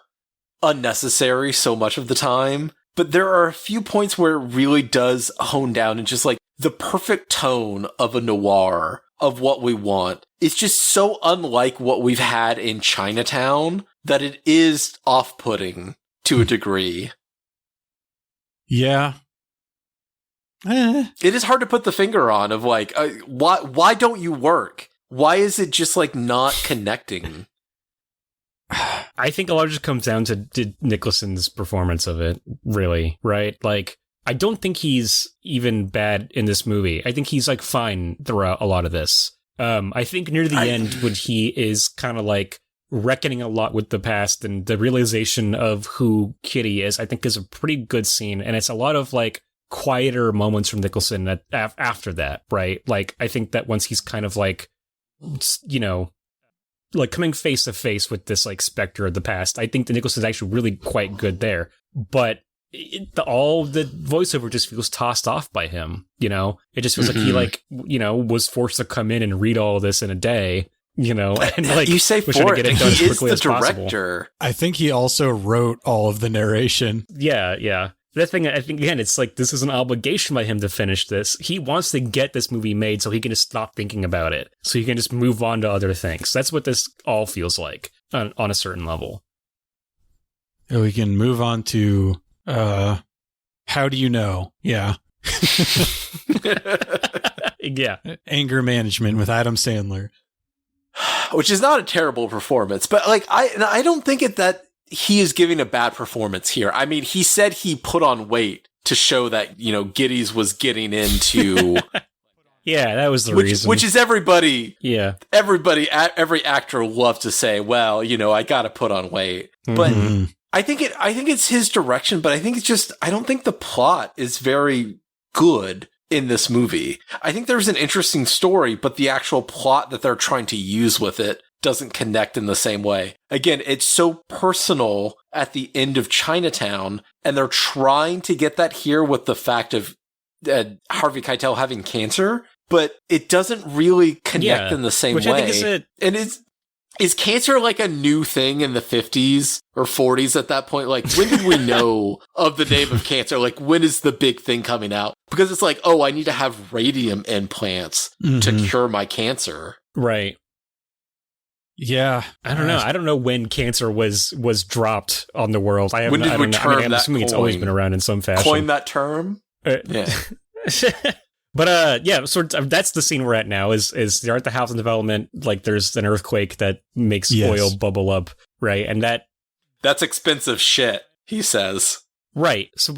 unnecessary so much of the time, but there are a few points where it really does hone down and just like the perfect tone of a noir of what we want. It's just so unlike what we've had in Chinatown that it is off-putting to a degree. Yeah. It is hard to put the finger on of like, why don't you work? Why is it just like not connecting? I think a lot of it just comes down to Nicholson's performance of it, really, right? Like, I don't think he's even bad in this movie. I think he's like fine throughout a lot of this. I think near the end, when he is kind of like reckoning a lot with the past and the realization of who Kitty is, I think is a pretty good scene. And it's a lot of like quieter moments from Nicholson after that, right? Like, I think that once he's kind of like, you know, like coming face to face with this like specter of the past, I think the Nicholson's actually really quite good there. But all the voiceover just feels tossed off by him, you know? It just feels like he like, you know, was forced to come in and read all of this in a day, you know? And like, you say was trying to get it done as quickly as director. possible. I think he also wrote all of the narration. Yeah. That thing, I think, again, it's like this is an obligation by him to finish this. He wants to get this movie made so he can just stop thinking about it. So he can just move on to other things. That's what this all feels like on a certain level. We can move on to how do you know? Yeah. Yeah. Anger management with Adam Sandler. Which is not a terrible performance, but like I don't think that he is giving a bad performance here. I mean, he said he put on weight to show that, you know, Giddies was getting into yeah, that was the reason. Which is everybody. Yeah. Every actor loves to say, well, you know, I got to put on weight. But I think it's his direction, but I think it's just, I don't think the plot is very good in this movie. I think there's an interesting story, but the actual plot that they're trying to use with it doesn't connect in the same way. Again, it's so personal at the end of Chinatown, and they're trying to get that here with the fact of Harvey Keitel having cancer, but it doesn't really connect in the same way. I think and is cancer like a new thing in the 50s or 40s at that point? Like, when did we know of the name of cancer? Like, when is the big thing coming out? Because it's like, oh, I need to have radium implants to cure my cancer. Right. Yeah. I don't know. I don't know when cancer was dropped on the world. When did we term that? I'm assuming it's always been around in some fashion. Coin that term? Yeah. But yeah, sort of, that's the scene we're at now is they're at the house in development. Like, there's an earthquake that makes oil bubble up, right? And that's expensive shit, he says. Right. So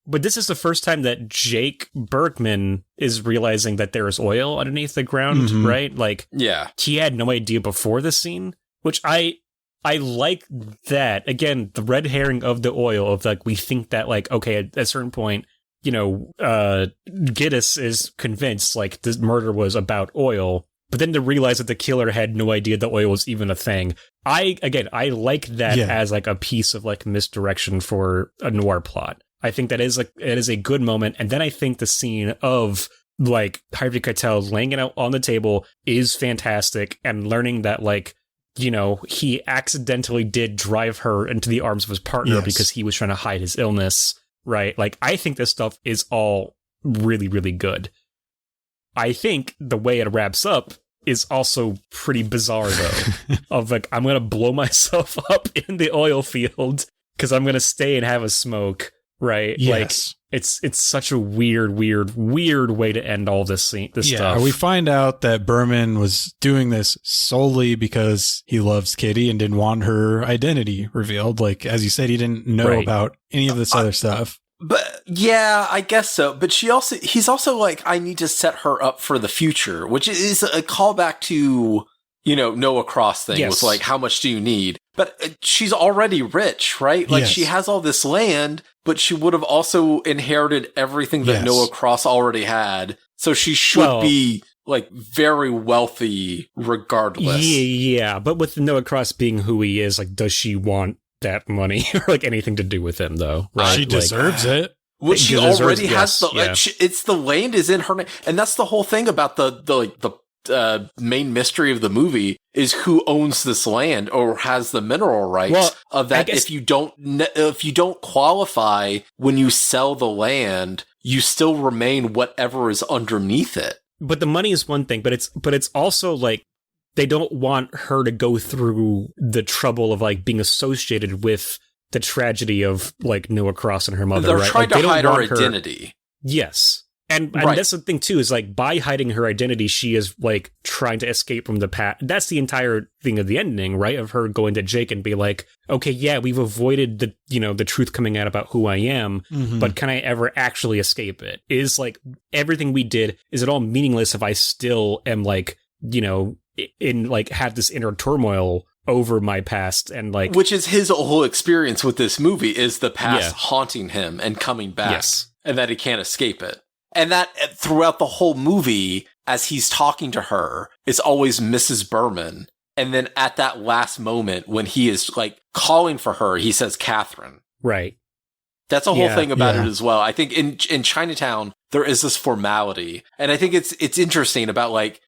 but this is the first time that Jake Bergman is realizing that there is oil underneath the ground, right? Like, yeah, he had no idea before this scene, which I like that. Again, the red herring of the oil of like, we think that like, okay, at a certain point, you know, Giddis is convinced like this murder was about oil, but then to realize that the killer had no idea that oil was even a thing. I like that as like a piece of like misdirection for a noir plot. I think that it is a good moment. And then I think the scene of like Harvey Keitel laying it out on the table is fantastic, and learning that like, you know, he accidentally did drive her into the arms of his partner because he was trying to hide his illness. Right. Like, I think this stuff is all really, really good. I think the way it wraps up is also pretty bizarre, though. Of like, I'm going to blow myself up in the oil field because I'm going to stay and have a smoke. Right. Yes. Like, it's such a weird way to end all this stuff. We find out that Berman was doing this solely because he loves Kitty and didn't want her identity revealed. Like, as you said, he didn't know about any of this other stuff. But yeah, I guess so. But he's also like, I need to set her up for the future, which is a callback to, you know, Noah Cross thing. Was like, how much do you need? But she's already rich, right? Like, she has all this land, but she would have also inherited everything that Noah Cross already had. So she should be like very wealthy regardless. Yeah. But with Noah Cross being who he is, like, does she want that money or like anything to do with him though? Right? She deserves it. Well, she already has it's the land is in her name. And that's the whole thing about the main mystery of the movie is who owns this land or has the mineral rights of that. If you don't qualify when you sell the land, you still remain whatever is underneath it. But the money is one thing, but it's also like, they don't want her to go through the trouble of like being associated with the tragedy of like Noah Cross and her mother. They're right? trying like, to hide her identity. Yes. And that's the thing, too, is like by hiding her identity, she is like trying to escape from the past. That's the entire thing of the ending, right? Of her going to Jake and be like, okay, yeah, we've avoided the truth coming out about who I am, but can I ever actually escape it? Is like everything we did, is it all meaningless if I still am like, in like have this inner turmoil over my past and like. Which is his whole experience with this movie is the past haunting him and coming back and that he can't escape it. And that throughout the whole movie, as he's talking to her, it's always Mrs. Berman. And then at that last moment, when he is like calling for her, he says Catherine. Right. That's a whole thing about it as well. I think in Chinatown, there is this formality. And I think it's interesting about like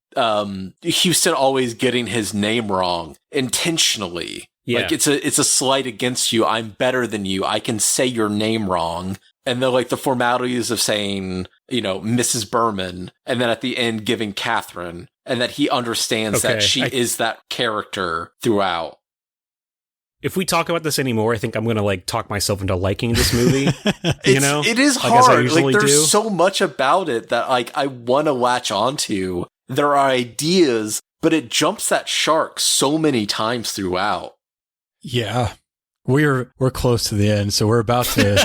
Houston always getting his name wrong intentionally. Yeah. Like it's a slight against you. I'm better than you. I can say your name wrong. And the like the formalities of saying, Mrs. Berman, and then at the end giving Catherine, and that he understands that she is that character throughout. If we talk about this anymore, I think I'm going to like talk myself into liking this movie. It is hard. Like there's so much about it that like I want to latch onto. There are ideas, but it jumps that shark so many times throughout. Yeah. We're close to the end, so we're about to.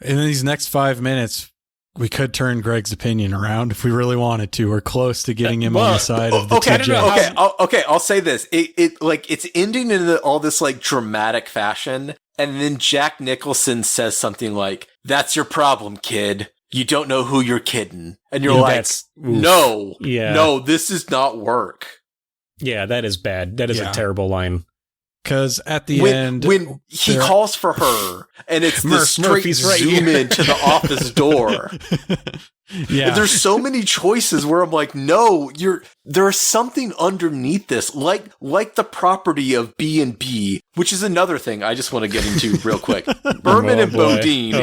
In these next 5 minutes, we could turn Greg's opinion around if we really wanted to. We're close to getting him on the side of the TJ. Okay. I'll say this: it's ending in all this like dramatic fashion, and then Jack Nicholson says something like, "That's your problem, kid. You don't know who you're kidding," and you're like, "No, this does not work." Yeah, that is bad. That is a terrible line. Because at the end, when he calls for her, and it's the straight zoom in to the office door. Yeah, and there's so many choices where I'm like, no, there's something underneath this, like the property of B&B, which is another thing I just want to get into real quick. Berman and Bodine,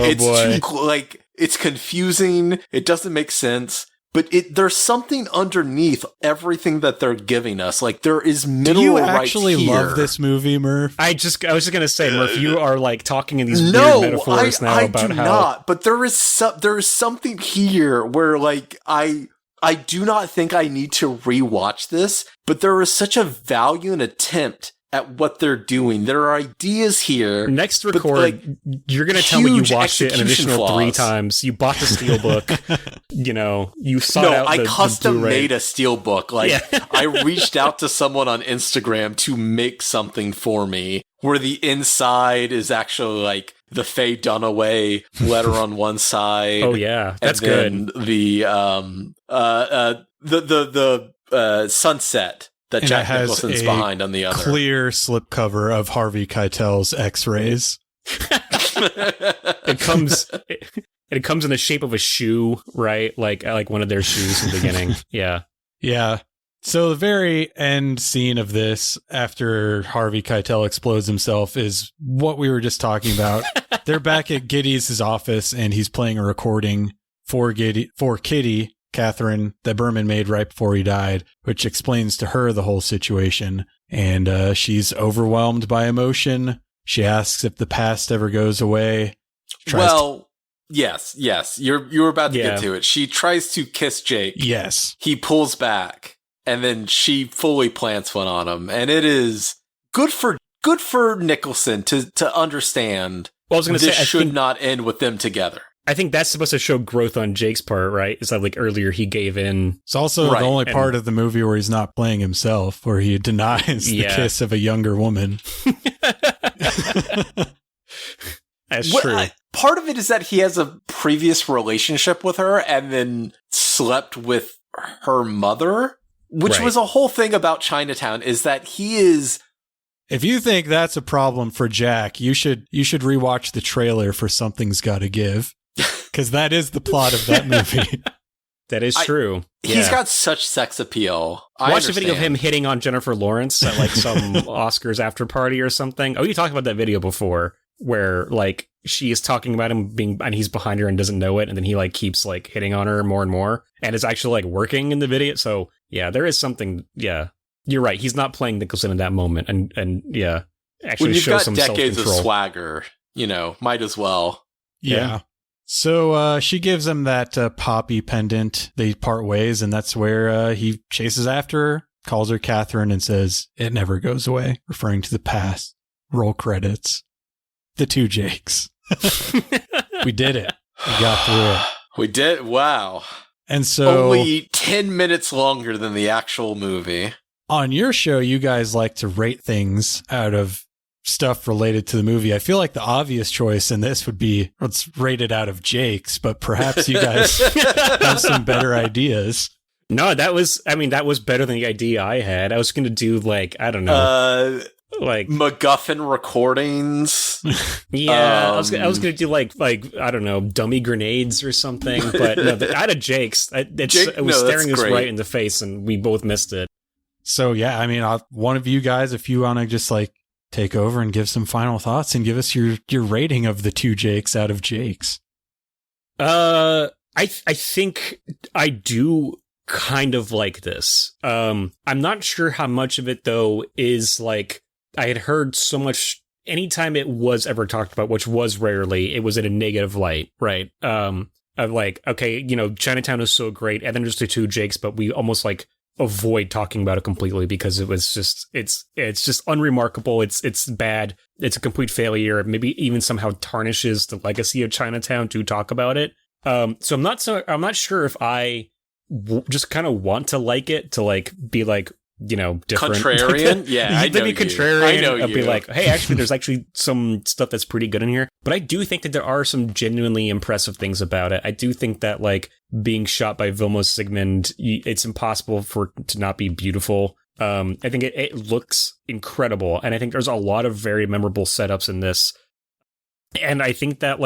it's confusing. It doesn't make sense. But there's something underneath everything that they're giving us. Like there is mineral rights here. Do you actually love this movie, Murph? I was just gonna say, Murph, you are like talking in these weird metaphors now about how. No, I do not. But there is something here where like I do not think I need to rewatch this. But there is such a valiant attempt at what they're doing. There are ideas here. Next record, you're going to tell me you watched it an additional 3 times. You bought the Steelbook. You sought out the I custom Blu-ray. made a Steelbook. I reached out to someone on Instagram to make something for me where the inside is actually like the Faye Dunaway letter on one side. Oh yeah, that's and good. The sunset that and Jack Nicholson's behind on the other. Clear slipcover of Harvey Keitel's X-rays. It comes in the shape of a shoe, right? Like one of their shoes in the beginning. Yeah. Yeah. So the very end scene of this, after Harvey Keitel explodes himself, is what we were just talking about. They're back at Giddy's office, and he's playing a recording for Kitty, Catherine, that Berman made right before he died, which explains to her the whole situation. And she's overwhelmed by emotion. She asks if the past ever goes away. Yes. You're about to get to it. She tries to kiss Jake. Yes. He pulls back, and then she fully plants one on him. And it is good for Nicholson to understand. Well, I was going to say, this should not end with them together. I think that's supposed to show growth on Jake's part, right? It's like earlier he gave in. It's also the only part of the movie where he's not playing himself, where he denies the kiss of a younger woman. That's true. Part of it is that he has a previous relationship with her and then slept with her mother, which was a whole thing about Chinatown, is that he is... If you think that's a problem for Jack, you should rewatch the trailer for Something's Gotta Give. Because that is the plot of that movie. That is true. He's got such sex appeal. Watch a video of him hitting on Jennifer Lawrence at like some Oscars after party or something. Oh, you talked about that video before, where like she is talking about him and he's behind her and doesn't know it, and then he like keeps like hitting on her more and more, and it's actually like working in the video. So yeah, there is something. Yeah, you're right. He's not playing Nicholson in that moment, and actually when you've shows got some decades self-control. of swagger, might as well. Yeah. So she gives him that poppy pendant. They part ways, and that's where he chases after her, calls her Catherine, and says, "It never goes away," referring to the past. Roll credits. The two Jakes. We did it. We got through it. We did? Wow. And so... only 10 minutes longer than the actual movie. On your show, you guys like to rate things out of stuff related to the movie. I feel like the obvious choice in this would be, let's rate it out of Jake's, but perhaps you guys have some better ideas. No, that was better than the idea I had. I was going to do I don't know. MacGuffin recordings. Yeah, I was gonna do I don't know, dummy grenades or something. But no, out of Jake's, it was staring us right in the face, and we both missed it. So yeah, one of you guys, if you want to just take over and give some final thoughts and give us your rating of the two Jakes out of Jake's. I think I do kind of like this. I'm not sure how much of it though is I had heard so much. Anytime it was ever talked about, which was rarely, it was in a negative light, right? Of okay, Chinatown is so great, and then just the two Jakes, but we almost avoid talking about it completely because it was just it's just unremarkable. It's bad. It's a complete failure. Maybe even somehow tarnishes the legacy of Chinatown to talk about it. So I'm not sure if I just kind of want to like it to be different. Contrarian? Yeah, I know be you. contrarian. I know I'll you. be hey, actually, there's actually some stuff that's pretty good in here. But I do think that there are some genuinely impressive things about it. I do think that being shot by Vilmos Sigmund, it's impossible for it to not be beautiful. I think it looks incredible, and I think there's a lot of very memorable setups in this. And I think that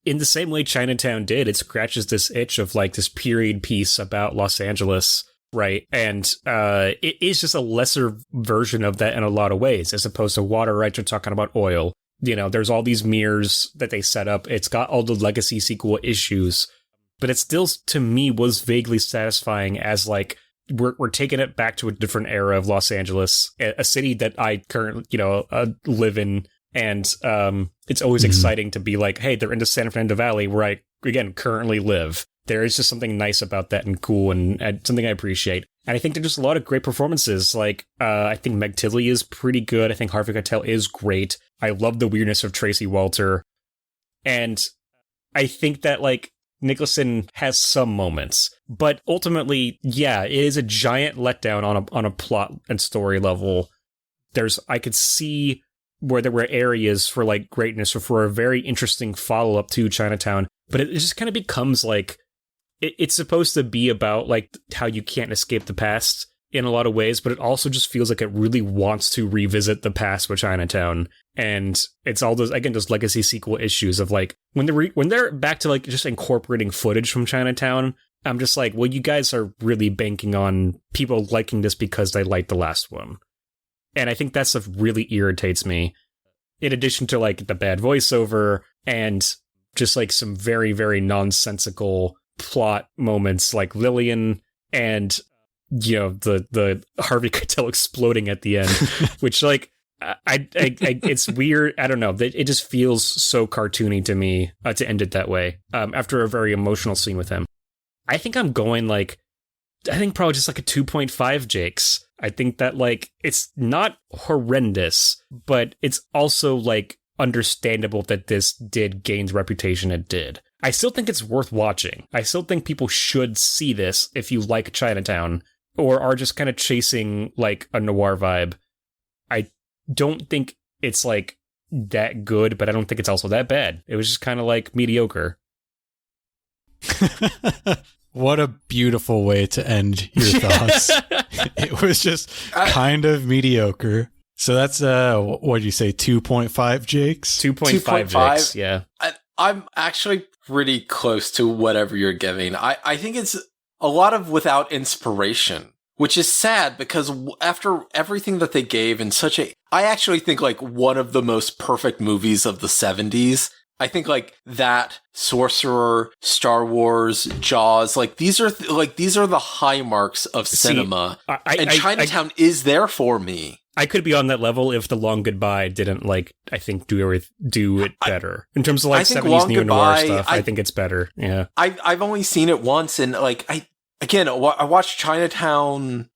in the same way Chinatown did, it scratches this itch of this period piece about Los Angeles. Right. And it is just a lesser version of that in a lot of ways, as opposed to Water, right? You're talking about oil. There's all these mirrors that they set up. It's got all the legacy sequel issues, but it still, to me, was vaguely satisfying as we're taking it back to a different era of Los Angeles, a city that I currently, live in. And it's always exciting to be hey, they're into San Fernando Valley, where I, again, currently live. There is just something nice about that and cool and something I appreciate. And I think there's just a lot of great performances. I think Meg Tilly is pretty good. I think Harvey Keitel is great. I love the weirdness of Tracy Walter. And I think that Nicholson has some moments. But ultimately, yeah, it is a giant letdown on a plot and story level. I could see where there were areas for greatness or for a very interesting follow-up to Chinatown. But it just kind of becomes it's supposed to be about how you can't escape the past in a lot of ways, but it also just feels like it really wants to revisit the past with Chinatown. And it's all those legacy sequel issues of when they're back to just incorporating footage from Chinatown. I'm just well, you guys are really banking on people liking this because they liked the last one. And I think that stuff really irritates me. In addition to the bad voiceover and just some very, very nonsensical plot moments Lillian and the Harvey Keitel exploding at the end, which it's weird. I don't know. It just feels so cartoony to me to end it that way. After a very emotional scene with him, I think I'm going I think probably just a 2.5 Jakes. I think that it's not horrendous, but it's also understandable that this did gain the reputation it did. I still think it's worth watching. I still think people should see this if you like Chinatown or are just kind of chasing a noir vibe. I don't think it's that good, but I don't think it's also that bad. It was just kind of mediocre. What a beautiful way to end your thoughts. It was just kind of mediocre. So that's, what did you say, 2.5 Jakes? 2.5 Jakes, yeah. I'm actually pretty close to whatever you're giving. I think it's a lot of without inspiration, which is sad because after everything that they gave in I actually think one of the most perfect movies of the 70s. I think that, Sorcerer, Star Wars, Jaws, these are the high marks of cinema. And Chinatown is there for me. I could be on that level if The Long Goodbye didn't, like, I think do it better. In terms of, like, 70s neo-noir stuff, I think it's better. Yeah. I've only seen it once, and, like, I watched Chinatown,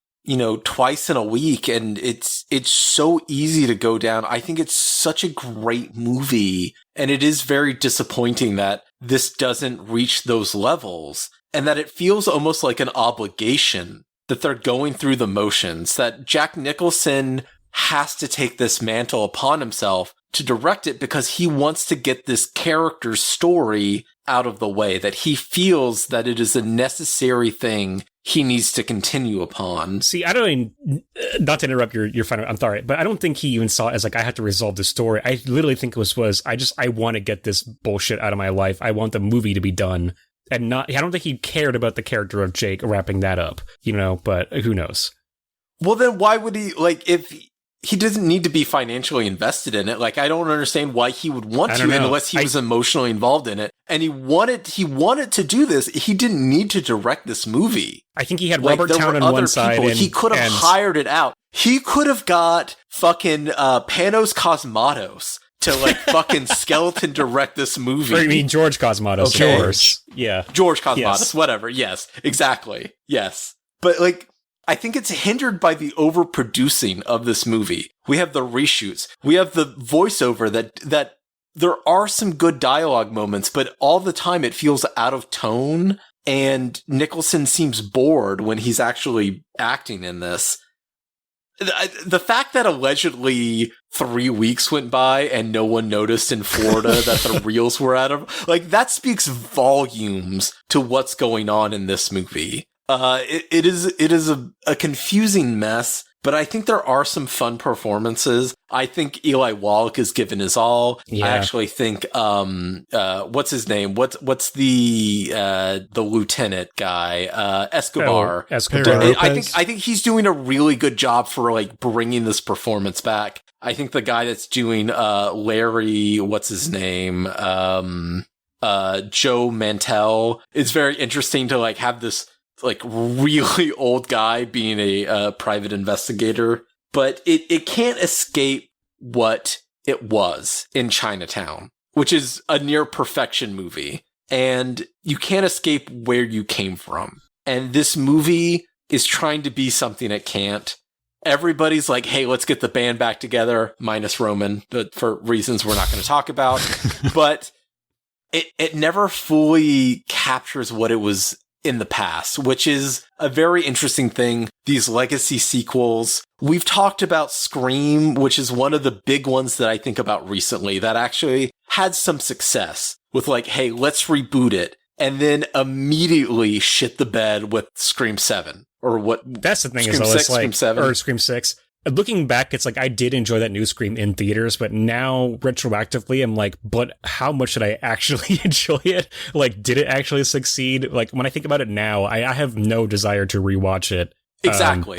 twice in a week, and it's so easy to go down. I think it's such a great movie, and it is very disappointing that this doesn't reach those levels, and that it feels almost like an obligation that they're going through the motions, that Jack Nicholson has to take this mantle upon himself to direct it because he wants to get this character's story out of the way, that he feels that it is a necessary thing he needs to continue upon. See, I don't even, not to interrupt your final, I'm sorry, but I don't think he even saw it as like, I have to resolve this story. I literally think it was I want to get this bullshit out of my life. I want the movie to be done. And I don't think he cared about the character of Jake wrapping that up, but who knows? Well, then why would he, like, if he doesn't need to be financially invested in it? Like, I don't understand why he would want to unless he was emotionally involved in it. And he wanted to do this. He didn't need to direct this movie. I think he had Robert Town on one side. And he could have hired it out. He could have got fucking Panos Cosmatos to, like, fucking skeleton direct this movie. Or you mean George Cosmatos, okay. Of course. Yeah. George Cosmatos, yes. Whatever. Yes, exactly. Yes. But, like, I think it's hindered by the overproducing of this movie. We have the reshoots. We have the voiceover that there are some good dialogue moments, but all the time it feels out of tone, and Nicholson seems bored when he's actually acting in this. The fact that allegedly 3 weeks went by and no one noticed in Florida that the reels were out of, like, that speaks volumes to what's going on in this movie. It is a confusing mess, but I think there are some fun performances. I think Eli Wallach is given his all. Yeah. I actually think, what's his name? What's the lieutenant guy? Escobar. Oh, Escobar. I think he's doing a really good job for, like, bringing this performance back. I think the guy that's doing, Larry, what's his name? Joe Mantell. It's very interesting to, like, have this, like, really old guy being a private investigator, but it can't escape what it was in Chinatown, which is a near perfection movie, and you can't escape where you came from. And this movie is trying to be something it can't. Everybody's like, hey, let's get the band back together, minus Roman, but for reasons we're not going to talk about. But it never fully captures what it was in the past, which is a very interesting thing. These legacy sequels. We've talked about Scream, which is one of the big ones that I think about recently that actually had some success with, like, hey, let's reboot it, and then immediately shit the bed with Scream 7 or what? That's the thing, Scream is 6, like, Scream 7 or Scream 6. Looking back, it's like I did enjoy that new Scream in theaters, but now retroactively, I'm like, but how much did I actually enjoy it? Like, did it actually succeed? Like, when I think about it now, I have no desire to rewatch it. Exactly.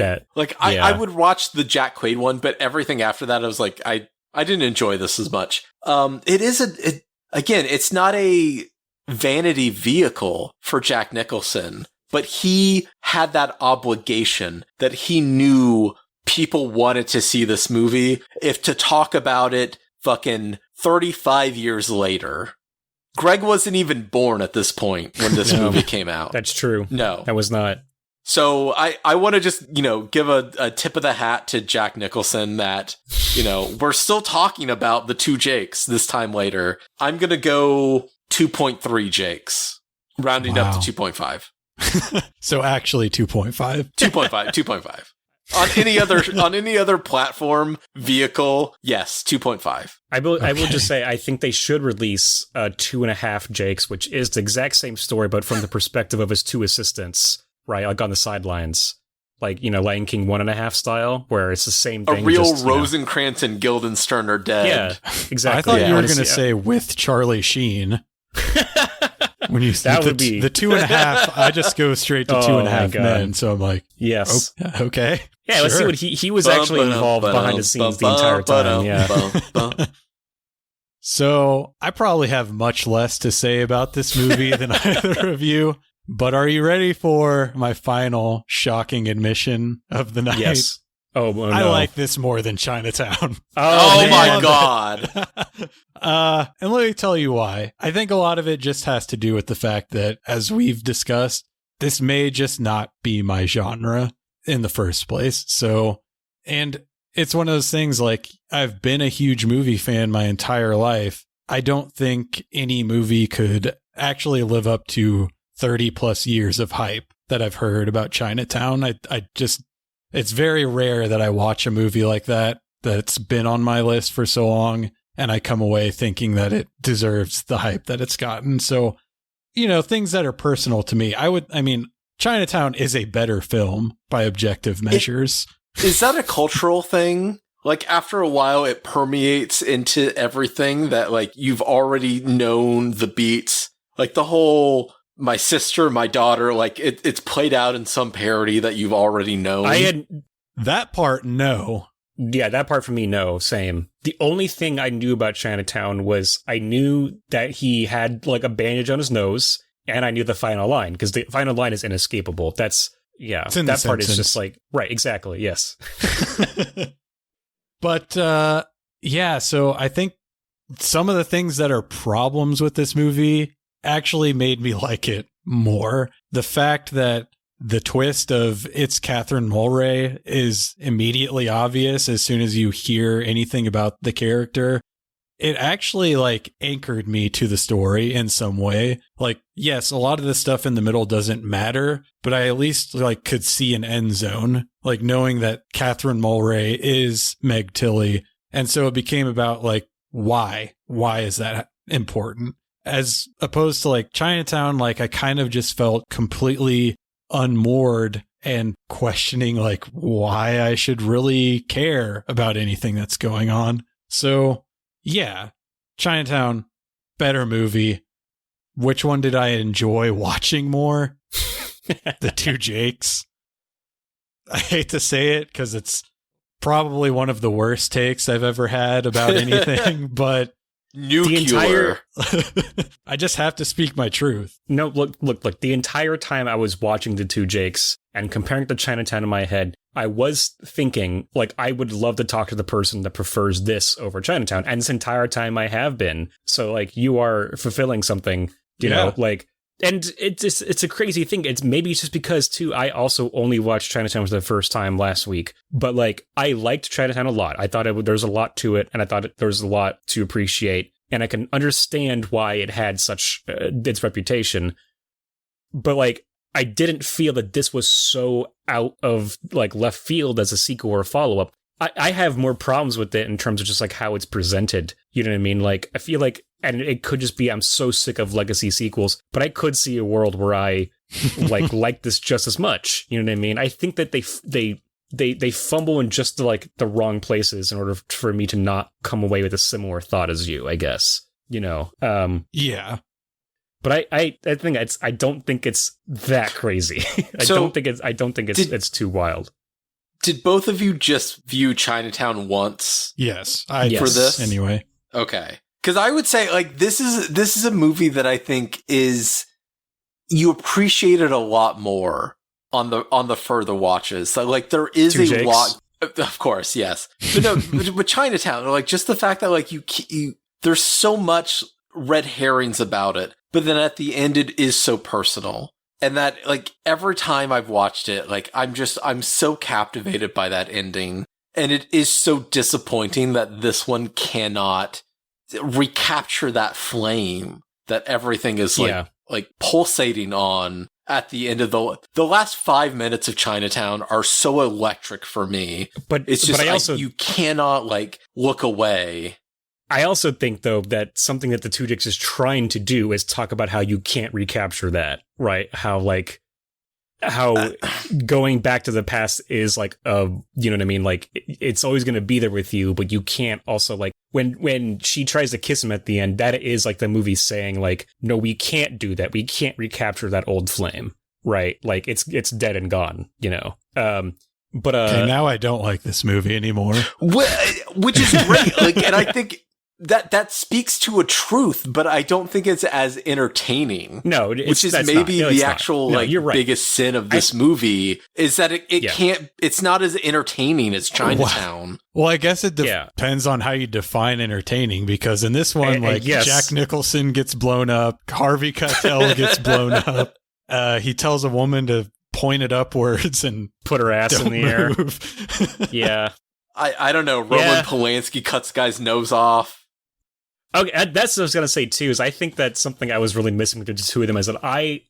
I would watch the Jack Quaid one, but everything after that, I was like, I didn't enjoy this as much. Again, it's not a vanity vehicle for Jack Nicholson, but he had that obligation that he knew people wanted to see this movie, if to talk about it fucking 35 years later. Greg wasn't even born at this point when this movie came out. That's true. No. I was not. So I want to just, give a tip of the hat to Jack Nicholson that, we're still talking about the two Jakes this time later. I'm going to go 2.3 Jakes, rounding up to 2.5. So actually 2.5. 2.5. On any other platform, vehicle, yes, 2.5. I will just say, I think they should release 2.5 Jakes, which is the exact same story, but from the perspective of his two assistants, right? Like on the sidelines. Like, Lion King 1.5 style, where it's the same thing. A real Rosencrantz and Guildenstern are dead. Yeah, exactly. I thought you were going to say with Charlie Sheen. When you said the 2.5, I just go straight to 2.5 men. So I'm like, yes. Oh, okay. Yeah, sure. Let's see what he was actually involved behind the scenes the entire time. Yeah. So I probably have much less to say about this movie than either of you. But are you ready for my final shocking admission of the night? Yes. Oh, no. I like this more than Chinatown. Oh my God. And let me tell you why. I think a lot of it just has to do with the fact that, as we've discussed, this may just not be my genre in the first place. So, and it's one of those things, like, I've been a huge movie fan my entire life. I don't think any movie could actually live up to 30 plus years of hype that I've heard about Chinatown. I just, it's very rare that I watch a movie like that's been on my list for so long, and I come away thinking that it deserves the hype that it's gotten. So, you know, things that are personal to me, I mean, Chinatown is a better film by objective measures. Is that a cultural thing? Like, after a while, it permeates into everything that, like, you've already known the beats. Like, the whole, my sister, my daughter, like, it's played out in some parody that you've already known. That part, no. Yeah, that part for me, no, same. The only thing I knew about Chinatown was I knew that he had, like, a bandage on his nose, and I knew the final line, because the final line is inescapable. That's, yeah, that part is just like, right, exactly, yes. But, yeah, so I think some of the things that are problems with this movie actually made me like it more. The fact that the twist of it's Catherine Mulray is immediately obvious as soon as you hear anything about the character. It actually, like, anchored me to the story in some way. Like, yes, a lot of the stuff in the middle doesn't matter, but I at least, like, could see an end zone, like, knowing that Catherine Mulray is Meg Tilly. And so it became about, like, why is that important? As opposed to, like, Chinatown, like, I kind of just felt completely unmoored and questioning, like, why I should really care about anything that's going on. So, yeah, Chinatown, better movie. Which one did I enjoy watching more? The Two Jakes. I hate to say it because it's probably one of the worst takes I've ever had about anything, but Nuclear. I just have to speak my truth. No, look. The entire time I was watching The Two Jakes and comparing it to Chinatown in my head, I was thinking, like, I would love to talk to the person that prefers this over Chinatown. And this entire time I have been. So, like, you are fulfilling something, you know, like, and it's a crazy thing. It's just because, too, I also only watched Chinatown for the first time last week. But, like, I liked Chinatown a lot. I thought there's a lot to it, and I thought there was a lot to appreciate. And I can understand why it had such its reputation. But, like, I didn't feel that this was so out of, like, left field as a sequel or a follow-up. I have more problems with it in terms of just, like, how it's presented. You know what I mean? Like, I feel like, and it could just be I'm so sick of legacy sequels, but I could see a world where I, like this just as much. You know what I mean? I think that they fumble in just, like, the wrong places in order for me to not come away with a similar thought as you, I guess. You know? Yeah. But I think I don't think it's that crazy. I don't think it's too wild. Did both of you just view Chinatown once? Yes, for this anyway. Okay, because I would say, like, this is a movie that I think is you appreciate it a lot more on the further watches. So, like, there is Two a Jakes. lot, of course, yes, but no, with Chinatown, like, just the fact that, like, you there's so much red herrings about it, but then at the end it is so personal. And that, like, every time I've watched it, like, I'm so captivated by that ending. And it is so disappointing that this one cannot recapture that flame that everything is, like pulsating on at the end of the last 5 minutes of Chinatown are so electric for me. But it's just, but you cannot, like, look away. I also think, though, that something that the Two Jakes is trying to do is talk about how you can't recapture that, right? How going back to the past is, like, you know what I mean? Like, it's always going to be there with you, but you can't also, like, when she tries to kiss him at the end, that is, like, the movie saying, like, no, we can't do that. We can't recapture that old flame, right? Like, it's dead and gone, you know? But okay, now I don't like this movie anymore. Which is great. Like, and I think that speaks to a truth, but I don't think it's as entertaining. No, which is maybe the actual you're right. biggest sin of this movie is that it's not as entertaining as Chinatown. Well, I guess it depends on how you define entertaining, because in this one, Jack Nicholson gets blown up, Harvey Keitel gets blown up. He tells a woman to point it upwards and put her ass in the air. Yeah. I don't know. Roman Polanski cuts guy's nose off. Okay, that's what I was going to say, too, is I think that's something I was really missing with the two of them, is that I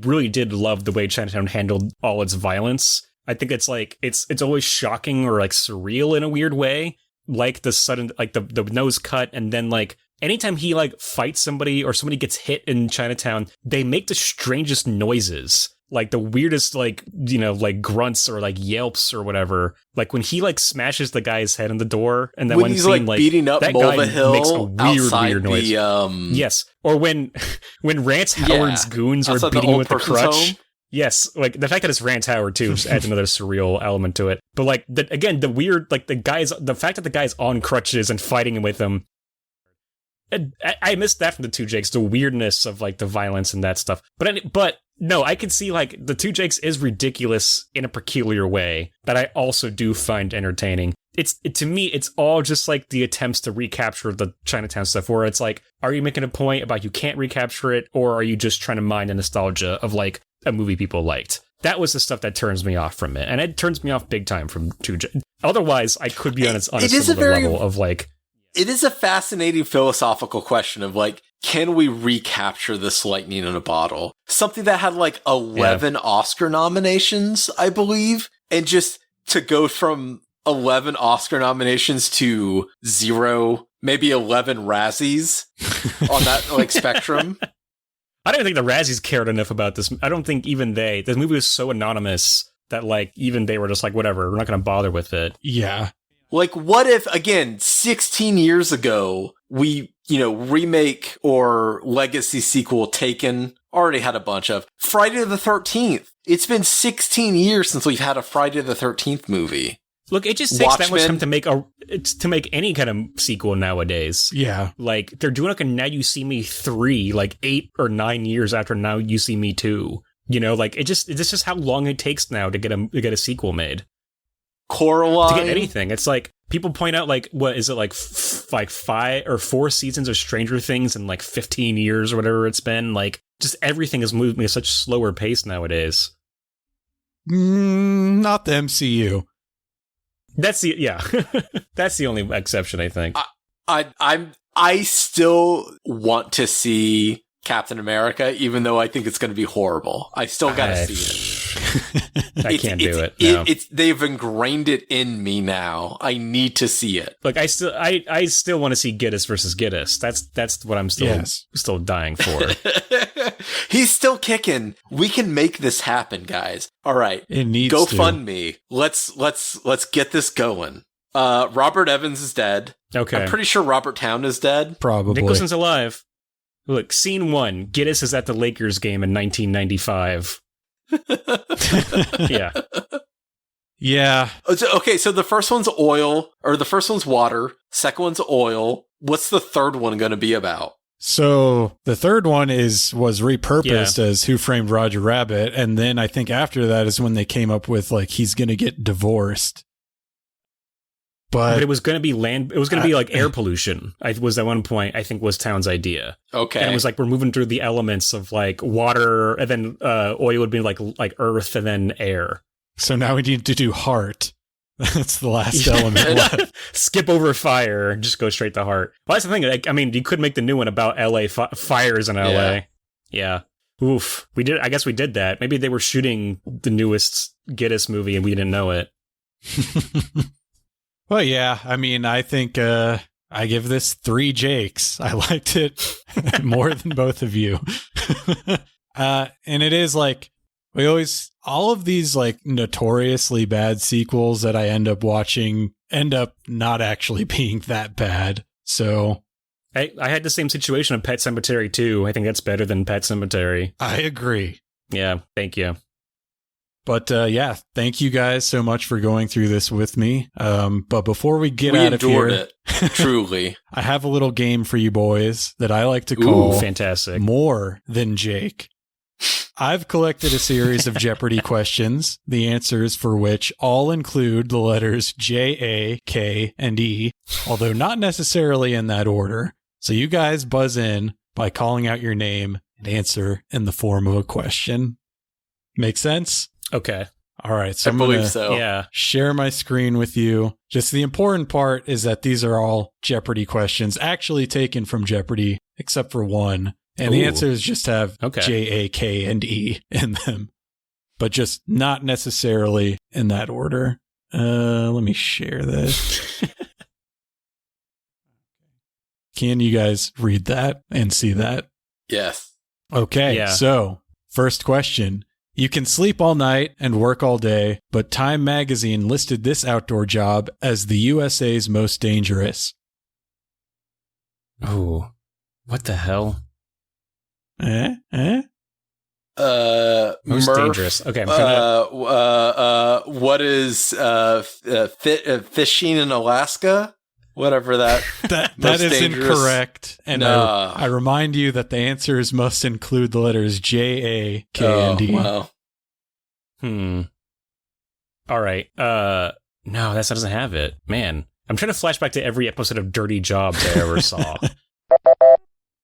really did love the way Chinatown handled all its violence. I think it's like, it's always shocking or like surreal in a weird way. Like the sudden, like the nose cut, and then like anytime he like fights somebody or somebody gets hit in Chinatown, they make the strangest noises. Like the weirdest, like, you know, like grunts or like yelps or whatever. Like when he like smashes the guy's head in the door, and then when he's scene, like beating up that Mulva guy Hill makes a weird noise. Yes, or when Rance Howard's goons are beating him with the crutch. Home. Yes, like the fact that it's Rance Howard too just adds another surreal element to it. But like the weird, like the fact that the guy's on crutches and fighting with him. I missed that from the Two Jakes, the weirdness of like the violence and that stuff. But no, I can see like the Two Jakes is ridiculous in a peculiar way that I also do find entertaining. To me, it's all just like the attempts to recapture the Chinatown stuff, where it's like, are you making a point about you can't recapture it, or are you just trying to mine the nostalgia of like a movie people liked? That was the stuff that turns me off from it, and it turns me off big time from Two Jakes. Otherwise, I could be on a similar level of like. It is a fascinating philosophical question of like, can we recapture this lightning in a bottle? Something that had like 11 Oscar nominations, I believe, and just to go from 11 Oscar nominations to 0, maybe 11 Razzies on that like spectrum. I don't think the Razzies cared enough about this. I don't think even this movie was so anonymous that like even they were just like, whatever, we're not going to bother with it. Yeah. Like, what if, again, 16 years ago, we, remake or legacy sequel Taken, already had a bunch of, Friday the 13th. It's been 16 years since we've had a Friday the 13th movie. Look, it just takes that much time to make any kind of sequel nowadays. Yeah. Like, they're doing like a Now You See Me 3, like 8 or 9 years after Now You See Me 2. Like, it's just how long it takes now to get a sequel made. Coraline. To get anything. It's like, people point out, like, what is it, like 5 or 4 seasons of Stranger Things in like 15 years or whatever it's been. Like, just everything is moving at such slower pace nowadays. Not the MCU. That's that's the only exception, I think. I still want to see Captain America, even though I think it's going to be horrible. I still got to see it. I can't do it. No. They've ingrained it in me now. I need to see it. Like I still want to see Giddis versus Giddis. That's what I'm still dying for. He's still kicking. We can make this happen, guys. All right, it needs GoFundMe. Let's get this going. Robert Evans is dead. Okay, I'm pretty sure Robert Towne is dead. Probably Nicholson's alive. Look, scene 1. Giddis is at the Lakers game in 1995. Yeah. Yeah. Okay, so the first one's oil, or the first one's water. Second one's oil. What's the third one going to be about? So the third one was repurposed as Who Framed Roger Rabbit, and then I think after that is when they came up with like he's going to get divorced. But it was going to be It was going to be like air pollution. Was at one point I think was Towne's idea. Okay, and it was like we're moving through the elements of like water, and then oil would be like earth, and then air. So now we need to do heart. That's the last element left. Skip over fire and just go straight to heart. Well, that's the thing. Like, I mean, you could make the new one about LA fires in LA. Yeah. Oof. I guess we did that. Maybe they were shooting the newest Giddis movie and we didn't know it. Well, yeah. I mean, I think I give this 3 Jakes. I liked it more than both of you. And it is like, all of these like notoriously bad sequels that I end up watching end up not actually being that bad. So I had the same situation of Pet Sematary 2. I think that's better than Pet Sematary. I agree. Yeah, thank you. But yeah, thank you guys so much for going through this with me. But before we get out of here, it, truly. I have a little game for you boys that I like to call fantastic. More Than Jake. I've collected a series of Jeopardy questions, the answers for which all include the letters J, A, K, and E, although not necessarily in that order. So you guys buzz in by calling out your name and answer in the form of a question. Make sense? Okay. All right. So I I'm believe gonna so. Yeah. share my screen with you. Just the important part is that these are all Jeopardy questions actually taken from Jeopardy, except for one. And the Ooh. answers just have Okay. J, A, K, and E in them, but just not necessarily in that order. Let me share this. Can you guys read that and see that? Yes. Okay, Yeah. So first question. You can sleep all night and work all day, but Time magazine listed this outdoor job as the USA's most dangerous. Ooh. What the hell? Eh? Most Murph, dangerous. Okay, I'm trying to... what is fishing in Alaska? Whatever that. That Most is dangerous. incorrect. And Nah. I remind you that the answers must include the letters J, A, K, and D. Wow. All right. No, that doesn't have it. Man, I'm trying to flash back to every episode of Dirty Jobs I ever saw.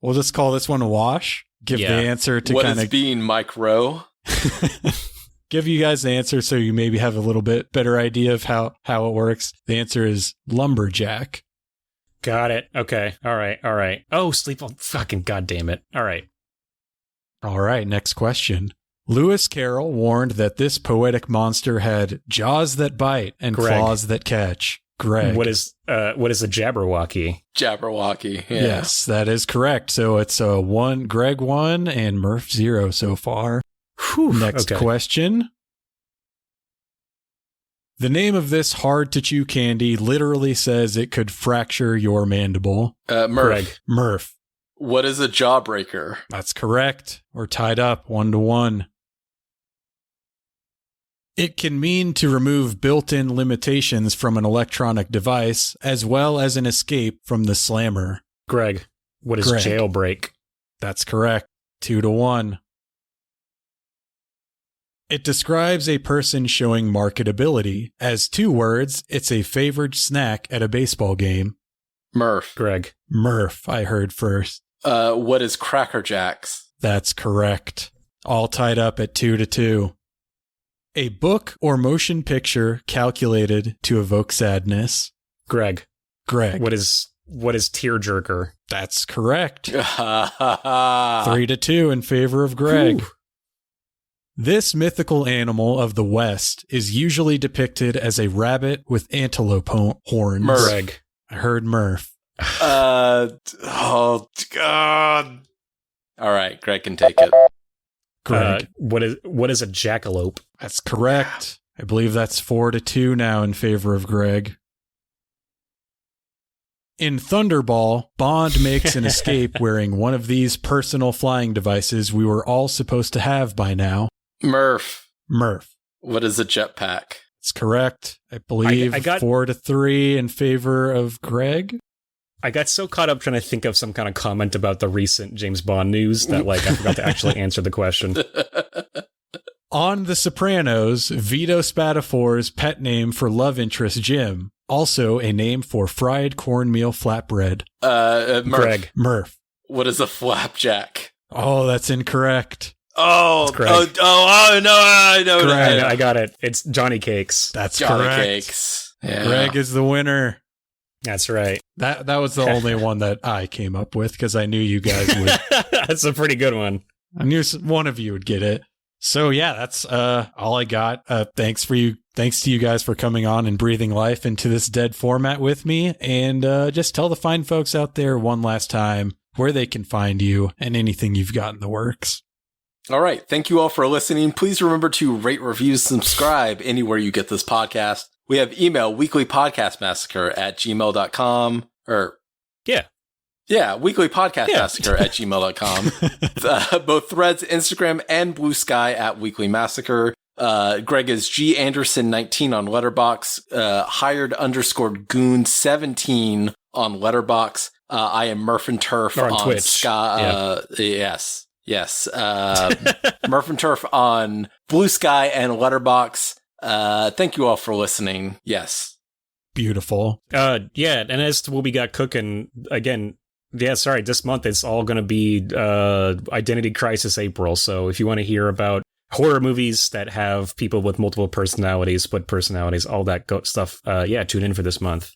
We'll just call this one a wash. Give the answer to What kind is of being Mike Rowe? give you guys the answer so you maybe have a little bit better idea of how it works. The answer is lumberjack. Got it. Okay. All right. Oh, sleep on... Fucking goddamn it. All right. All right, next question. Lewis Carroll warned that this poetic monster had jaws that bite and Greg. claws that catch. Greg. What is a Jabberwocky? Jabberwocky. Yeah. Yes, that is correct. So it's Greg 1 and Murph 0 so far. Whew, Next okay. question. The name of this hard-to-chew candy literally says it could fracture your mandible. Murph. Greg. Murph. What is a jawbreaker? That's correct. We're tied up 1-1. It can mean to remove built-in limitations from an electronic device, as well as an escape from the slammer. Greg. What is Greg. jailbreak? That's correct. 2-1. It describes a person showing marketability. As two words, it's a favored snack at a baseball game. Murph. Greg. Murph, I heard first. What is Cracker Jacks? That's correct. All tied up at 2-2. A book or motion picture calculated to evoke sadness. Greg. Greg. What is tearjerker? That's correct. 3-2. 3-2 in favor of Greg. Whew. This mythical animal of the West is usually depicted as a rabbit with antelope horns. Murph. Greg. I heard Murph. Oh God. All right, Greg can take it. Greg. What is a jackalope? That's correct. I believe that's 4-2 now in favor of Greg. In Thunderball, Bond makes an escape wearing one of these personal flying devices we were all supposed to have by now. Murph. Murph. What is a jetpack? It's correct. I believe I got- 4-3 in favor of Greg. I got so caught up trying to think of some kind of comment about the recent James Bond news that I forgot to actually answer the question. On The Sopranos, Vito Spatafore's pet name for love interest Jim, also a name for fried cornmeal flatbread. Murph. Greg. Murph. What is a flapjack? Oh, that's incorrect. Oh, Greg. no, I know. Greg. I got it. It's Johnny Cakes. That's Johnny correct. Cakes. Yeah. Greg is the winner. That's right. That was the only one that I came up with because I knew you guys would. That's a pretty good one. I knew one of you would get it. So yeah, that's all I got. Thanks to you guys for coming on and breathing life into this dead format with me. And just tell the fine folks out there one last time where they can find you and anything you've got in the works. All right. Thank you all for listening. Please remember to rate, review, subscribe anywhere you get this podcast. We have email weeklypodcastmassacre@gmail.com or weeklypodcastmassacre@gmail.com. Both Threads, Instagram, and Blue Sky @weeklymassacre. Greg is G Anderson 19 on Letterboxd, hired_goon17 on Letterboxd. I am Murph and Turf on Twitch. Sky. Yes. Murph and Turf on Blue Sky and Letterboxd. Thank you all for listening. Yes. Beautiful. And as to what we got cooking, again, this month it's all going to be Identity Crisis April. So if you want to hear about horror movies that have people with multiple personalities, split personalities, all that stuff, tune in for this month.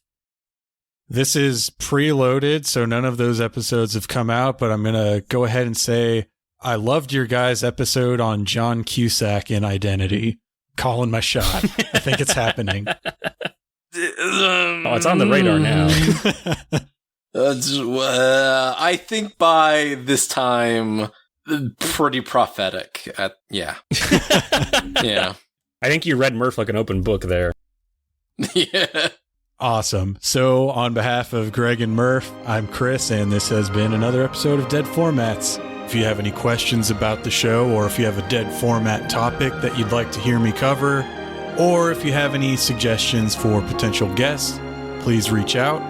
This is preloaded, so none of those episodes have come out, but I'm going to go ahead and say I loved your guys' episode on John Cusack in Identity. Calling my shot. I think it's happening. It's on the radar now. I think by this time, pretty prophetic. Yeah. I think you read Murph like an open book there. Yeah. Awesome. So on behalf of Greg and Murph, I'm Chris, and this has been another episode of Dead Formats. If you have any questions about the show, or if you have a dead format topic that you'd like to hear me cover, or if you have any suggestions for potential guests, please reach out.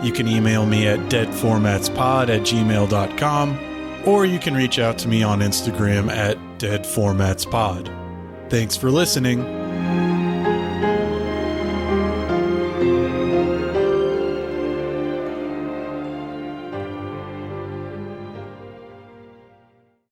You can email me at deadformatspod@gmail.com, or you can reach out to me on Instagram at deadformatspod. Thanks for listening.